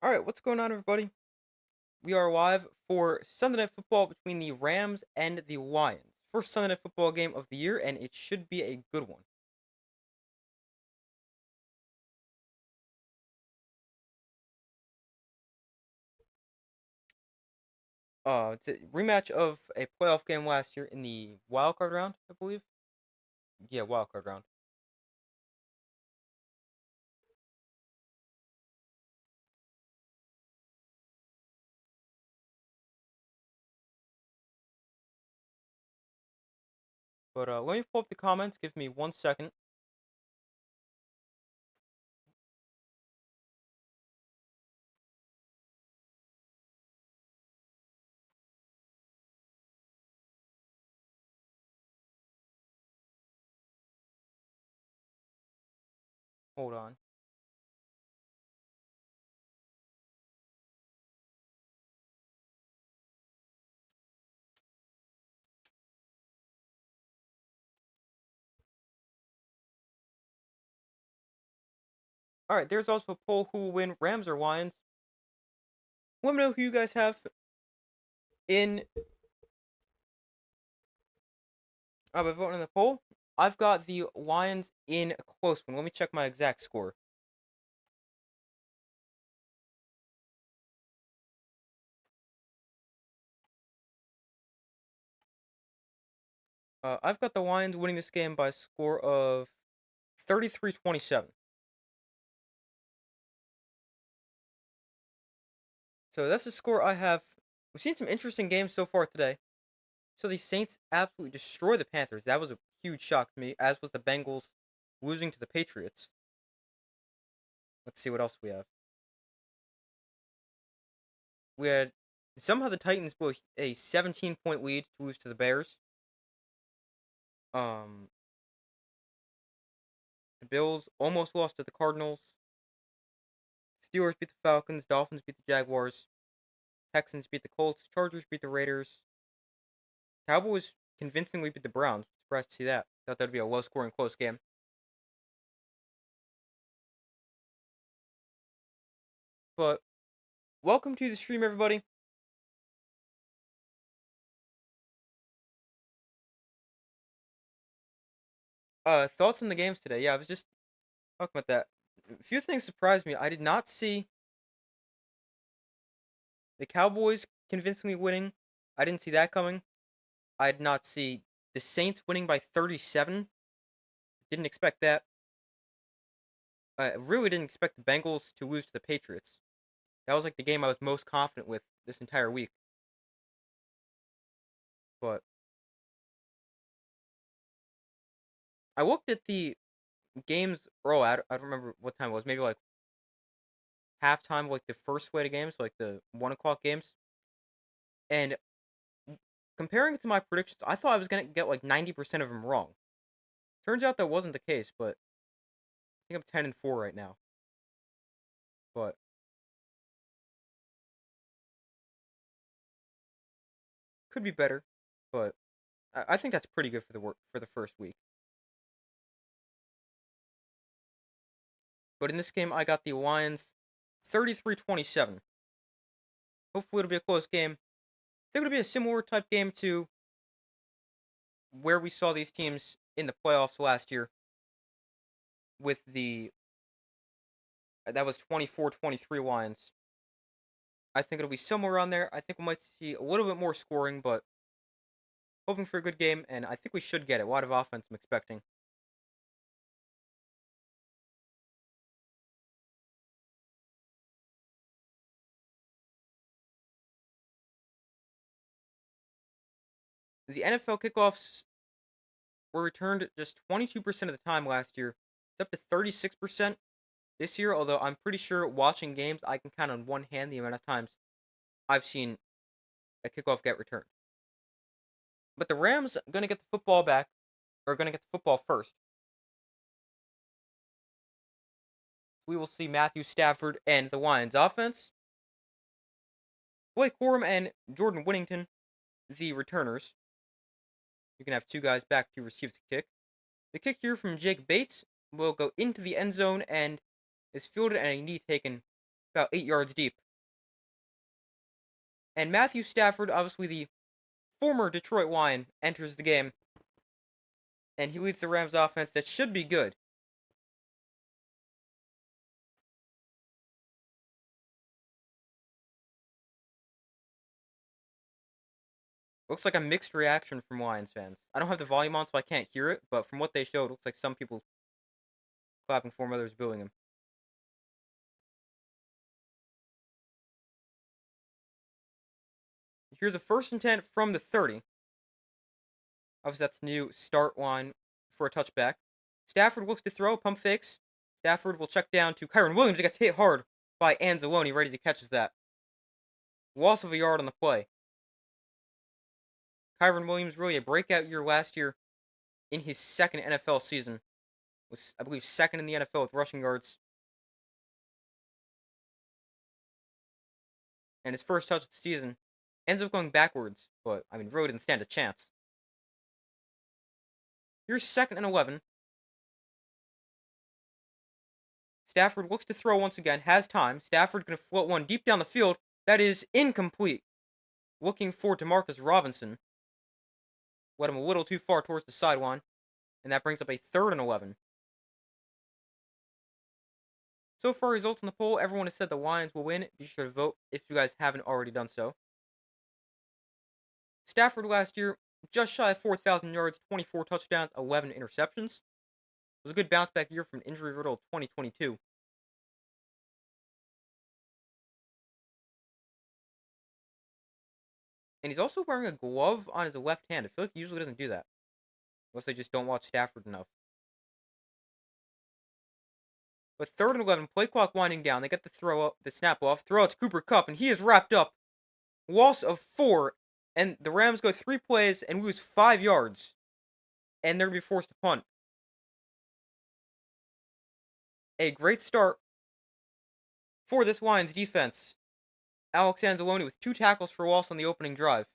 All right, what's going on, everybody? We are live for Sunday Night Football between the Rams and the Lions. First Sunday Night Football game of the year, and it should be a good one. It's a rematch of a playoff game last year in the wild card round, I believe. Yeah, wild card round. But let me pull up the comments. Give me 1 second. Hold on. All right, there's also a poll: who will win, Rams or Lions? Let me know who you guys have in by voting in the poll. I've got the Lions in a close one. Let me check my exact score. I've got the Lions winning this game by a score of 33-27. So that's the score I have. We've seen some interesting games so far today. So the Saints absolutely destroy the Panthers. That was a huge shock to me, as was the Bengals losing to the Patriots. Let's see what else we have. We had somehow the Titans blew a 17-point lead to lose to the Bears. Um, the Bills almost lost to the Cardinals. Steelers beat the Falcons. Dolphins beat the Jaguars. Texans beat the Colts. Chargers beat the Raiders. Cowboys convincingly beat the Browns. Surprised to see that. Thought that'd be a low-scoring, close game. But welcome to the stream, everybody. Thoughts on the games today? Yeah, I was just talking about that. A few things surprised me. I did not see the Cowboys convincingly winning. I didn't see that coming. I did not see the Saints winning by 37. Didn't expect that. I really didn't expect the Bengals to lose to the Patriots. That was like the game I was most confident with this entire week. But I looked at the games early. I don't remember what time it was. Maybe like halftime, like the first slate of games, like the 1 o'clock games. And comparing it to my predictions, I thought I was gonna get like 90% of them wrong. Turns out that wasn't the case, but I think I'm 10-4 right now. But could be better. But I think that's pretty good for the work for the first week. But in this game, I got the Lions 33-27. Hopefully, it'll be a close game. I think it'll be a similar type game to where we saw these teams in the playoffs last year with the that was 24-23 Lions. I think it'll be somewhere around there. I think we might see a little bit more scoring, but hoping for a good game, and I think we should get it. A lot of offense I'm expecting. The NFL kickoffs were returned just 22% of the time last year. It's up to 36% this year, although I'm pretty sure watching games, I can count on one hand the amount of times I've seen a kickoff get returned. But the Rams are going to get the football back, or going to get the football first. We will see Matthew Stafford and the Lions offense. Blake Corum and Jordan Whittington, the returners. You can have two guys back to receive the kick. The kick here from Jake Bates will go into the end zone and is fielded and a knee taken about 8 yards deep. And Matthew Stafford, obviously the former Detroit Lion, enters the game, and he leads the Rams offense that should be good. Looks like a mixed reaction from Lions fans. I don't have the volume on, so I can't hear it, but from what they showed, it looks like some people clapping for him, others booing him. Here's a 1st and 10 from the 30. Obviously, that's new start line for a touchback. Stafford looks to throw, pump fakes. Stafford will check down to Kyren Williams. He gets hit hard by Anzalone right as he catches that. Loss of a yard on the play. Kyren Williams really a breakout year last year in his 2nd NFL season. Was, I believe, 2nd in the NFL with rushing yards. And his first touch of the season ends up going backwards, but, I mean, really didn't stand a chance. Here's 2nd and 11. Stafford looks to throw once again, has time. Stafford going to float one deep down the field. That is incomplete. Looking for DeMarcus Robinson. Led him a little too far towards the sideline. And that brings up a 3rd and 11. So far, results in the poll, everyone has said the Lions will win. Be sure to vote if you guys haven't already done so. Stafford last year, just shy of 4,000 yards, 24 touchdowns, 11 interceptions. It was a good bounce back year from injury-riddled 2022. And he's also wearing a glove on his left hand. I feel like he usually doesn't do that. Unless they just don't watch Stafford enough. But 3rd and 11, play clock winding down. They get the snap off. Throw out to Cooper Kupp, and he is wrapped up. Loss of 4, and the Rams go 3 plays and lose 5 yards. And they're going to be forced to punt. A great start for this Lions defense. Alex Anzalone with 2 tackles for loss on the opening drive.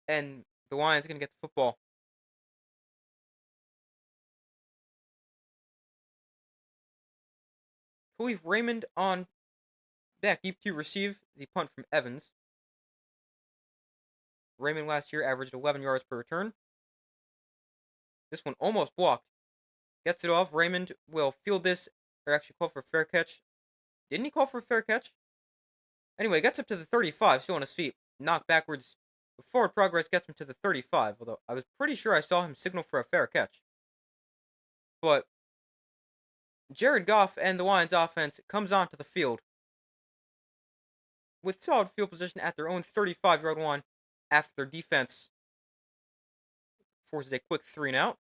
And the Lions are going to get the football. Khalif Raymond on back deep to receive the punt from Evans. Raymond last year averaged 11 yards per return. This one almost blocked. Gets it off. Raymond will field this, or actually call for a fair catch. Didn't he call for a fair catch? Anyway, gets up to the 35, still on his feet. Knocked backwards. The forward progress gets him to the 35, although I was pretty sure I saw him signal for a fair catch. But Jared Goff and the Lions offense comes onto the field with solid field position at their own 35-yard line after their defense forces a quick 3-and-out.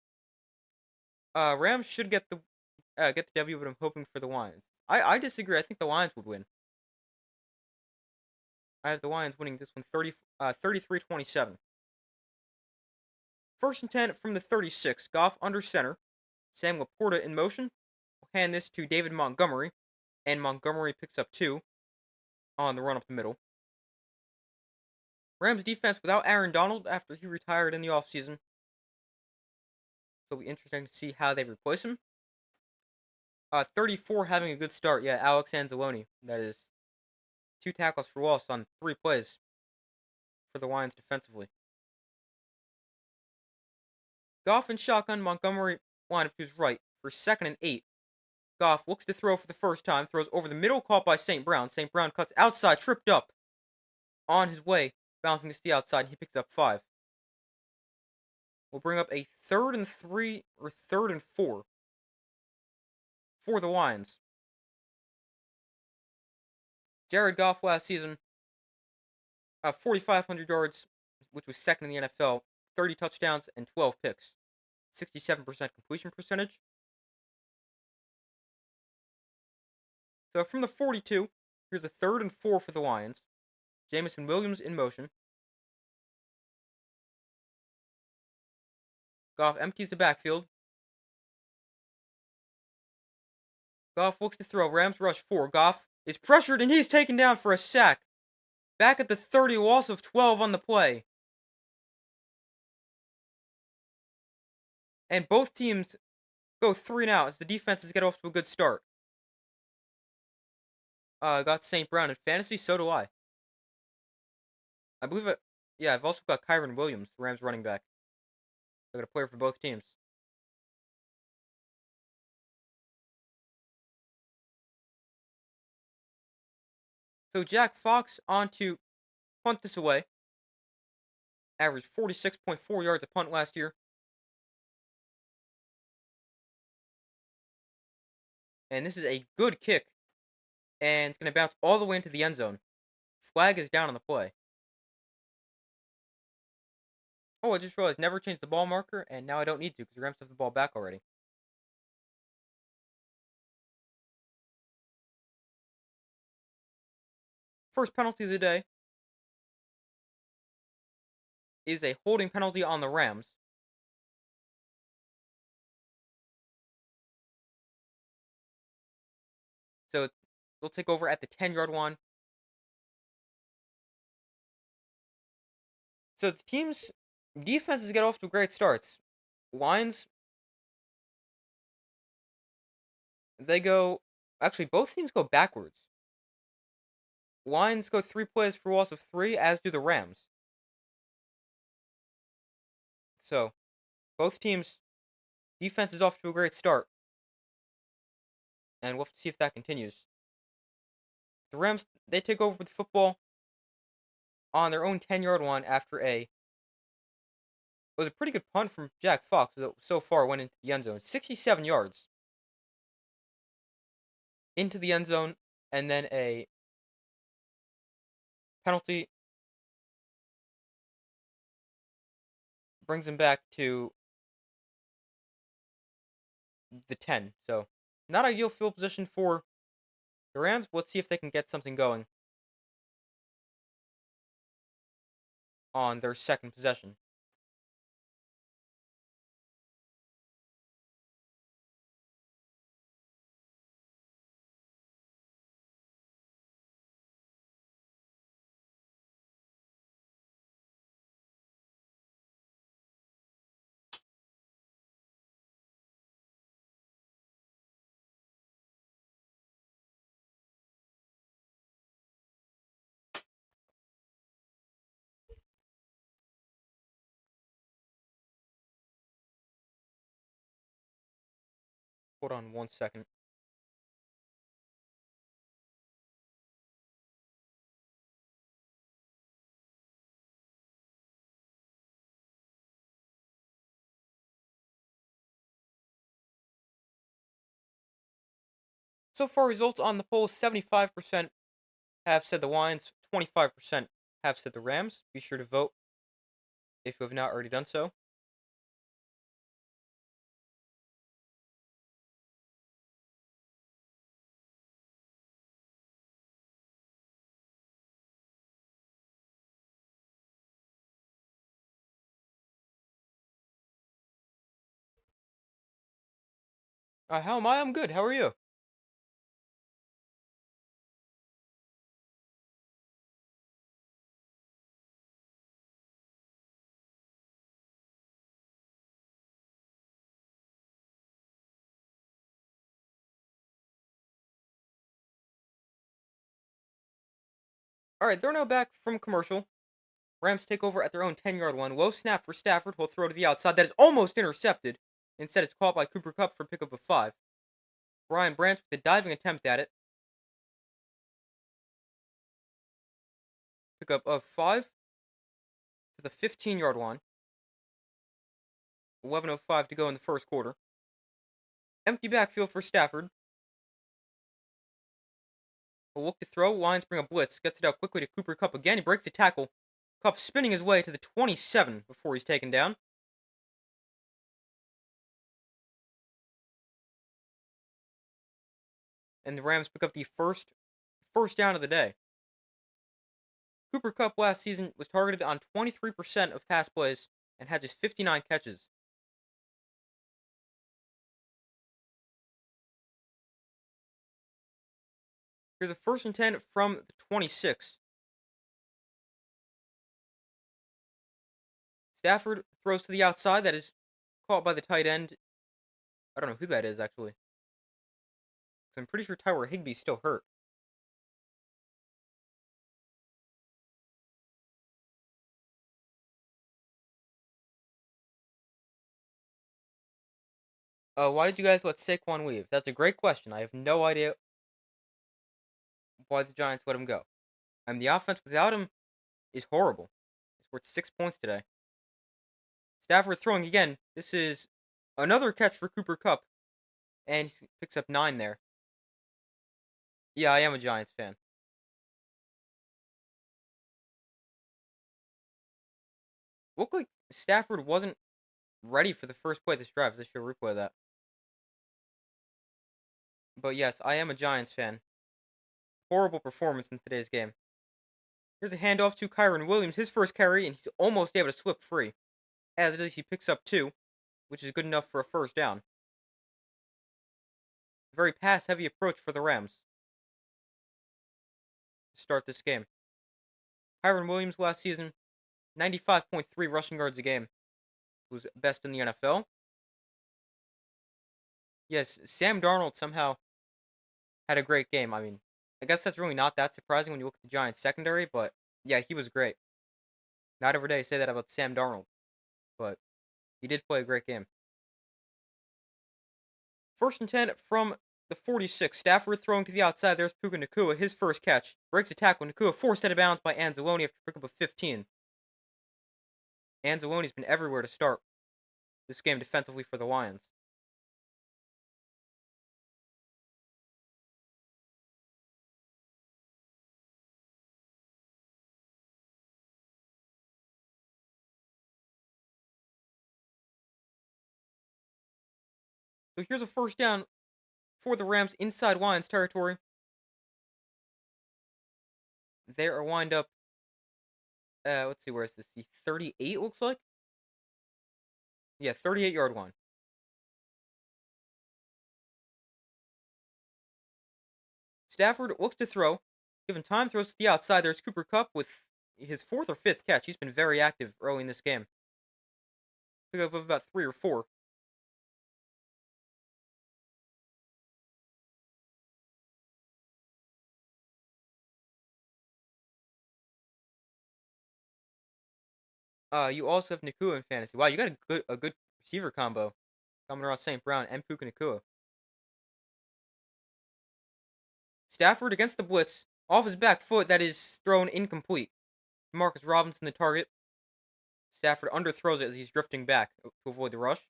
Rams should get the W, but I'm hoping for the Lions. I disagree. I think the Lions would win. I have the Lions winning this one 33-27. 1st and 10 from the 36. Goff under center. Sam Laporta in motion. Will hand this to David Montgomery. And Montgomery picks up 2 on the run up the middle. Rams defense without Aaron Donald after he retired in the offseason. So it'll be interesting to see how they replace him. 34 having a good start. Yeah, Alex Anzalone. That is 2 tackles for loss on 3 plays for the Lions defensively. Goff and shotgun. Montgomery line up to his right for 2nd and 8. Goff looks to throw for the first time. Throws over the middle, caught by St. Brown. St. Brown cuts outside, tripped up on his way, bouncing to the outside. He picks up 5. We'll bring up a 3rd and 3 or 3rd and 4 for the Lions. Jared Goff last season, 4,500 yards, which was 2nd in the NFL, 30 touchdowns and 12 picks, 67% completion percentage. So from the 42, here's a 3rd and 4 for the Lions. Jameson Williams in motion. Goff empties the backfield. Goff looks to throw. Rams rush 4. Goff is pressured and he's taken down for a sack. Back at the 30, loss of 12 on the play. And both teams go 3-and-out as the defenses get off to a good start. I got St. Brown in fantasy, so do I. I believe it. Yeah, I've also got Kyron Williams, Rams running back. I got a player for both teams. So Jack Fox on to punt this away. Averaged 46.4 yards a punt last year. And this is a good kick. And it's going to bounce all the way into the end zone. Flag is down on the play. Oh, I just realized never changed the ball marker, and now I don't need to because the Rams have the ball back already. First penalty of the day is a holding penalty on the Rams. So they'll take over at the 10-yard line. So the team's defenses get off to great starts. Lions, they go. Actually, both teams go backwards. Lions go 3 plays for a loss of 3, as do the Rams. So both teams' defense is off to a great start. And we'll have to see if that continues. The Rams, they take over with the football on their own 10-yard line after it was a pretty good punt from Jack Fox that so far went into the end zone. 67 yards into the end zone, and then a penalty brings him back to the 10. So, not ideal field position for the Rams. Let's see if they can get something going on their second possession. Hold on 1 second. So far, results on the poll: 75% have said the Lions, 25% have said the Rams. Be sure to vote if you have not already done so. How am I? I'm good. How are you? All right, they're now back from commercial. Rams take over at their own 10-yard line. Low snap for Stafford. He'll throw to the outside. That is almost intercepted. Instead, it's caught by Cooper Kupp for pickup of 5. Brian Branch with a diving attempt at it. Pickup of 5 to the 15-yard line. 11:05 to go in the first quarter. Empty backfield for Stafford. A look to throw. Lions bring a blitz. Gets it out quickly to Cooper Kupp again. He breaks the tackle. Kupp spinning his way to the 27 before he's taken down. And the Rams pick up the first down of the day. Cooper Kupp last season was targeted on 23% of pass plays and had just 59 catches. Here's a 1st and 10 from the 26. Stafford throws to the outside. That is caught by the tight end. I don't know who that is, actually. I'm pretty sure Tyler Higbee's still hurt. Why did you guys let Saquon leave? That's a great question. I have no idea why the Giants let him go. I mean, the offense without him is horrible. He scored 6 points today. Stafford throwing again. This is another catch for Cooper Kupp, and he picks up 9 there. Yeah, I am a Giants fan. Looked like Stafford wasn't ready for the first play of this drive. This should replay that. But yes, I am a Giants fan. Horrible performance in today's game. Here's a handoff to Kyren Williams, his first carry, and he's almost able to slip free. As it is, he picks up 2, which is good enough for a first down. Very pass-heavy approach for the Rams to start this game. Kyren Williams last season, 95.3 rushing yards a game. Was best in the NFL. Yes, Sam Darnold somehow had a great game. I mean, I guess that's really not that surprising when you look at the Giants secondary, but yeah, he was great. Not every day I say that about Sam Darnold, but he did play a great game. 1st and 10 from the 46. Stafford throwing to the outside. There's Puka Nacua, his first catch. Breaks a tackle. Nacua forced out of bounds by Anzalone after pick up a 15. Anzalone's been everywhere to start this game defensively for the Lions. So here's a first down for the Rams inside Lions territory. They are lined up. Let's see, where is this? The 38 looks like. Yeah, 38-yard line. Stafford looks to throw. Given time, throws to the outside. There's Cooper Kupp with his 4th or 5th catch. He's been very active early in this game. Pick up of about 3 or 4. You also have Nacua in fantasy. Wow, you got a good receiver combo coming around St. Brown and Puka Nacua. Stafford against the blitz, off his back foot, that is thrown incomplete. Marcus Robinson the target. Stafford underthrows it as he's drifting back to avoid the rush.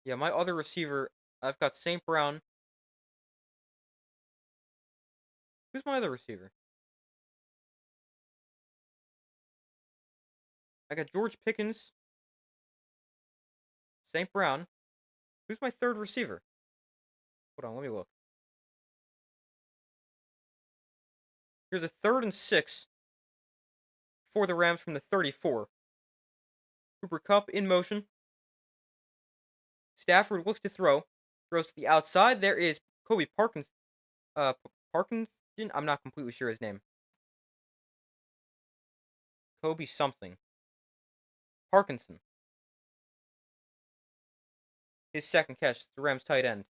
Yeah, my other receiver, I've got St. Brown. Who's my other receiver? I got George Pickens, St. Brown. Who's my third receiver? Hold on, let me look. Here's a 3rd and 6 for the Rams from the 34. Cooper Kupp in motion. Stafford looks to throw. Throws to the outside. There is Kobe Parkinson. Parkinson? I'm not completely sure his name. Kobe something. Parkinson. His second catch. The Rams tight end.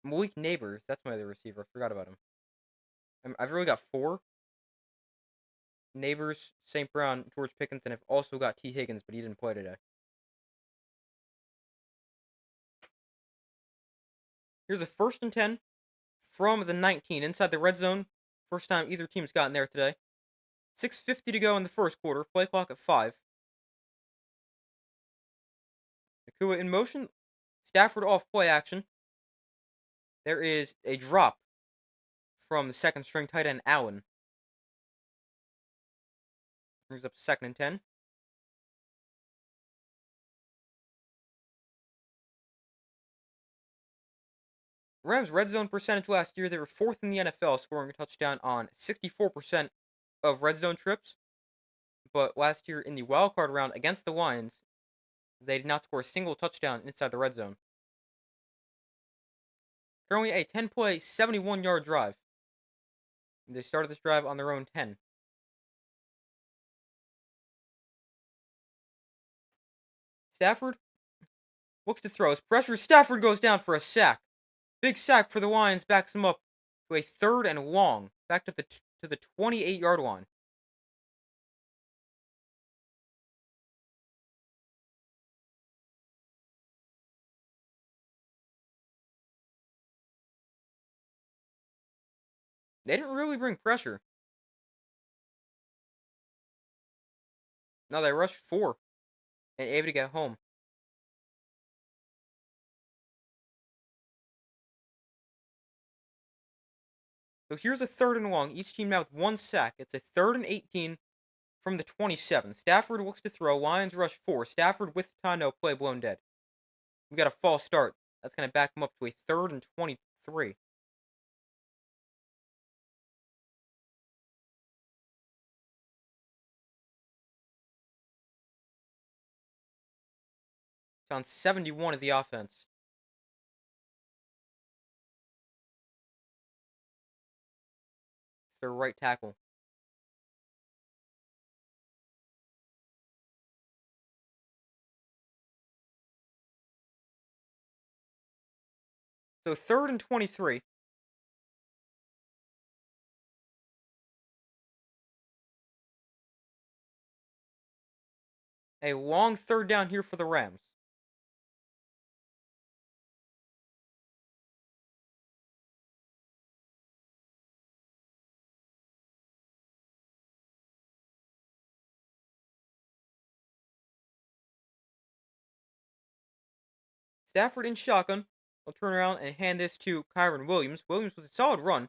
Malik Neighbors. That's my other receiver. I forgot about him. I've really got 4. Neighbors, St. Brown, George Pickens, and I've also got T. Higgins, but he didn't play today. Here's a 1st and 10 from the 19 inside the red zone. First time either team's gotten there today. 6:50 to go in the first quarter. Play clock at 5. Nacua in motion. Stafford off play action. There is a drop from the 2nd string tight end Allen. Brings up 2nd and 10. Rams red zone percentage last year, they were 4th in the NFL, scoring a touchdown on 64% of red zone trips. But last year in the wild card round against the Lions, they did not score a single touchdown inside the red zone. Currently a 10-play, 71-yard drive. They started this drive on their own 10. Stafford looks to throw. His pressure. Stafford goes down for a sack. Big sack for the Lions. Backs him up to a 3rd and long. Back to the 28-yard line. They didn't really bring pressure. No, they rushed 4 and able to get home. So here's a 3rd and long. Each team now with 1 sack. It's a 3rd and 18 from the 27. Stafford looks to throw. Lions rush 4. Stafford with time, no play, blown dead. We got a false start. That's going to back him up to a 3rd and 23. It's on 71 of the offense. It's their right tackle. So 3rd and 23. A long 3rd down here for the Rams. Stafford in shotgun. Will turn around and hand this to Kyren Williams. Williams with a solid run,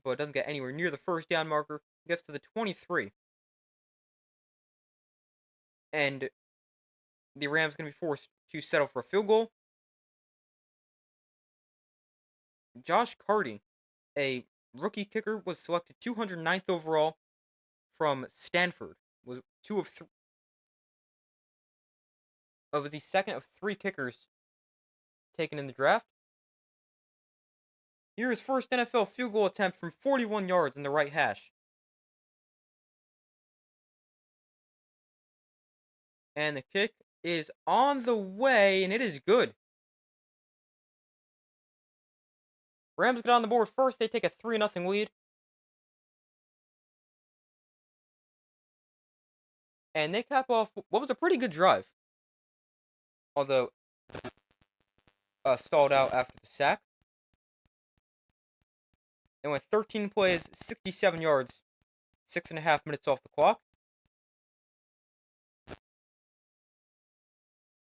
but it doesn't get anywhere near the 1st down marker. Gets to the 23. And the Rams going to be forced to settle for a field goal. Josh Carty, a rookie kicker, was selected 209th overall from Stanford. Was was the second of 3 kickers taken in the draft. Here is first NFL field goal attempt from 41 yards in the right hash. And the kick is on the way, and it is good. Rams get on the board first. They take a 3-0 lead. And they cap off what was a pretty good drive. Although, stalled out after the sack. They went 13 plays, 67 yards, 6.5 minutes off the clock.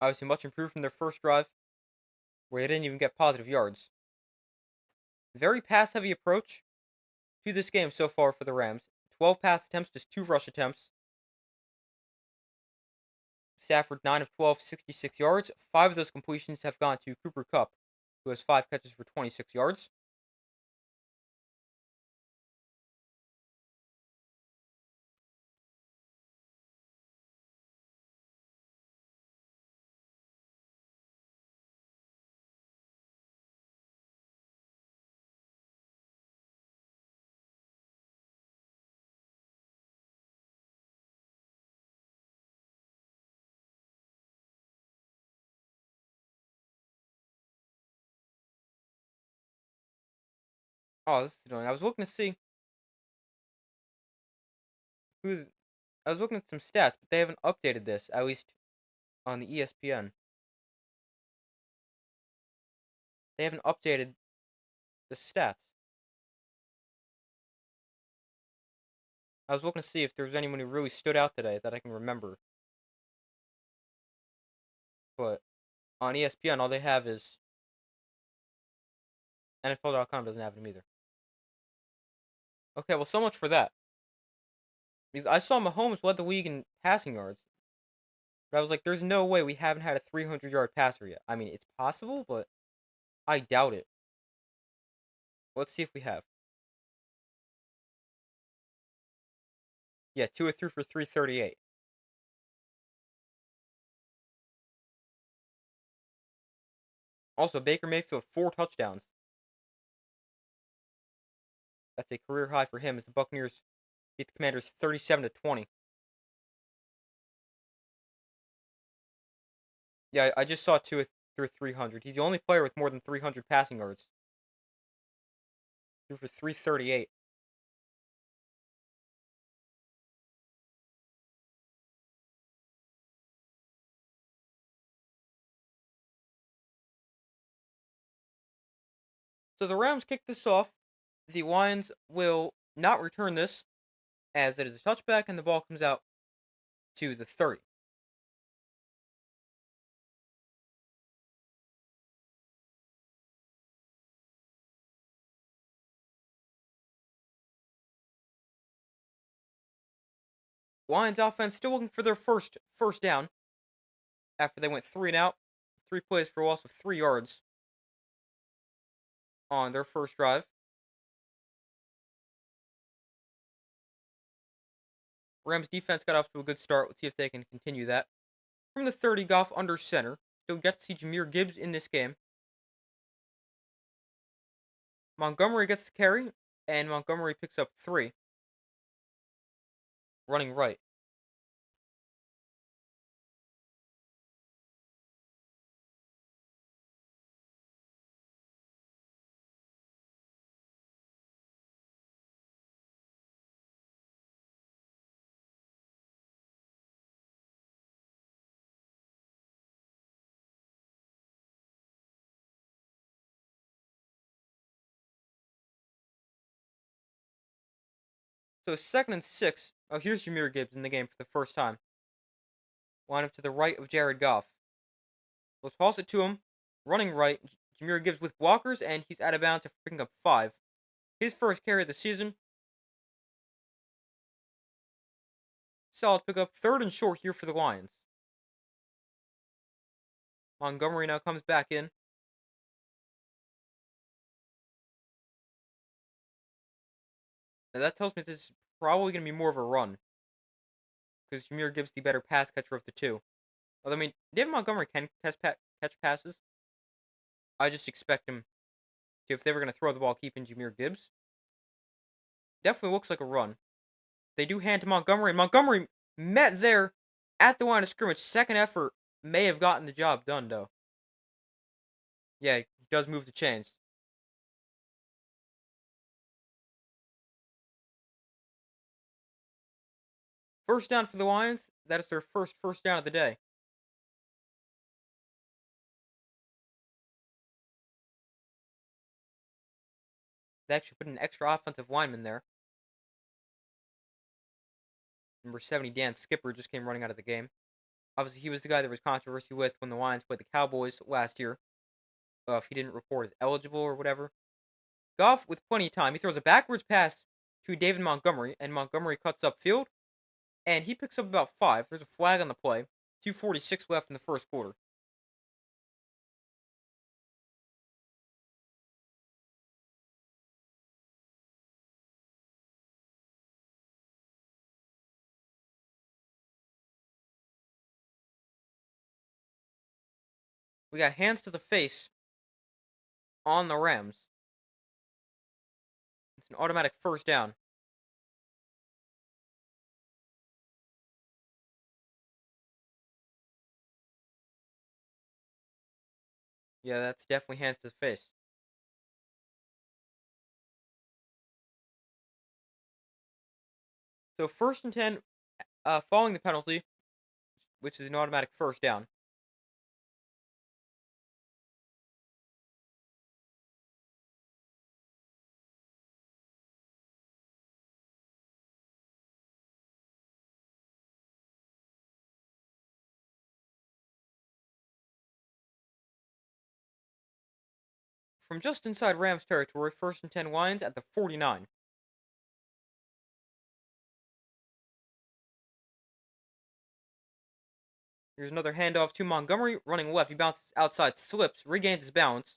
Obviously, much improved from their first drive, where they didn't even get positive yards. Very pass-heavy approach to this game so far for the Rams. 12 pass attempts, just 2 rush attempts. Stafford, 9 of 12, 66 yards. 5 of those completions have gone to Cooper Kupp, who has 5 catches for 26 yards. Oh, this is annoying. I was looking to see who's. I was looking at some stats, but they haven't updated this, at least on the ESPN. They haven't updated the stats. I was looking to see if there was anyone who really stood out today that I can remember. But on ESPN, all they have is NFL.com doesn't have them either. Okay, well, so much for that. Because I saw Mahomes led the league in passing yards. But I was like, there's no way we haven't had a 300-yard passer yet. I mean, it's possible, but I doubt it. Let's see if we have. Yeah, 2 or 3 for 338. Also, Baker Mayfield, 4 touchdowns. That's a career high for him as the Buccaneers beat the Commanders 37-20. Yeah, I just saw two through 300. He's the only player with more than 300 passing yards. Threw for 338. So the Rams kick this off. The Lions will not return this, as it is a touchback, and the ball comes out to the 30. Lions offense still looking for their first down after they went 3 and out. 3 plays for a loss of 3 yards on their first drive. Rams defense got off to a good start. Let's see if they can continue that. From the 30, Goff under center. Still get to see Jahmyr Gibbs in this game. Montgomery gets the carry, and Montgomery picks up 3. Running right. So 2nd and 6. Oh, here's Jahmyr Gibbs in the game for the first time. Line up to the right of Jared Goff. We'll toss it to him. Running right. Jahmyr Gibbs with blockers, and he's out of bounds after picking up 5. His first carry of the season. Solid pickup. 3rd and short here for the Lions. Montgomery now comes back in. Now that tells me this is probably going to be more of a run. Because Jahmyr Gibbs the better pass catcher of the two. Although, I mean, David Montgomery can catch passes. I just expect him to, if they were going to throw the ball, keep in Jahmyr Gibbs. Definitely looks like a run. They do hand to Montgomery. Montgomery met there at the line of scrimmage. Second effort may have gotten the job done, though. Yeah, he does move the chains. First down for the Lions. That is their first down of the day. They actually put an extra offensive lineman there. Number 70, Dan Skipper, just came running out of the game. Obviously, he was the guy there was controversy with when the Lions played the Cowboys last year. If he didn't report as eligible or whatever. Goff, with plenty of time, he throws a backwards pass to David Montgomery, and Montgomery cuts upfield, and he picks up about 5. There's a flag on the play. 2:46 left in the first quarter. We got hands to the face on the Rams. It's an automatic first down. Yeah, that's definitely hands to the face. So 1st and 10, following the penalty, which is an automatic first down. From just inside Rams territory, 1st and 10 Lions at the 49. Here's another handoff to Montgomery, running left. He bounces outside, slips, regains his balance,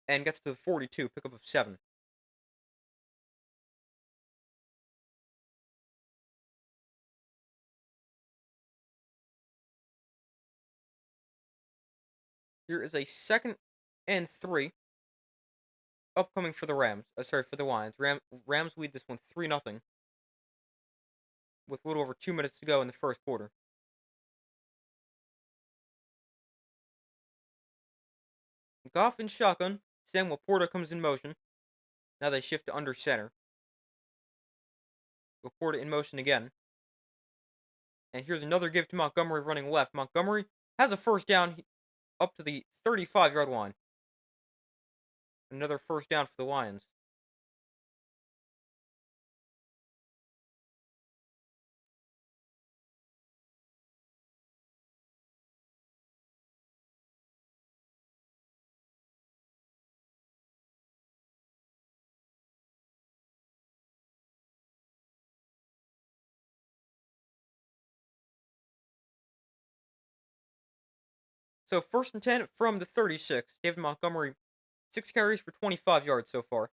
and gets to the 42, pickup of 7. Here is a 2nd and 3, upcoming for the Rams. For the Lions. Rams lead this one 3-0, with a little over 2 minutes to go in the first quarter. Goff in shotgun. Sam Laporta comes in motion. Now they shift to under center. Laporta in motion again. And here's another give to Montgomery running left. Montgomery has a first down up to the 35-yard line. Another first down for the Lions. So 1st and 10 from the 36. David Montgomery, 6 carries for 25 yards so far.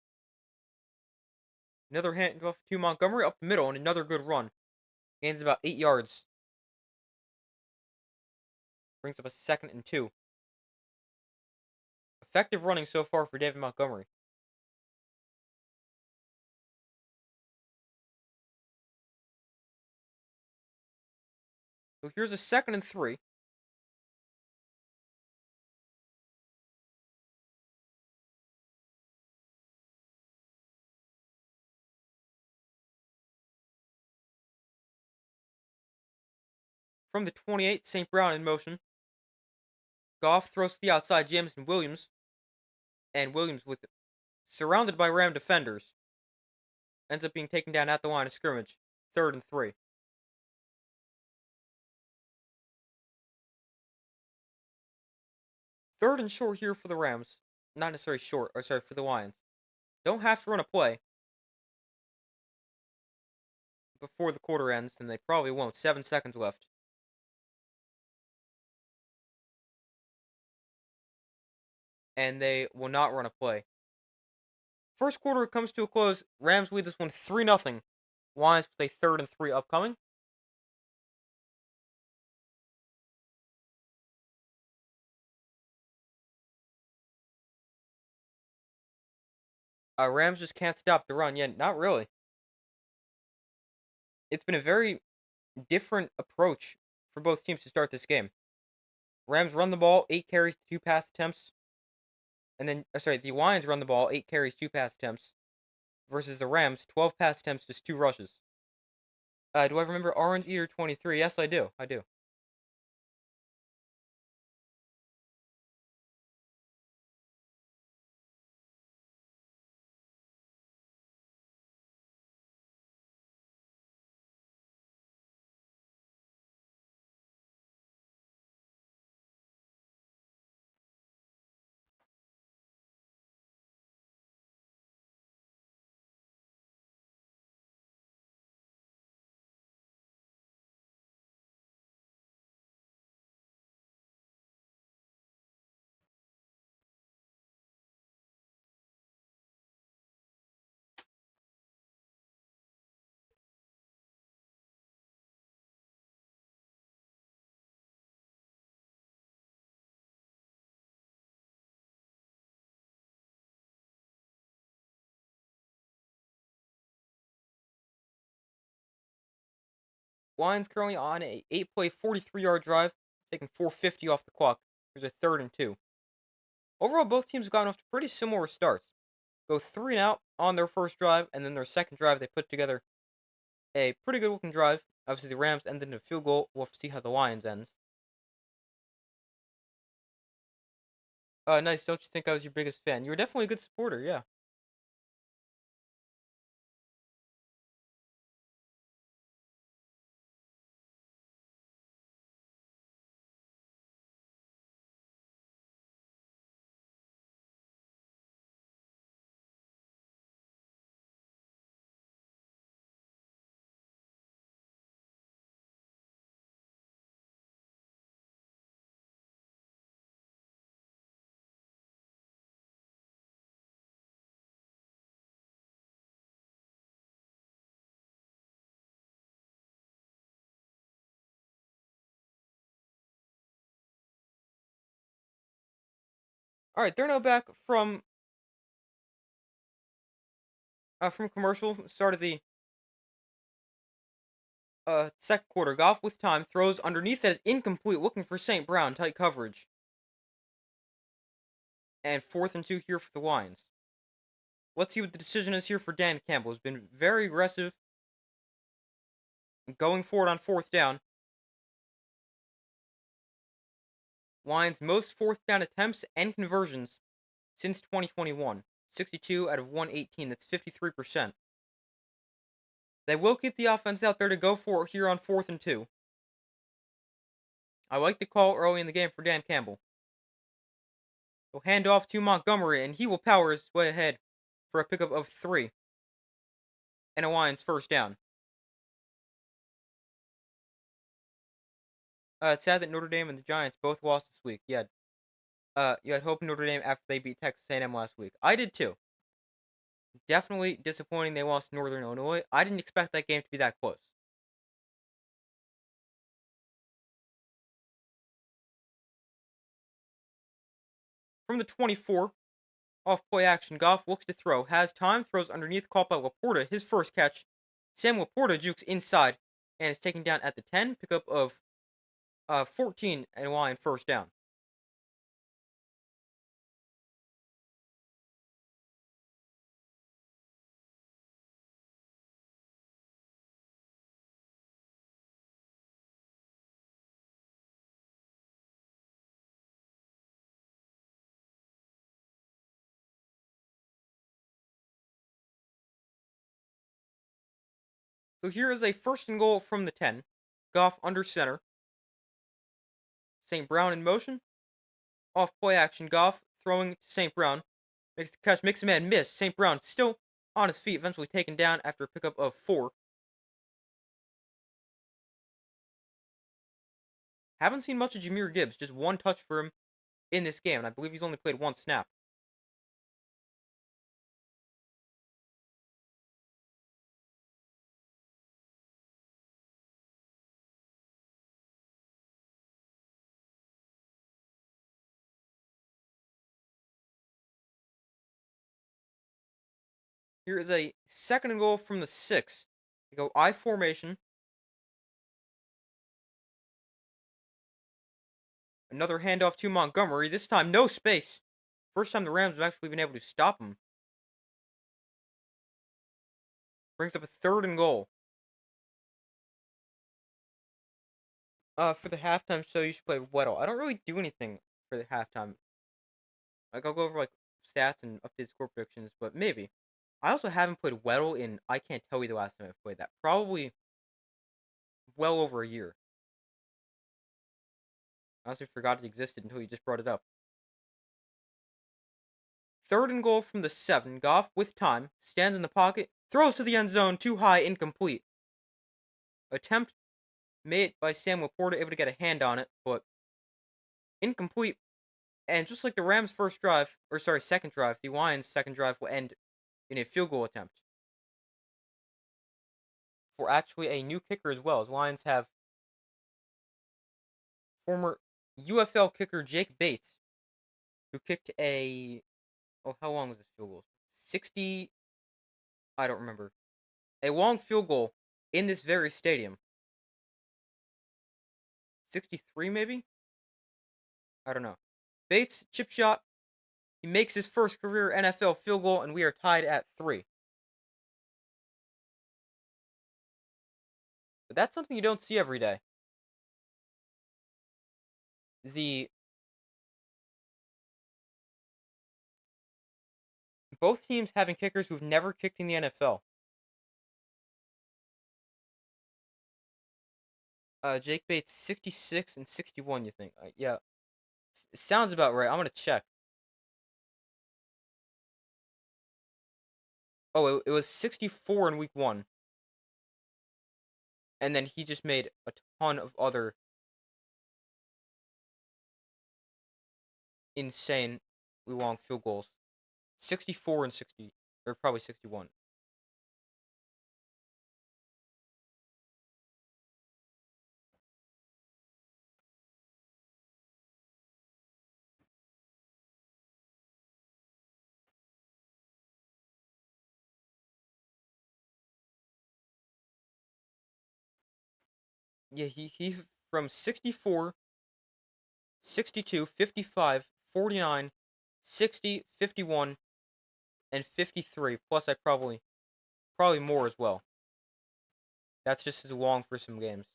Another handoff to Montgomery up the middle and another good run. Gains about 8 yards. Brings up a 2nd and 2. Effective running so far for David Montgomery. So here's a 2nd and 3. From the 28, St. Brown in motion. Goff throws to the outside, Jameson Williams. And Williams, with surrounded by Ram defenders, ends up being taken down at the line of scrimmage. 3rd and 3. 3rd and short here for the Rams. Not necessarily short, or sorry, for the Lions. Don't have to run a play before the quarter ends, and they probably won't. 7 seconds left. And they will not run a play. First quarter comes to a close. Rams lead this one 3-0. Lions with a 3rd and 3 upcoming. Rams just can't stop the run. Yet, not really. It's been a very different approach for both teams to start this game. Rams run the ball, 8 carries, 2 pass attempts. And then, the Lions run the ball, 8 carries, 2 pass attempts. Versus the Rams, 12 pass attempts, just 2 rushes. Do I remember Orange Eater 23? Yes, I do. I do. Lions currently on a 8-play, 43-yard drive, taking 4:50 off the clock. There's a 3rd and 2. Overall, both teams have gotten off to pretty similar starts. Go 3 and out on their first drive, and then their second drive, they put together a pretty good looking drive. Obviously, the Rams ended in a field goal. We'll have to see how the Lions ends. Nice. Don't you think I was your biggest fan? You were definitely a good supporter, yeah. All right, they're now back from commercial. Start of the second quarter. Goff with time throws underneath that is incomplete, looking for St. Brown. Tight coverage. And 4th and 2 here for the Lions. Let's see what the decision is here for Dan Campbell. He's been very aggressive going forward on 4th down. Lions' most 4th down attempts and conversions since 2021. 62 out of 118. That's 53%. They will keep the offense out there to go for it here on 4th and 2. I like the call early in the game for Dan Campbell. He'll hand off to Montgomery, and he will power his way ahead for a pickup of 3. And a Lions first down. It's sad that Notre Dame and the Giants both lost this week. Yeah, you had hope in Notre Dame after they beat Texas A&M last week. I did too. Definitely disappointing they lost to Northern Illinois. I didn't expect that game to be that close. From the 24, off play action, Goff looks to throw, has time, throws underneath, caught by Laporta. His first catch. Sam Laporta jukes inside and is taken down at the 10. Pickup of 14 and Lion first down. So here is a 1st and goal from the 10. Goff under center. St. Brown in motion. Off play action, Goff throwing to St. Brown. Makes the catch, makes a man miss. St. Brown still on his feet, eventually taken down after a pickup of 4. Haven't seen much of Jahmyr Gibbs, just 1 touch for him in this game, and I believe he's only played 1 snap. Here is a 2nd and goal from the 6. They go I formation. Another handoff to Montgomery. This time, no space. First time the Rams have actually been able to stop him. Brings up a 3rd and goal. For the halftime show, you should play Weddle. I don't really do anything for the halftime. Like, I'll go over, like, stats and updated score predictions, but maybe. I also haven't played Weddle in, I can't tell you the last time I played that. Probably well over a year. I honestly forgot it existed until you just brought it up. 3rd and goal from the 7. Goff with time. Stands in the pocket. Throws to the end zone. Too high. Incomplete. Attempt made by Sam Laporta. Able to get a hand on it. But incomplete. And just like the Rams' second drive, the Lions' second drive will end in a field goal attempt. For actually a new kicker as well. As Lions have former UFL kicker Jake Bates, who kicked a how long was this field goal? 60. I don't remember. A long field goal in this very stadium. 63 maybe? I don't know. Bates chip shot. He makes his first career NFL field goal, and we are tied at 3. But that's something you don't see every day. Both teams having kickers who've never kicked in the NFL. Jake Bates 66 and 61. You think? Yeah, sounds about right. I'm gonna check. Oh, it was 64 in week 1, and then he just made a ton of other insane long field goals. 64 and 60, or probably 61. Yeah, he from 64, 62, 55, 49, 60, 51, and 53. Plus, I probably more as well. That's just as long for some games.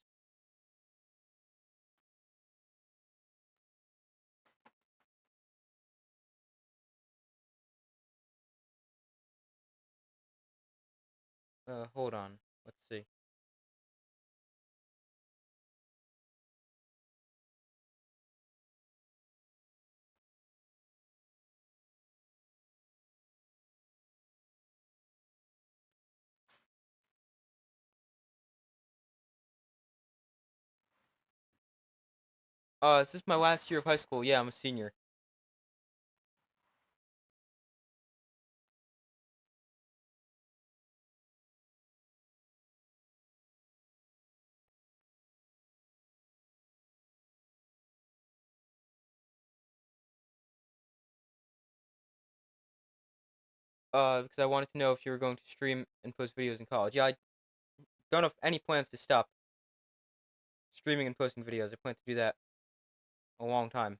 Hold on. Let's see. Is this my last year of high school? Yeah, I'm a senior. Because I wanted to know if you were going to stream and post videos in college. Yeah, I don't have any plans to stop streaming and posting videos. I plan to do that a long time.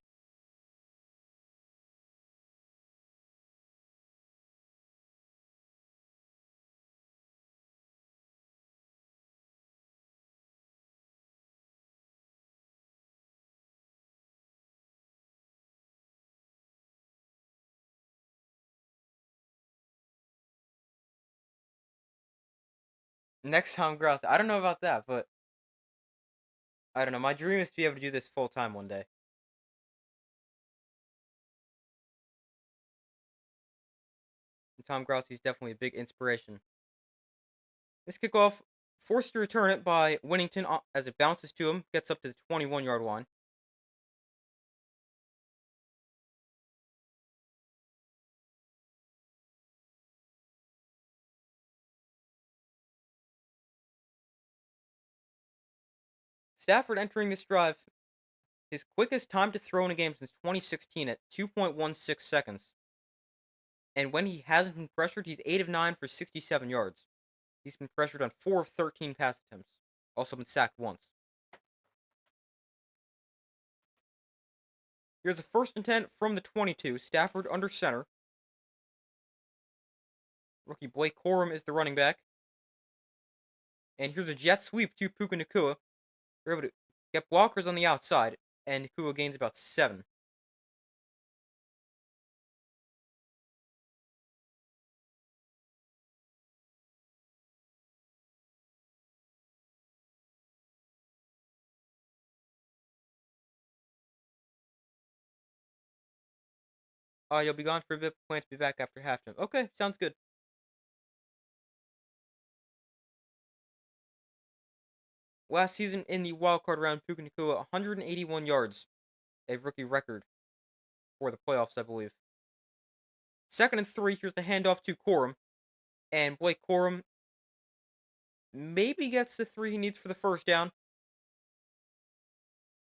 Next time, grouse. I don't know about that, but I don't know. My dream is to be able to do this full time one day. And Tom Grossy's definitely a big inspiration. This kickoff forced to return it by Winnington as it bounces to him, gets up to the 21-yard line. Stafford entering this drive, his quickest time to throw in a game since 2016 at 2.16 seconds. And when he hasn't been pressured, he's 8 of 9 for 67 yards. He's been pressured on 4 of 13 pass attempts. Also been sacked once. Here's a 1st and 10 from the 22. Stafford under center. Rookie Blake Corum is the running back. And here's a jet sweep to Puka Nacua. They're able to get blockers on the outside, and Nacua gains about 7. You'll be gone for a bit. Plan to be back after halftime. Okay, sounds good. Last season in the wildcard round, Puka Nacua 181 yards, a rookie record for the playoffs, I believe. 2nd and 3. Here's the handoff to Corum, and Blake Corum maybe gets the 3 he needs for the 1st down.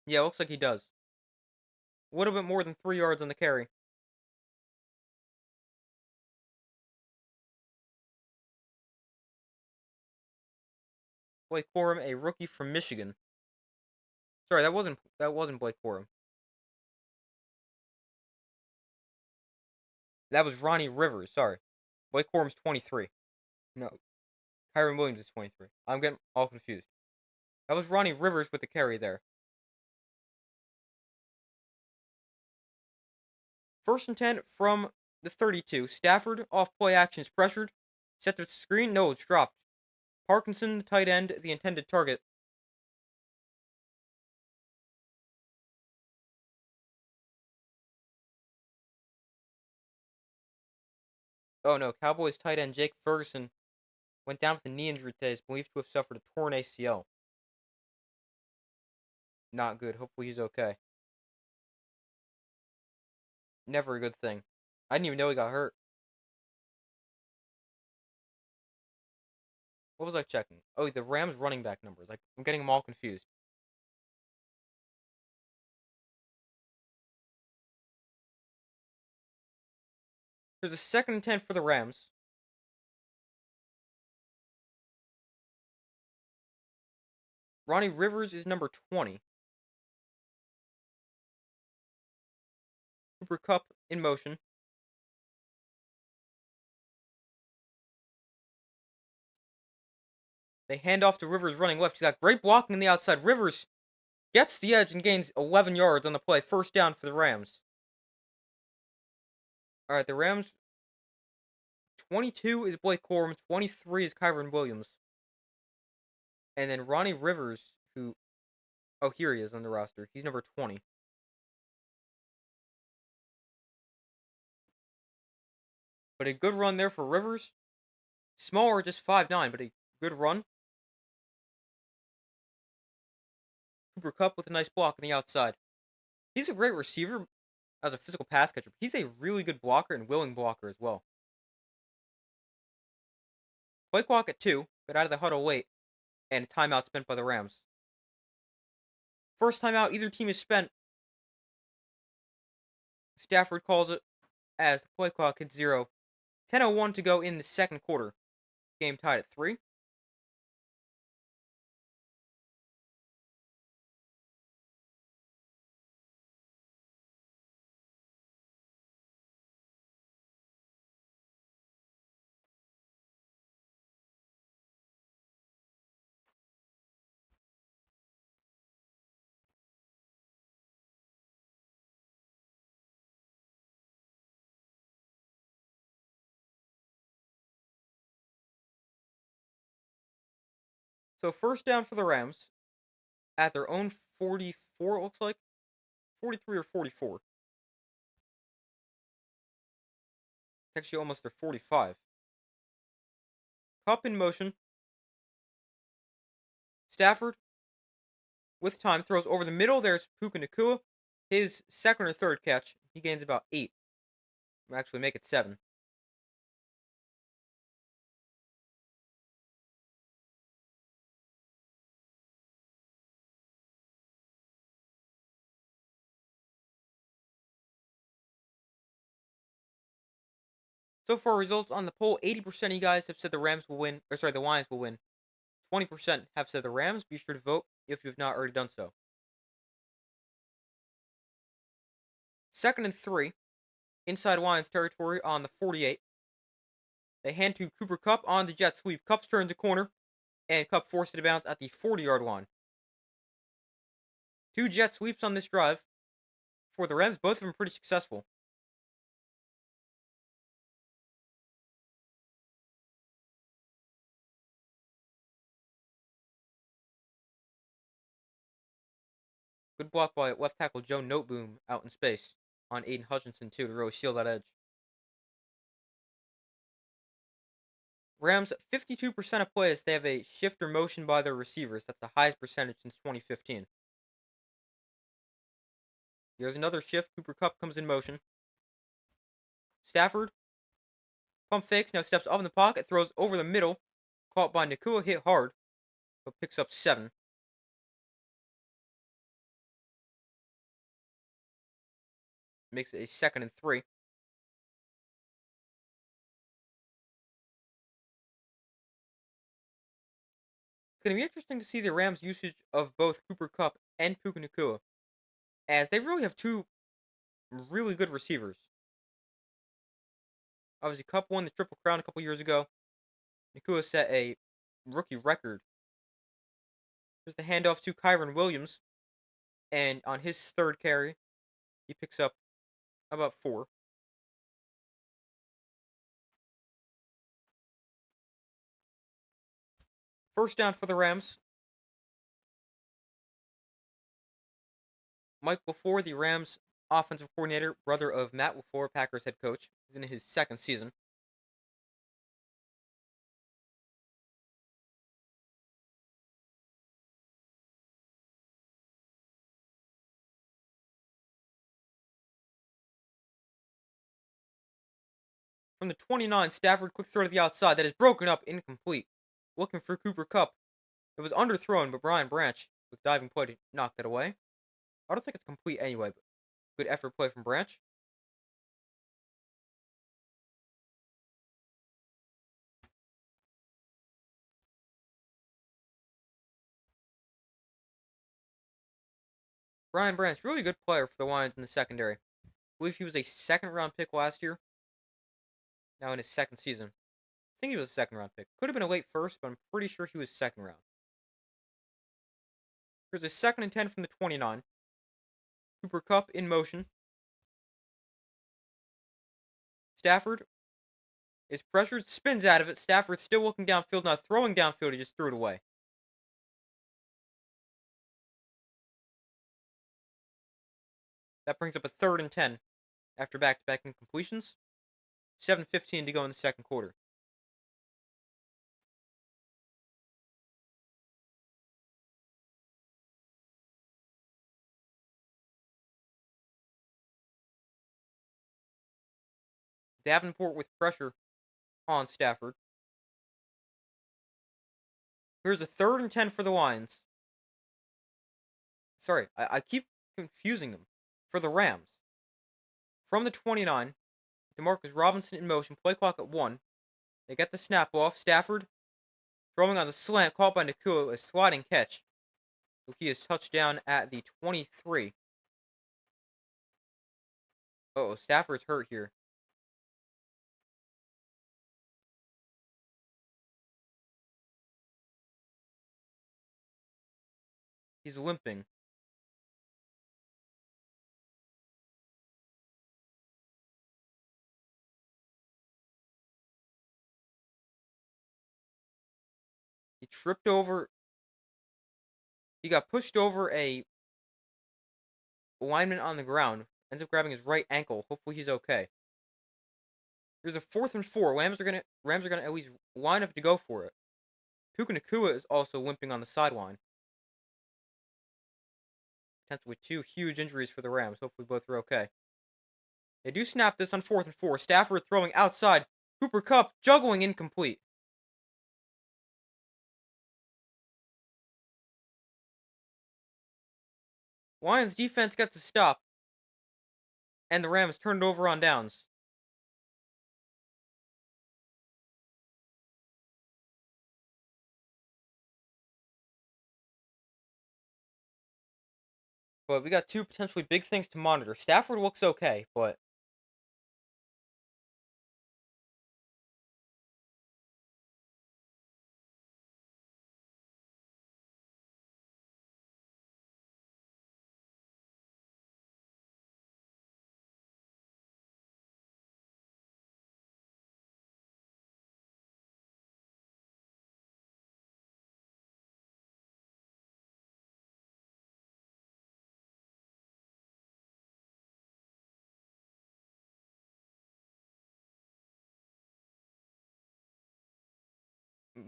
Yeah, looks like he does. A little bit more than 3 yards on the carry. Blake Corum, a rookie from Michigan. Sorry, that wasn't Blake Corum. That was Ronnie Rivers. Sorry, Blake Corum's 23. No, Kyren Williams is 23. I'm getting all confused. That was Ronnie Rivers with the carry there. 1st and 10 from the 32. Stafford off play action is pressured. Set the screen. No, it's dropped. Parkinson, the tight end, the intended target. Oh no, Cowboys tight end Jake Ferguson went down with a knee injury today. Is believed to have suffered a torn ACL. Not good. Hopefully he's okay. Never a good thing. I didn't even know he got hurt. What was I checking? Oh, the Rams running back numbers. Like, I'm getting them all confused. There's a 2nd and 10 for the Rams. Ronnie Rivers is number 20. Cooper Kupp in motion. They hand off to Rivers running left. He's got great blocking on the outside. Rivers gets the edge and gains 11 yards on the play. First down for the Rams. All right, the Rams 22 is Blake Corum, 23 is Kyren Williams. And then Ronnie Rivers, who, oh, here he is on the roster. He's number 20. But a good run there for Rivers. Smaller, just 5'9", but a good run. Cooper Kupp with a nice block on the outside. He's a great receiver as a physical pass catcher. He's a really good blocker and willing blocker as well. Play clock at 2. Got out of the huddle late. And a timeout spent by the Rams. First timeout either team has spent. Stafford calls it as the play clock hits 0. 10:01 to go in the second quarter. Game tied at 3. So first down for the Rams at their own 44, it looks like. 43 or 44. It's actually almost their 45. Kupp in motion. Stafford, with time, throws over the middle. There's Puka Nacua. His second or third catch. He gains about 8. We'll actually make it 7. So far, results on the poll: 80% of you guys have said the Rams will win, or sorry, the Lions will win. 20% have said the Rams. Be sure to vote if you have not already done so. Second and 3, inside Lions territory on the 48. They hand to Cooper Kupp on the jet sweep. Kupp's turned the corner, and Kupp forced it to bounce at the 40-yard line. 2 jet sweeps on this drive for the Rams, both of them pretty successful. Good block by left tackle Joe Noteboom out in space on Aiden Hutchinson, too, to really seal that edge. Rams, 52% of plays, they have a shift or motion by their receivers. That's the highest percentage since 2015. Here's another shift. Cooper Kupp comes in motion. Stafford, pump fakes, now steps up in the pocket, throws over the middle. Caught by Nacua, hit hard, but picks up 7. Makes it a second and 3. It's going to be interesting to see the Rams' usage of both Cooper Kupp and Puka Nacua, as they really have 2 really good receivers. Obviously, Kupp won the Triple Crown a couple years ago. Nacua set a rookie record. There's the handoff to Kyren Williams, and on his third carry, he picks up about 4. First down for the Rams. Mike LaFleur, the Rams offensive coordinator, brother of Matt LaFleur, Packers head coach, is in his second season. From the 29, Stafford, quick throw to the outside. That is broken up, incomplete. Looking for Cooper Kupp. It was underthrown, but Brian Branch, with diving play, to knock that away. I don't think it's complete anyway, but good effort play from Branch. Brian Branch, really good player for the Lions in the secondary. I believe he was a second-round pick last year. Now in his second season. think he was a second round pick. Could have been a late first, but I'm pretty sure he was second round. Here's a 2nd and 10 from the 29. Cooper Kupp in motion. Stafford is pressured, spins out of it. Stafford still looking downfield, not throwing downfield. He just threw it away. That brings up a 3rd and 10 after back-to-back incompletions. 7:15 to go in the second quarter. Davenport with pressure on Stafford. Here's a 3rd and 10 for the Lions. Sorry, I keep confusing them. For the Rams. From the 29, Demarcus Robinson in motion, play clock at 1. They get the snap off. Stafford throwing on the slant, caught by Nacua, a sliding catch. So he is touchdown at the 23. Oh, Stafford's hurt here. He's limping. He tripped over. He got pushed over a lineman on the ground. Ends up grabbing his right ankle. Hopefully he's okay. There's a 4th and 4. Rams are gonna at least line up to go for it. Puka Nacua is also limping on the sideline. Potentially 2 huge injuries for the Rams. Hopefully both are okay. They do snap this on 4th and 4. Stafford throwing outside. Cooper Kupp juggling incomplete. Lions defense gets a stop. And the Rams turned over on downs. But we got 2 potentially big things to monitor. Stafford looks okay, but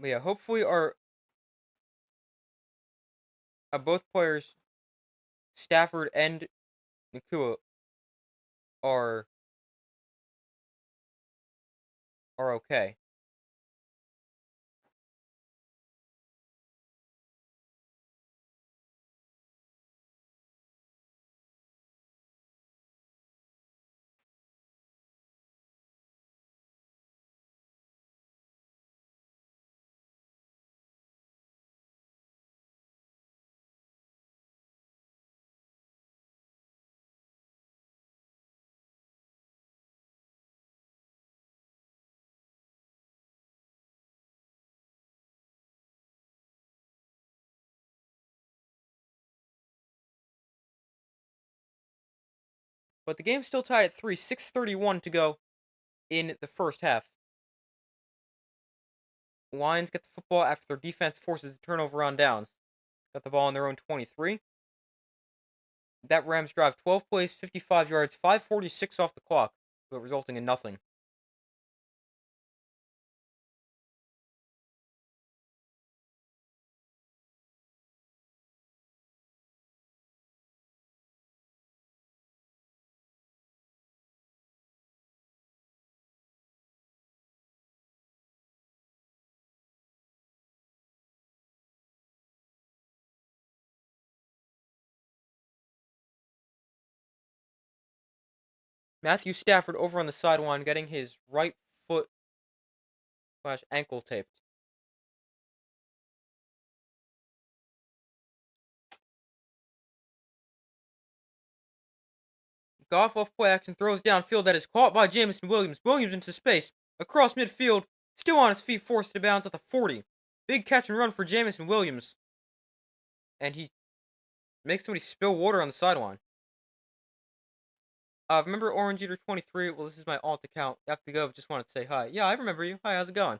yeah, hopefully our both players, Stafford and Nacua, are okay. But the game's still tied at 3. 6:31 to go in the first half. Lions get the football after their defense forces a turnover on downs. Got the ball on their own 23. That Rams drive 12 plays, 55 yards, 5:46 off the clock, but resulting in nothing. Matthew Stafford over on the sideline getting his right foot slash ankle taped. Goff off play action throws downfield that is caught by Jameson Williams. Williams into space. Across midfield. Still on his feet, forced to bounce at the 40. Big catch and run for Jameson Williams. And he makes somebody spill water on the sideline. Remember Orange Eater 23? Well, this is my alt account. You have to go, but just wanted to say hi. Yeah, I remember you. Hi, how's it going?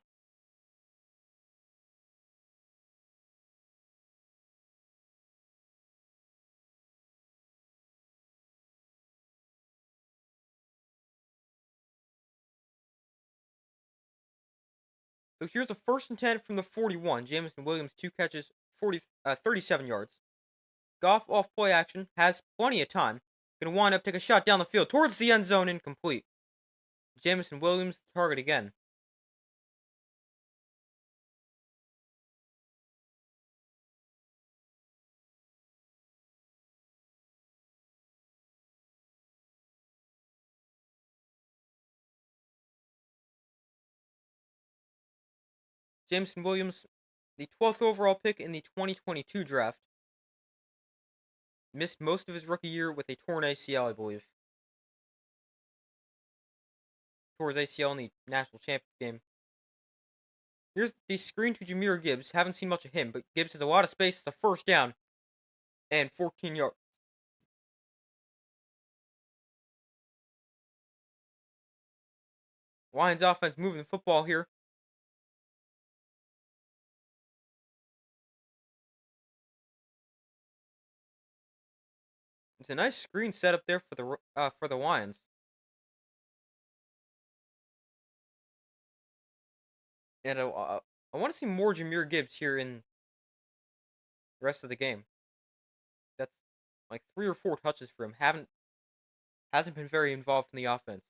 So here's the first and 10 from the 41. Jameson Williams, 2 catches, 37 yards. Goff off play action, has plenty of time. Gonna wind up, take a shot down the field towards the end zone, incomplete. Jameson Williams, the target again. Jameson Williams, the 12th overall pick in the 2022 draft. Missed most of his rookie year with a torn ACL, I believe. Tore his ACL in the national championship game. Here's the screen to Jahmyr Gibbs. Haven't seen much of him, but Gibbs has a lot of space. It's a first down and 14 yards. Lions offense moving the football here. It's a nice screen set up there for the Lions. And I want to see more Jahmyr Gibbs here in the rest of the game. That's like 3 or 4 touches for him. Hasn't been very involved in the offense.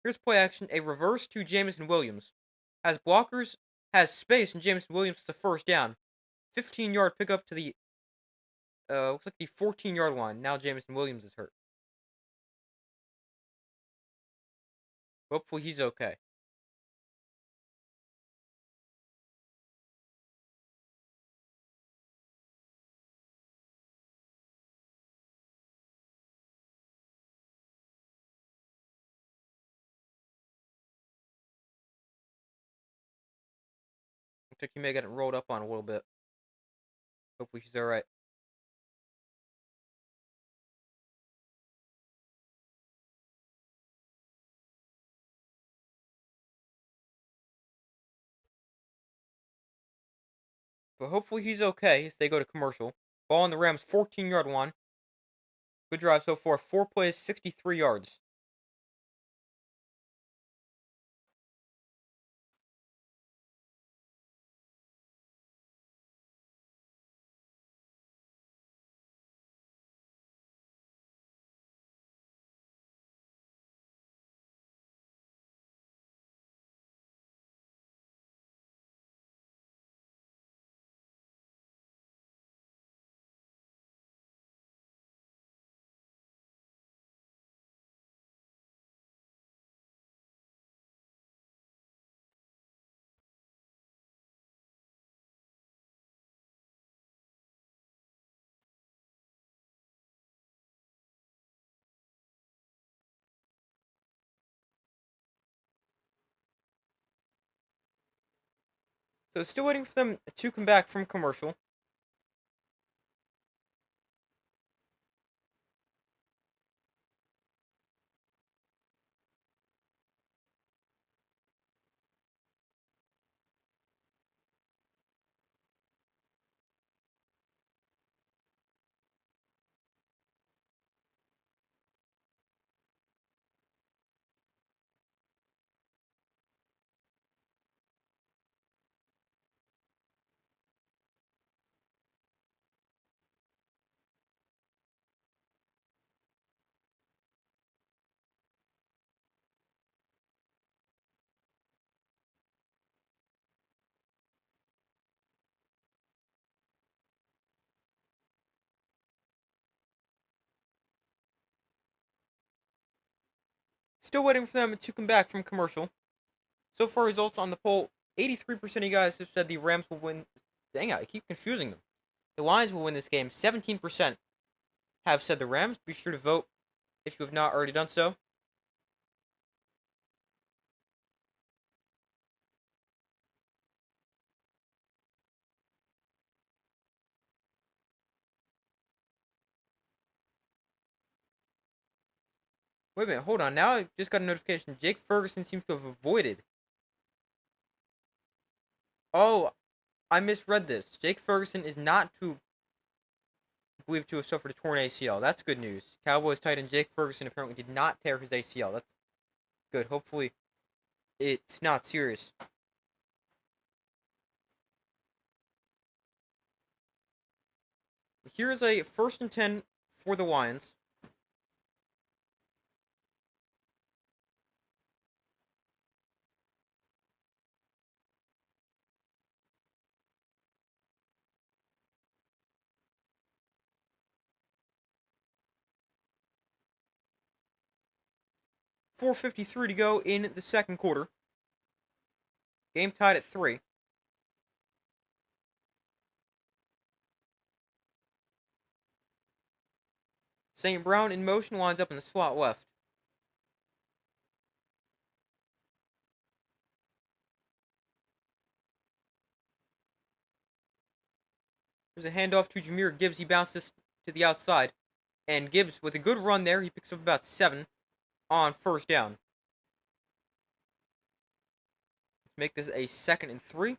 Here's play action. A reverse to Jameson Williams. Has blockers, has space, and Jameson Williams is the first down. 15-yard pickup to the looks like the 14-yard line. Now Jameson Williams is hurt. Hopefully he's okay. Looks like he may get it rolled up on a little bit. Hopefully he's alright. But hopefully he's okay as they go to commercial. Ball on the Rams' 14-yard line. Good drive so far. 4 plays, 63 yards. So still waiting for them to come back from commercial. Still waiting for them to come back from commercial. So far, results on the poll: 83% of you guys have said the Rams will win. Dang it, I keep confusing them. The Lions will win this game. 17% have said the Rams. Be sure to vote if you have not already done so. Wait a minute, hold on. Now I just got a notification. Jake Ferguson seems to have avoided. Oh, I misread this. Jake Ferguson is not believed to have suffered a torn ACL. That's good news. Cowboys tight end Jake Ferguson apparently did not tear his ACL. That's good. Hopefully, it's not serious. Here's a 1st and 10 for the Lions. .453 to go in the second quarter. Game tied at 3. St. Brown in motion lines up in the slot left. There's a handoff to Jahmyr Gibbs. He bounces to the outside. And Gibbs, with a good run there, he picks up about 7 on 1st down. Let's make this a 2nd and 3.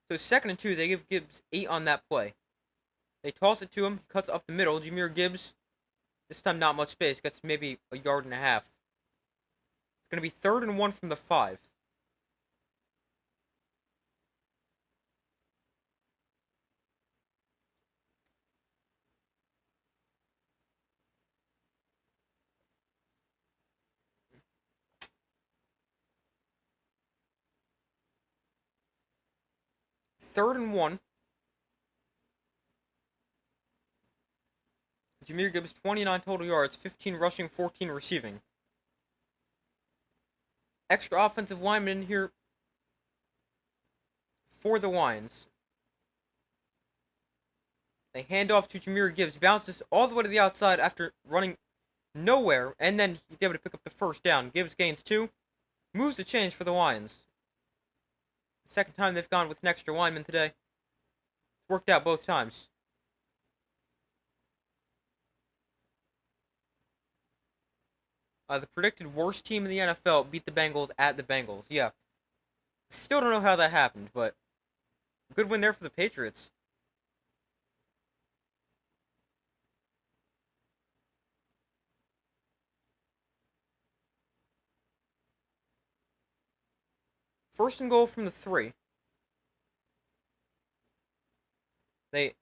So 2nd and 2, they give Gibbs 8 on that play. They toss it to him, cuts up the middle. Jahmyr Gibbs, this time not much space, gets maybe a yard and a half. It's going to be 3rd and 1 from the 5. Third and 1. Jahmyr Gibbs, 29 total yards, 15 rushing, 14 receiving. Extra offensive lineman in here for the Lions. They hand off to Jahmyr Gibbs, bounces all the way to the outside after running nowhere, and then he's able to pick up the 1st down. Gibbs gains 2, moves the chains for the Lions. Second time they've gone with an extra lineman today. It's worked out both times. The predicted worst team in the NFL beat the Bengals at the Bengals. Yeah. Still don't know how that happened, but good win there for the Patriots. First and goal from the 3. They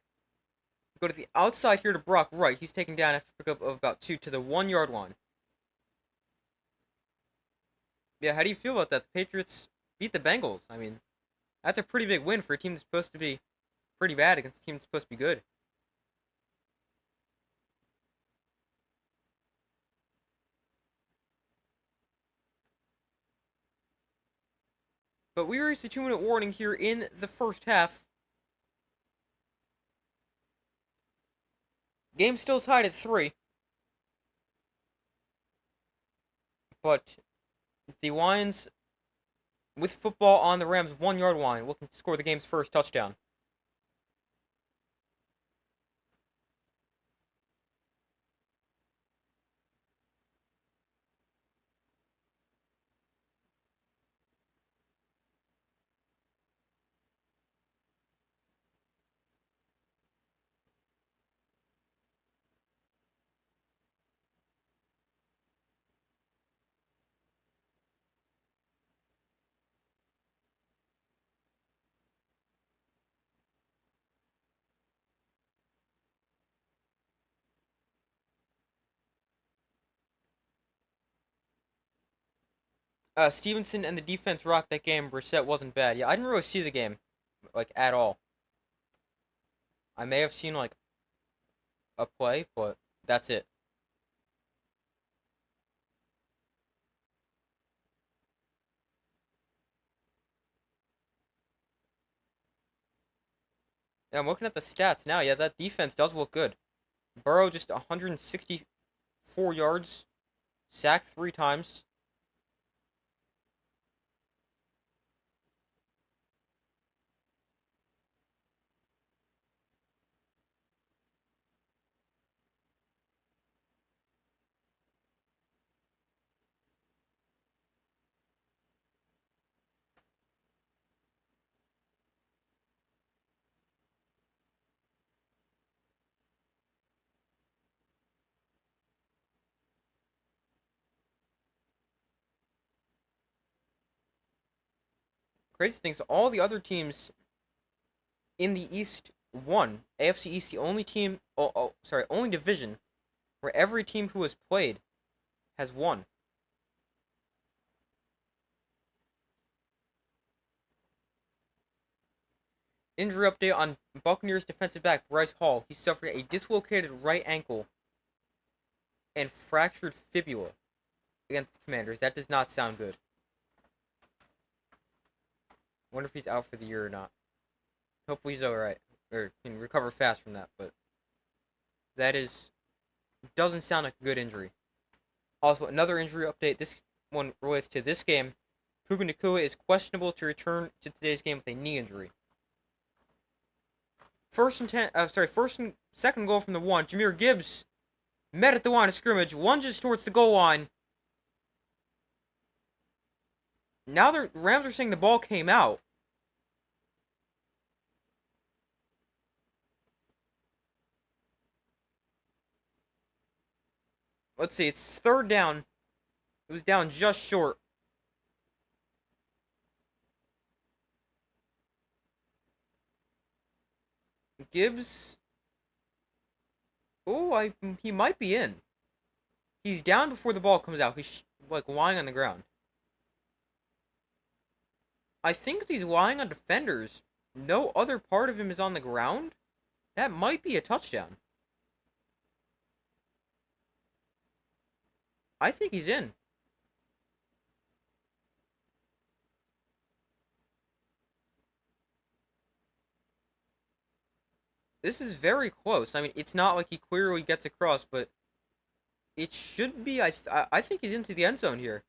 go to the outside here to Brock Wright. He's taken down after pickup of about 2 to the 1-yard line. Yeah, how do you feel about that? The Patriots beat the Bengals. I mean, that's a pretty big win for a team that's supposed to be pretty bad against a team that's supposed to be good. But we reached a 2-minute warning here in the first half. Game still tied at 3. But the Lions, with football on the Rams' 1-yard line, looking to score the game's first touchdown. Stevenson and the defense rocked that game. Brissett wasn't bad. Yeah, I didn't really see the game, like, at all. I may have seen, like, a play, but that's it. I'm looking at the stats now. Yeah, that defense does look good. Burrow just 164 yards, sacked 3 times. Crazy things, all the other teams in the East won. AFC East, the only team, sorry, only division where every team who has played has won. Injury update on Buccaneers defensive back Bryce Hall. He suffered a dislocated right ankle and fractured fibula against the Commanders. That does not sound good. Wonder if he's out for the year or not. Hopefully he's alright. Or can recover fast from that, but that doesn't sound like a good injury. Also, another injury update. This one relates to this game. Puka Nacua is questionable to return to today's game with a knee injury. First and second goal from the 1. Jahmyr Gibbs met at the line of scrimmage, lunges towards the goal line. Now the Rams are saying the ball came out. Let's see, it's third down. It was down just short. Gibbs. Oh, he might be in. He's down before the ball comes out. He's like lying on the ground. I think he's lying on defenders. No other part of him is on the ground. That might be a touchdown. I think he's in. This is very close. I mean, it's not like he clearly gets across, but it should be. I think he's into the end zone here.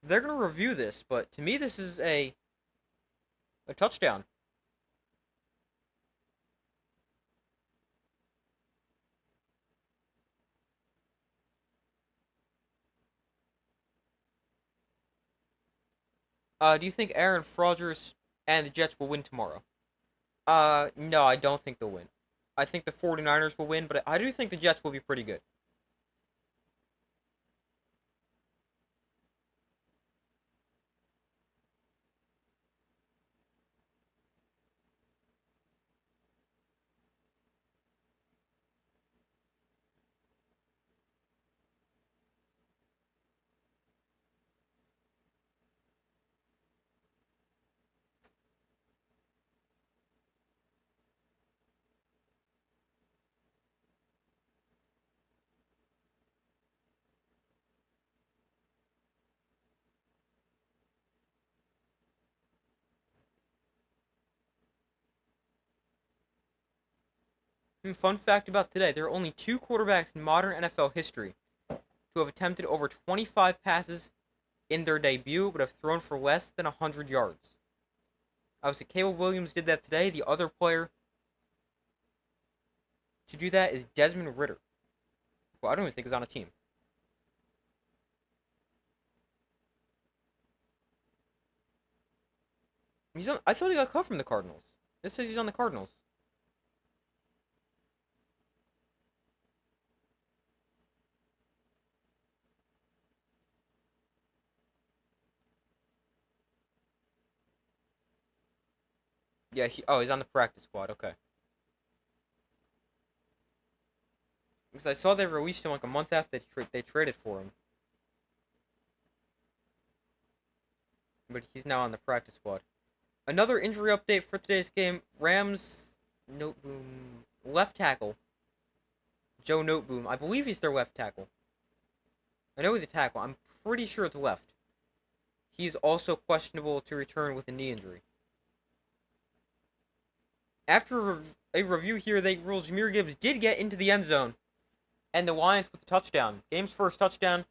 They're gonna review this, but to me, this is a touchdown. Do you think Aaron Rodgers and the Jets will win tomorrow? No, I don't think they'll win. I think the 49ers will win, but I do think the Jets will be pretty good. Fun fact about today, there are only 2 quarterbacks in modern NFL history who have attempted over 25 passes in their debut but have thrown for less than 100 yards. Obviously, Caleb Williams did that today. The other player to do that is Desmond Ridder, who I don't even think is on a team. I thought he got cut from the Cardinals. This says he's on the Cardinals. Yeah, he's on the practice squad. Okay. Because I saw they released him like a month after they traded for him. But he's now on the practice squad. Another injury update for today's game. Rams Noteboom left tackle. Joe Noteboom. I believe he's their left tackle. I know he's a tackle. I'm pretty sure it's left. He's also questionable to return with a knee injury. After a review here, they ruled Jahmyr Gibbs did get into the end zone, and the Lions with the touchdown. Game's first touchdown,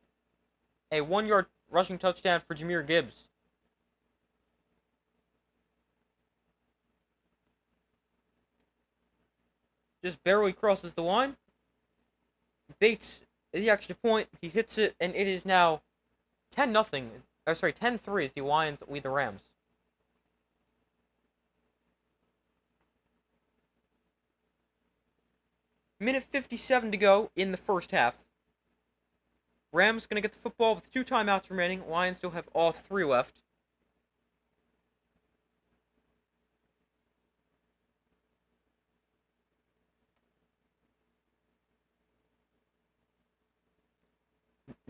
a 1-yard rushing touchdown for Jahmyr Gibbs. Just barely crosses the line. Bates, the extra point, he hits it, and it is now 10-0. 10-3 as the Lions lead the Rams. Minute 57 to go in the first half. Rams going to get the football with 2 timeouts remaining. Lions still have all 3 left.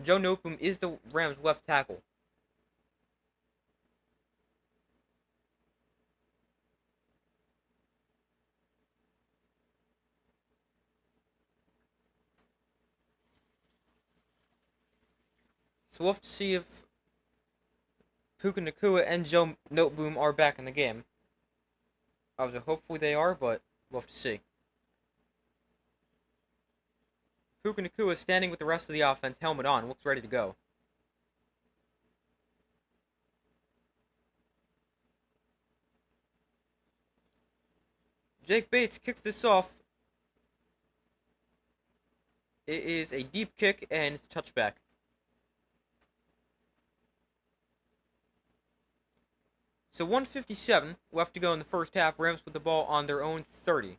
Joe Noteboom is the Rams' left tackle. So we'll have to see if Puka Nacua and Joe Noteboom are back in the game. Hopefully they are, but we'll have to see. Puka Nacua is standing with the rest of the offense, helmet on, looks ready to go. Jake Bates kicks this off. It is a deep kick, and it's a touchback. So 1:57 left to go in the first half. Rams put the ball on their own 30.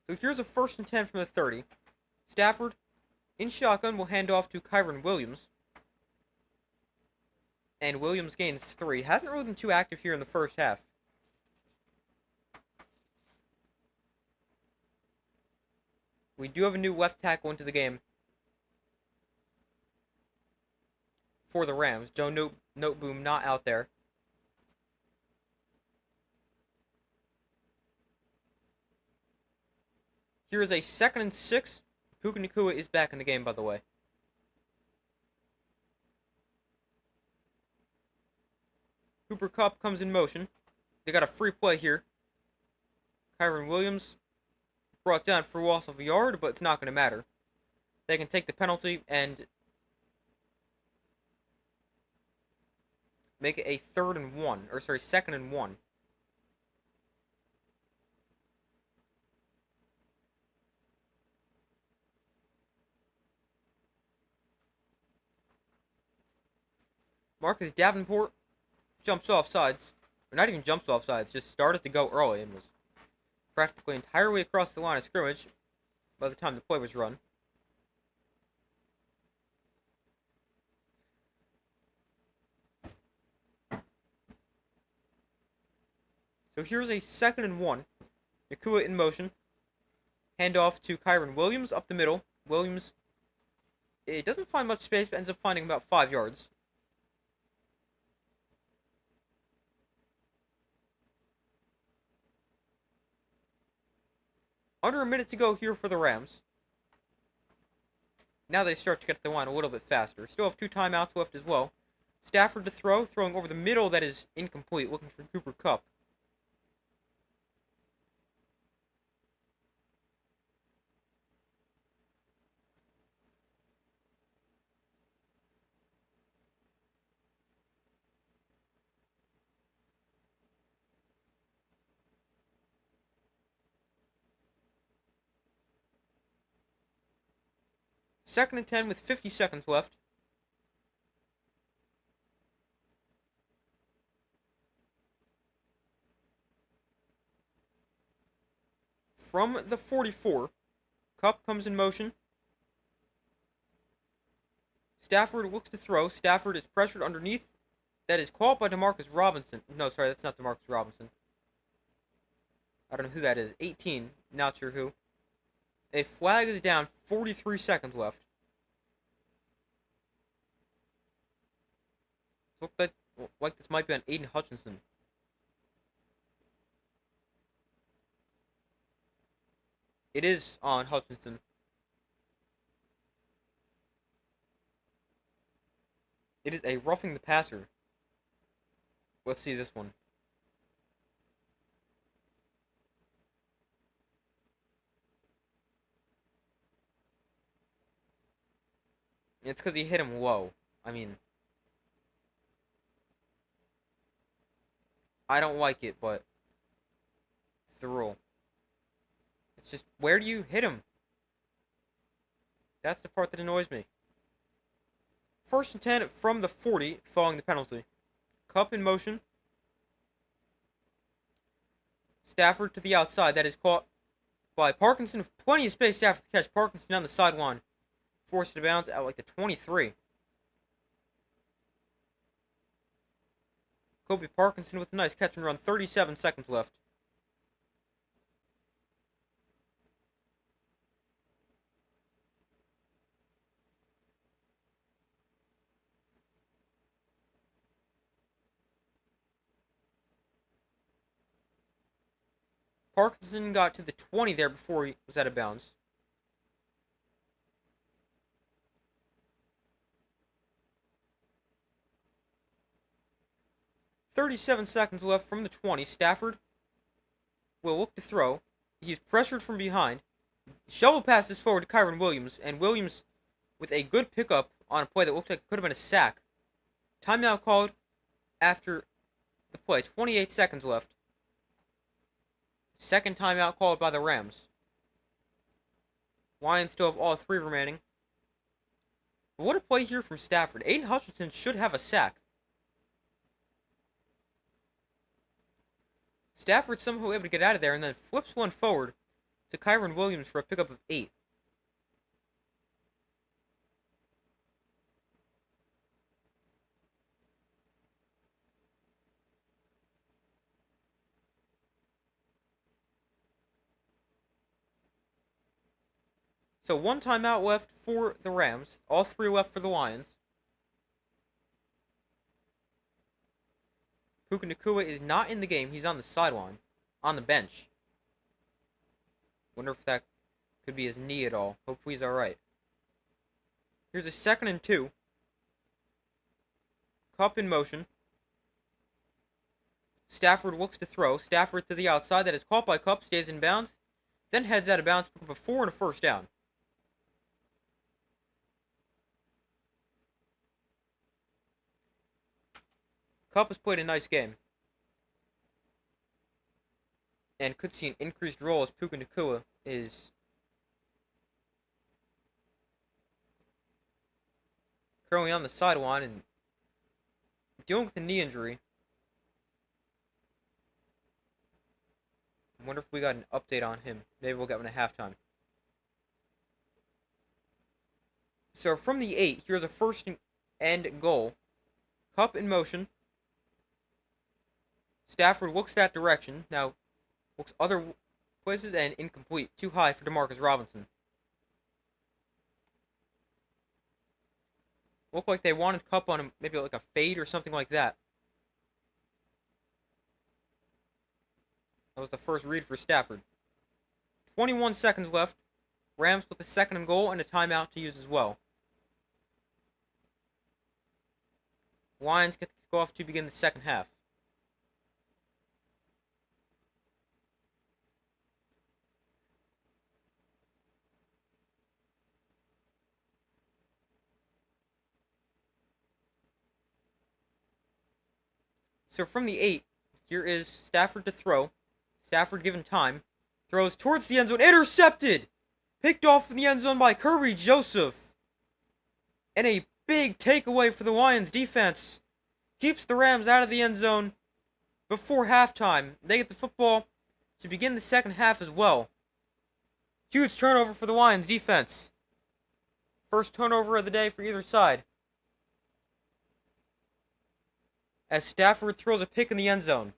So here's a 1st and 10 from the 30. Stafford, in shotgun, will hand off to Kyren Williams. And Williams gains 3. Hasn't really been too active here in the first half. We do have a new left tackle into the game for the Rams. Joe Noteboom not out there. Here is a 2nd and 6. Puka Nacua is back in the game, by the way. Cooper Kupp comes in motion. They got a free play here. Kyren Williams brought down for a loss of a yard, but it's not going to matter. They can take the penalty and make it a 2nd and 1. Marcus Davenport jumps off sides. Or not even jumps off sides, just started to go early and was practically entirely across the line of scrimmage by the time the play was run. So here's a 2nd and 1. Nacua in motion. Handoff to Kyren Williams up the middle. Williams, it doesn't find much space, but ends up finding about 5 yards. Under a minute to go here for the Rams. Now they start to get to the line a little bit faster. Still have 2 timeouts left as well. Stafford to throw, throwing over the middle, that is incomplete, looking for Cooper Kupp. Second and 10 with 50 seconds left. From the 44, Kupp comes in motion. Stafford looks to throw. Stafford is pressured underneath. That is caught by Demarcus Robinson. No, sorry, that's not Demarcus Robinson. I don't know who that is. 18, not sure who. A flag is down, 43 seconds left. Look like this might be on Aiden Hutchinson. It is on Hutchinson. It is a roughing the passer. Let's see this one. It's because he hit him low. I mean, I don't like it, but it's the rule. It's just, where do you hit him? That's the part that annoys me. 1st and 10 from the 40, following the penalty. Kupp in motion. Stafford to the outside. That is caught by Parkinson with plenty of space after the catch. Parkinson down the sideline. Forced to bounds at like the 23. Kobe Parkinson with a nice catch and run. 37 seconds left. Parkinson got to the 20 there before he was out of bounds. .37 seconds left from the 20. Stafford will look to throw. He's pressured from behind. Shovel passes forward to Kyren Williams, and Williams with a good pickup on a play that looked like it could have been a sack. Timeout called after the play. 28 seconds left. Second timeout called by the Rams. Lions still have all three remaining. But what a play here from Stafford. Aiden Hutchinson should have a sack. Stafford somehow able to get out of there and then flips one forward to Kyren Williams for a pickup of 8. So one timeout left for the Rams. All three left for the Lions. Puka Nacua is not in the game. He's on the sideline. On the bench. Wonder if that could be his knee at all. Hopefully he's alright. Here's a 2nd and 2. Kupp in motion. Stafford looks to throw. Stafford to the outside. That is caught by Kupp. Stays in bounds. Then heads out of bounds. Pick up a 4 and a first down. Kupp has played a nice game. And could see an increased role as Puka Nacua is currently on the sideline and dealing with a knee injury. I wonder if we got an update on him. Maybe we'll get one at halftime. So from the 8, here's a 1st and goal. Kupp in motion. Stafford looks that direction. Now looks other places and incomplete. Too high for Demarcus Robinson. Looked like they wanted Kupp on him, maybe like a fade or something like that. That was the first read for Stafford. 21 seconds left. Rams with a 2nd and goal and a timeout to use as well. Lions get the kickoff to begin the second half. So from the 8, here is Stafford to throw. Stafford given time. Throws towards the end zone. Intercepted! Picked off in the end zone by Kerby Joseph. And a big takeaway for the Lions defense. Keeps the Rams out of the end zone before halftime. They get the football to begin the second half as well. Huge turnover for the Lions defense. First turnover of the day for either side. As Stafford throws a pick in the end zone.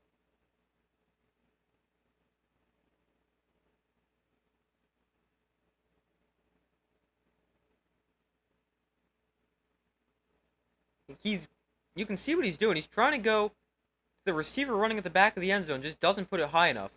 He's You can see what he's doing. He's trying to go to the receiver running at the back of the end zone, just doesn't put it high enough.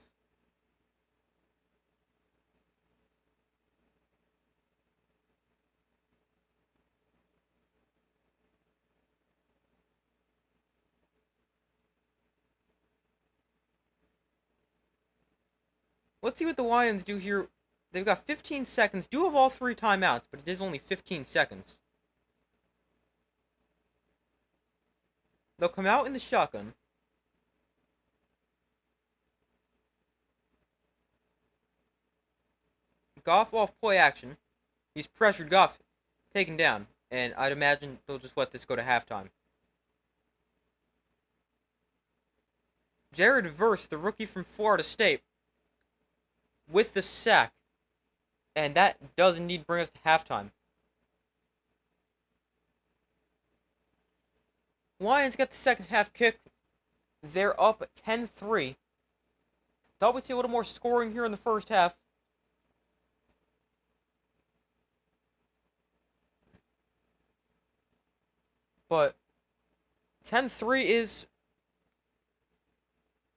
Let's see what the Lions do here. They've got 15 seconds. Do have all 3 timeouts, but it is only 15 seconds. They'll come out in the shotgun. Goff off play action. He's pressured. Goff taken down. And I'd imagine they'll just let this go to halftime. Jared Verse, the rookie from Florida State, with the sack. And that does indeed bring us to halftime. Lions get the second half kick. They're up 10-3. Thought we'd see a little more scoring here in the first half. But 10-3 is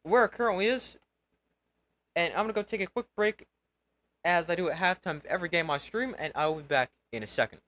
where it currently is. And I'm going to go take a quick break as I do at halftime of every game I stream, and I will be back in a second.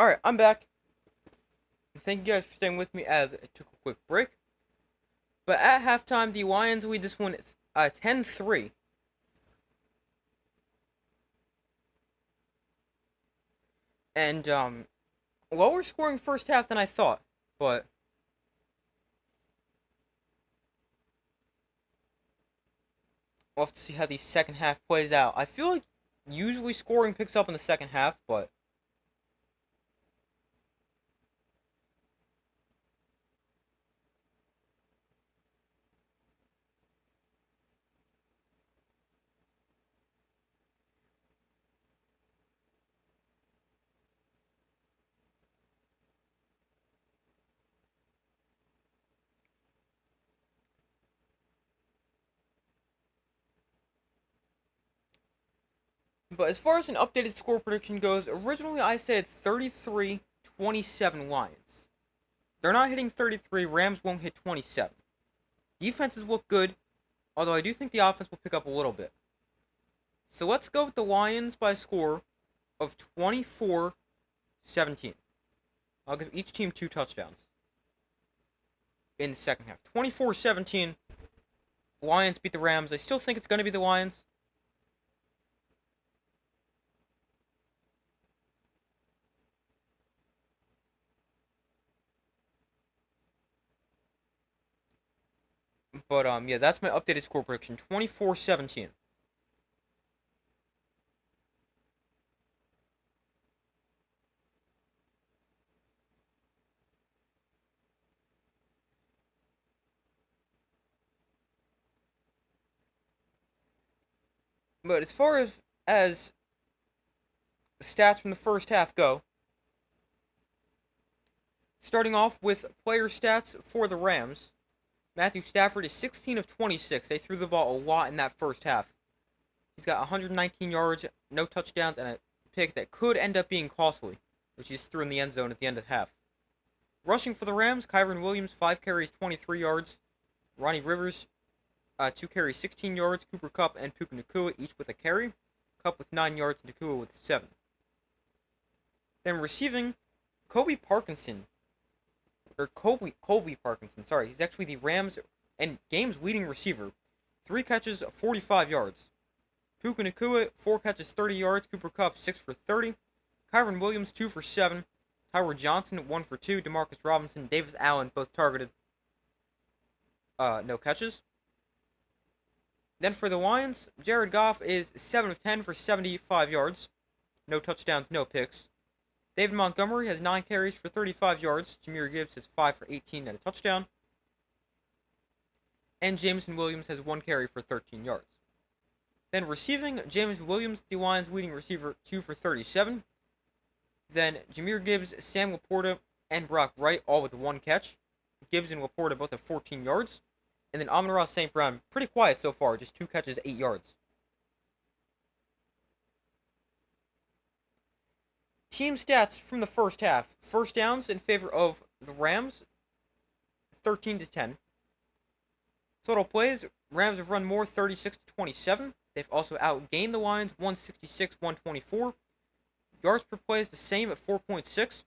Alright, I'm back. Thank you guys for staying with me as I took a quick break. But at halftime, the Lions lead this one 10-3. And, lower scoring first half than I thought. But we'll have to see how the second half plays out. I feel like usually scoring picks up in the second half, but as far as an updated score prediction goes, originally I said 33-27 Lions. They're not hitting 33. Rams won't hit 27. Defenses look good, although I do think the offense will pick up a little bit. So let's go with the Lions by a score of 24-17. I'll give each team 2 touchdowns in the second half. 24-17. Lions beat the Rams. I still think it's going to be the Lions. But yeah, that's my updated score prediction. 24-17. But as far as stats from the first half go, starting off with player stats for the Rams, Matthew Stafford is 16 of 26. They threw the ball a lot in that first half. He's got 119 yards, no touchdowns, and a pick that could end up being costly, which he threw in the end zone at the end of the half. Rushing for the Rams, Kyren Williams, 5 carries, 23 yards. Ronnie Rivers, 2 carries, 16 yards. Cooper Kupp and Puka Nacua each with a carry. Kupp with 9 yards and Nacua with 7. Then receiving, Colby Parkinson. Colby Parkinson, sorry. He's actually the Rams and game's leading receiver. 3 catches, 45 yards. Puka Nacua, 4 catches, 30 yards. Cooper Kupp, 6 for 30. Kyren Williams, 2 for 7. Tyler Johnson, 1 for 2. Demarcus Robinson, Davis Allen, both targeted. No catches. Then for the Lions, Jared Goff is 7 of 10 for 75 yards. No touchdowns, no picks. David Montgomery has 9 carries for 35 yards. Jahmyr Gibbs has 5 for 18 and a touchdown. And Jameson Williams has 1 carry for 13 yards. Then receiving, Jameson Williams, the Lions' leading receiver, 2 for 37. Then Jahmyr Gibbs, Sam Laporta, and Brock Wright, all with 1 catch. Gibbs and Laporta both have 14 yards. And then Amon-Ra St. Brown, pretty quiet so far, just 2 catches, 8 yards. Team stats from the first half. First downs in favor of the Rams, 13-10. Total plays, Rams have run more, 36-27. They've also outgained the Lions, 166-124. Yards per play is the same at 4.6.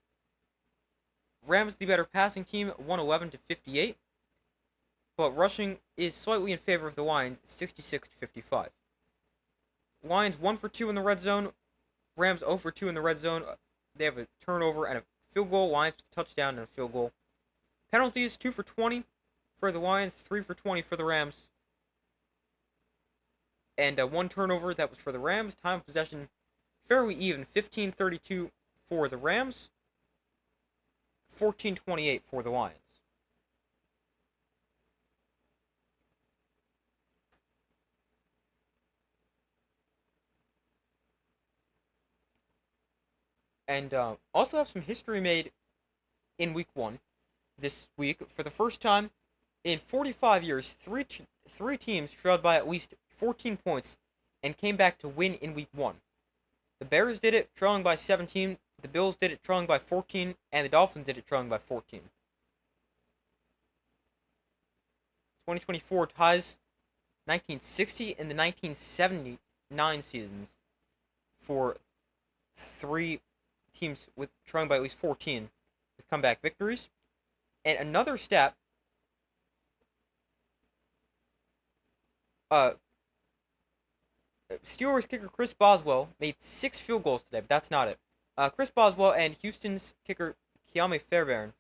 Rams the better passing team, 111-58. But rushing is slightly in favor of the Lions, 66-55. Lions 1 for 2 in the red zone. Rams 0 for 2 in the red zone. They have a turnover and a field goal. Lions with a touchdown and a field goal. Penalties 2 for 20 for the Lions, 3 for 20 for the Rams. And 1 turnover that was for the Rams. Time of possession fairly even, 15-32 for the Rams, 14-28 for the Lions. And also have some history made in Week 1 this week. For the first time in 45 years, three teams trailed by at least 14 points and came back to win in Week 1. The Bears did it trailing by 17, the Bills did it trailing by 14, and the Dolphins did it trailing by 14. 2024 ties 1960 and the 1979 seasons for 3 teams with trailing by at least 14 with comeback victories. And another stat, uh, Steelers kicker Chris Boswell made 6 field goals today, but that's not it. Chris Boswell and Houston's kicker Keame Fairbairn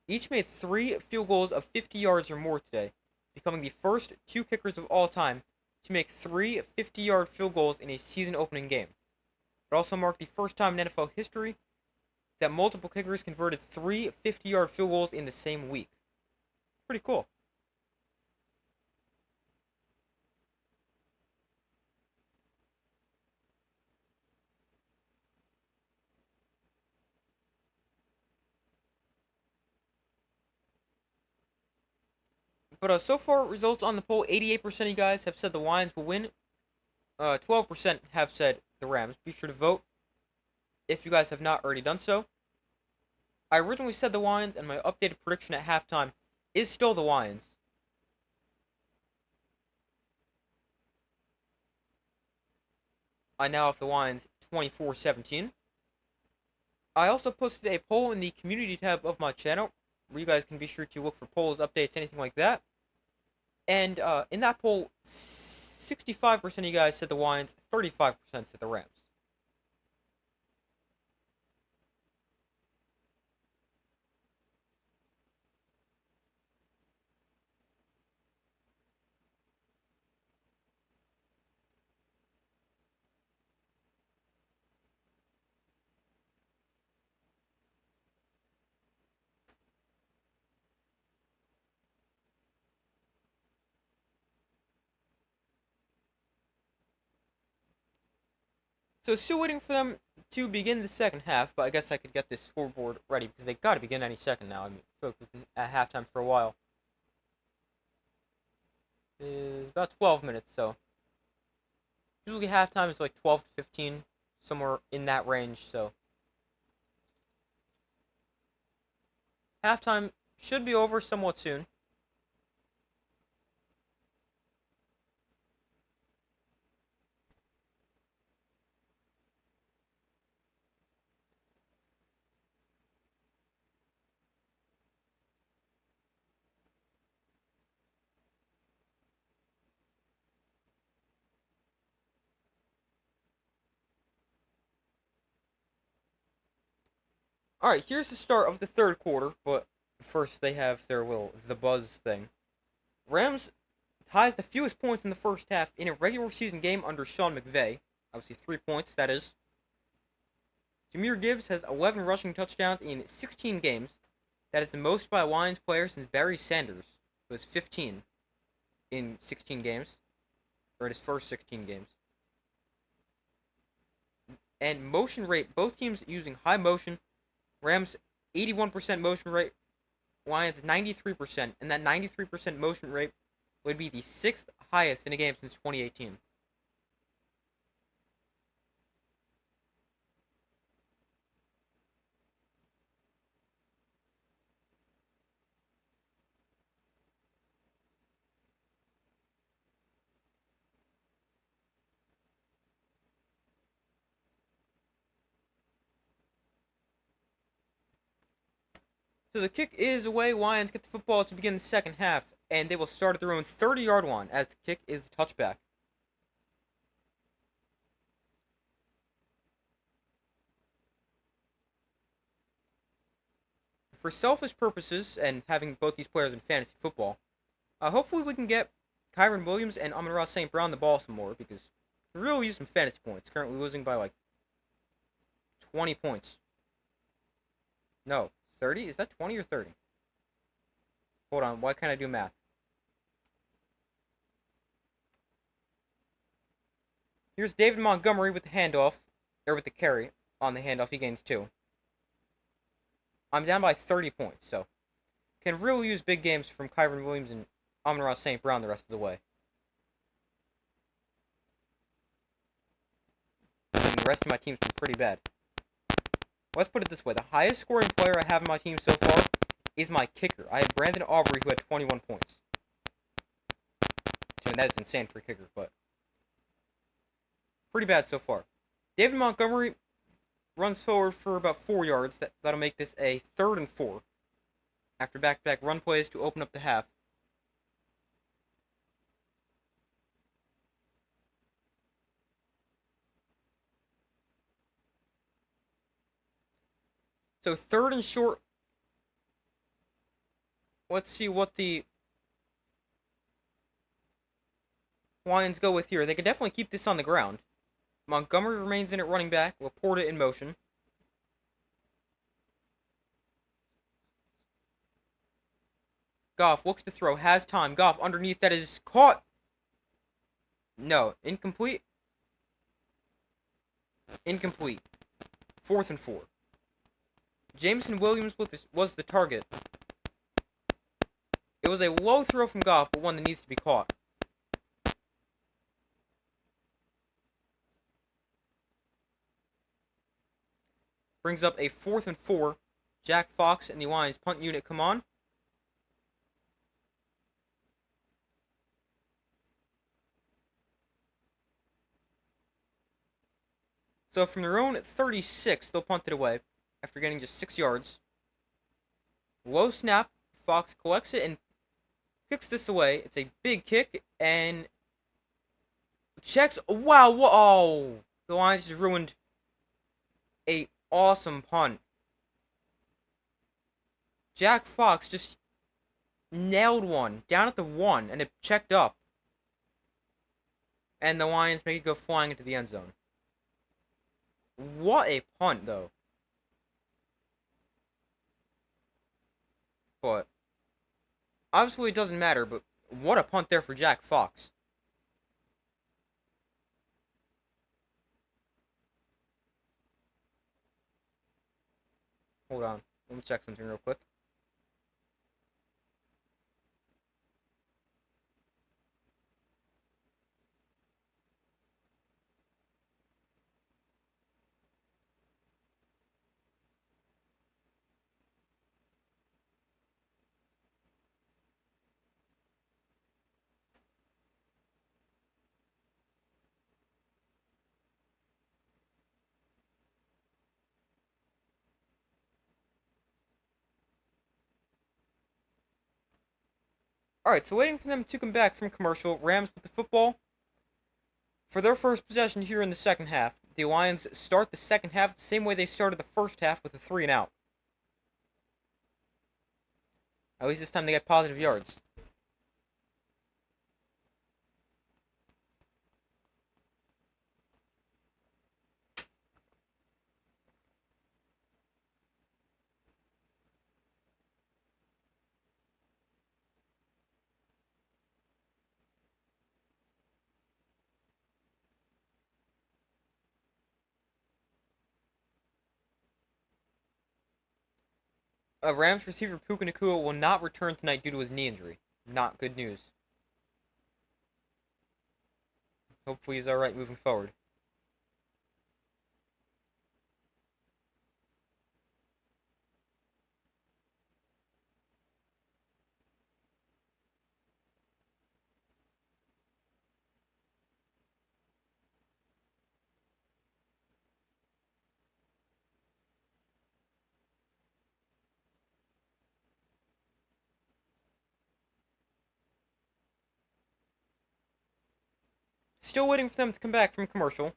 each made 3 field goals of 50 yards or more today, becoming the first 2 kickers of all time to make 3 50-yard field goals in a season-opening game. It also marked the first time in NFL history that multiple kickers converted 3 50-yard field goals in the same week. Pretty cool. But so far, results on the poll, 88% of you guys have said the Lions will win. 12% have said the Rams. Be sure to vote if you guys have not already done so. I originally said the Lions, and my updated prediction at halftime is still the Lions. I now have the Lions 24-17. I also posted a poll in the community tab of my channel, where you guys can be sure to look for polls, updates, anything like that. And in that poll, 65% of you guys said the Lions, 35% said the Rams. So still waiting for them to begin the second half, but I guess I could get this scoreboard ready because they got to begin any second now. I mean, I feel like we've been at halftime for a while. It's about 12 minutes, so usually halftime is like 12 to 15, somewhere in that range. So halftime should be over somewhat soon. All right, here's the start of the third quarter, but first they have their little the buzz thing. Rams ties the fewest points in the first half in a regular season game under Sean McVay. Obviously 3 points, that is. Jahmyr Gibbs has 11 rushing touchdowns in 16 games. That is the most by a Lions player since Barry Sanders, who has 15 in 16 games, or in his first 16 games. And motion rate, both teams using high motion. Rams 81% motion rate, Lions 93%, and that 93% motion rate would be the 6th highest in a game since 2018. So the kick is away. Lions get the football to begin the second half, and they will start at their own 30-yard line as the kick is a touchback. For selfish purposes, and having both these players in fantasy football, hopefully we can get Kyren Williams and Amon-Ra St. Brown the ball some more, because we really use some fantasy points. Currently losing by like 20 points. No, 30? Is that 20 or 30? Hold on, why can't I do math? Here's David Montgomery with the handoff, or with the carry on the handoff. He gains 2. I'm down by 30 points, so can really use big games from Kyren Williams and Amon-Ra St. Brown the rest of the way. And the rest of my team's been pretty bad. Let's put it this way. The highest scoring player I have in my team so far is my kicker. I have Brandon Aubrey, who had 21 points. I mean, that is insane for a kicker, but pretty bad so far. David Montgomery, runs forward for about 4 yards. That'll make this a 3rd and 4 after back-to-back run plays to open up the half. So 3rd and short. Let's see what the Lions go with here. They could definitely keep this on the ground. Montgomery remains in at running back. Laporta in motion. Goff looks to throw. Has time. Goff underneath. That is caught. No. Incomplete. Incomplete. 4th and 4. Jameson Williams was the target. It was a low throw from Goff, but one that needs to be caught. Brings up a 4th and 4. Jack Fox and the Lions punt unit come on. So from their own 36, they'll punt it away after getting just 6 yards. Low snap. Fox collects it and kicks this away. It's a big kick and checks. Wow! Whoa! The Lions just ruined a awesome punt. Jack Fox just nailed one down at the 1, and it checked up. And the Lions make it go flying into the end zone. What a punt, though. But obviously it doesn't matter, but what a punt there for Jack Fox. Hold on. Let me check something real quick. Alright, so waiting for them to come back from commercial. Rams with the football. For their first possession here in the second half, the Lions start the second half the same way they started the first half with a 3 and out. At least this time they got positive yards. Rams receiver Puka Nacua will not return tonight due to his knee injury. Not good news. Hopefully he's alright moving forward. Still waiting for them to come back from commercial.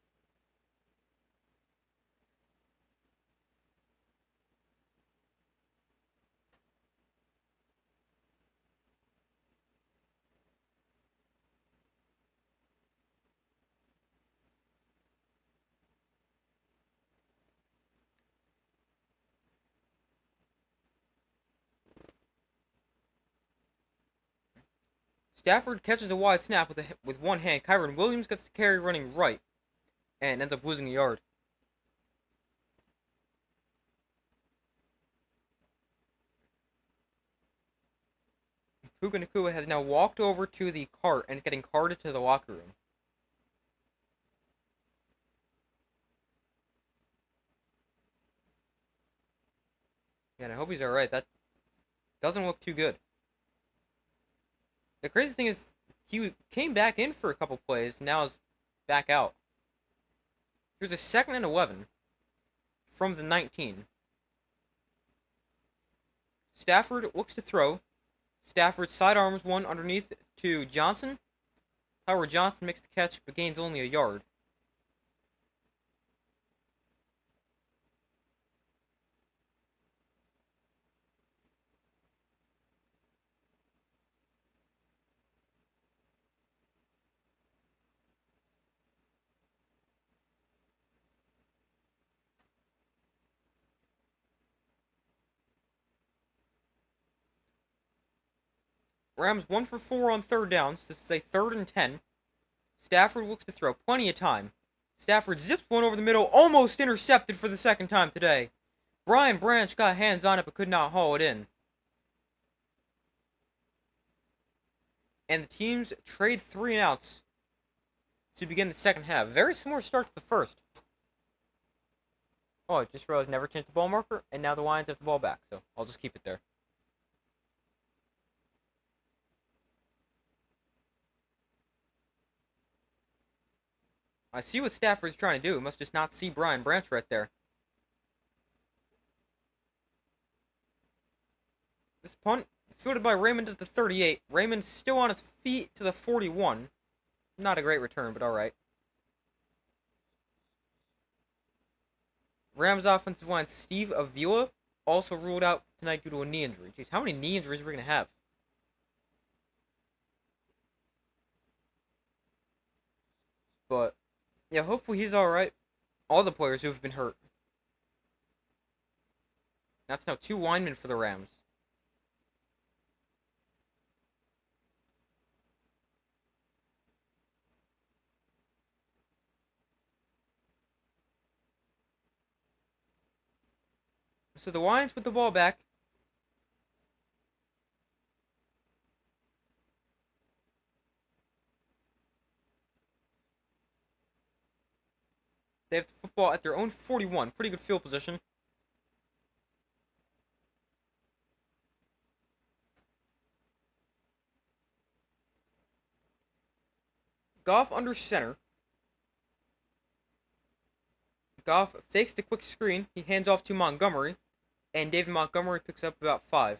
Stafford catches a wide snap with one hand. Kyron Williams gets the carry running right and ends up losing a yard. Puka Nacua has now walked over to the cart and is getting carted to the locker room. Yeah, and I hope he's alright. That doesn't look too good. The crazy thing is, he came back in for a couple plays, now is back out. Here's a 2nd and 11. from the 19. Stafford looks to throw. Stafford sidearms one underneath to Johnson. Tyler Johnson makes the catch but gains only a yard. Rams 1 for 4 on third downs. This is a 3rd and 10. Stafford looks to throw. Plenty of time. Stafford zips one over the middle. Almost intercepted for the second time today. Brian Branch got hands on it but could not haul it in. And the teams trade 3 and outs to begin the second half. Very similar start to the first. Oh, I just realized never changed the ball marker, and now the Lions have the ball back, so I'll just keep it there. I see what Stafford's trying to do. He must just not see Brian Branch right there. This punt, fielded by Raymond at the 38. Raymond still on his feet to the 41. Not a great return, but alright. Rams offensive line Steve Avila also ruled out tonight due to a knee injury. Jeez, how many knee injuries are we going to have? But, yeah, hopefully he's alright. All the players who have been hurt. That's now 2 linemen for the Rams. So the Lions with the ball back. They have the football at their own 41. Pretty good field position. Goff under center. Goff fakes the quick screen. He hands off to Montgomery. And David Montgomery picks up about 5.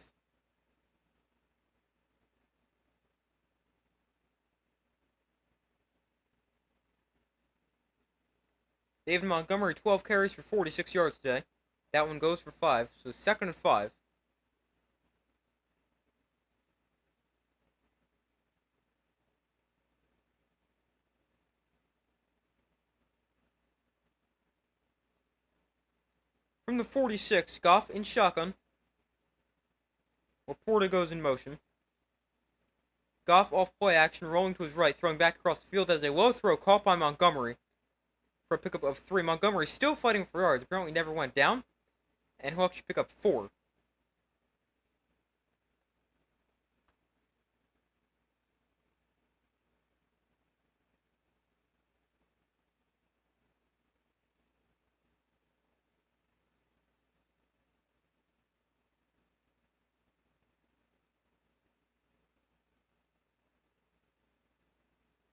David Montgomery, 12 carries for 46 yards today. That one goes for 5, so 2nd and 5. From the 46, Goff in shotgun. Laporta goes in motion. Goff off play action, rolling to his right, throwing back across the field as a low throw caught by Montgomery for a pickup of 3. Montgomery still fighting for yards, apparently never went down, and he'll actually pick up 4.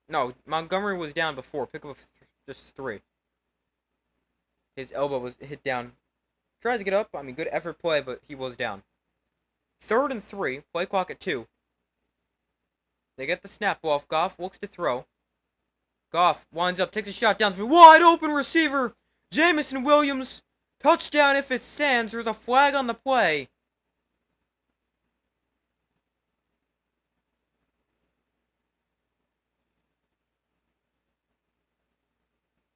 No, Montgomery was down before, pickup of just 3. His elbow was hit down. Tried to get up, good effort play, but he was down. 3rd and 3, play clock at 2. They get the snap off. Goff looks to throw. Goff winds up, takes a shot down the wide open receiver. Jameson Williams, touchdown if it stands. There's a flag on the play.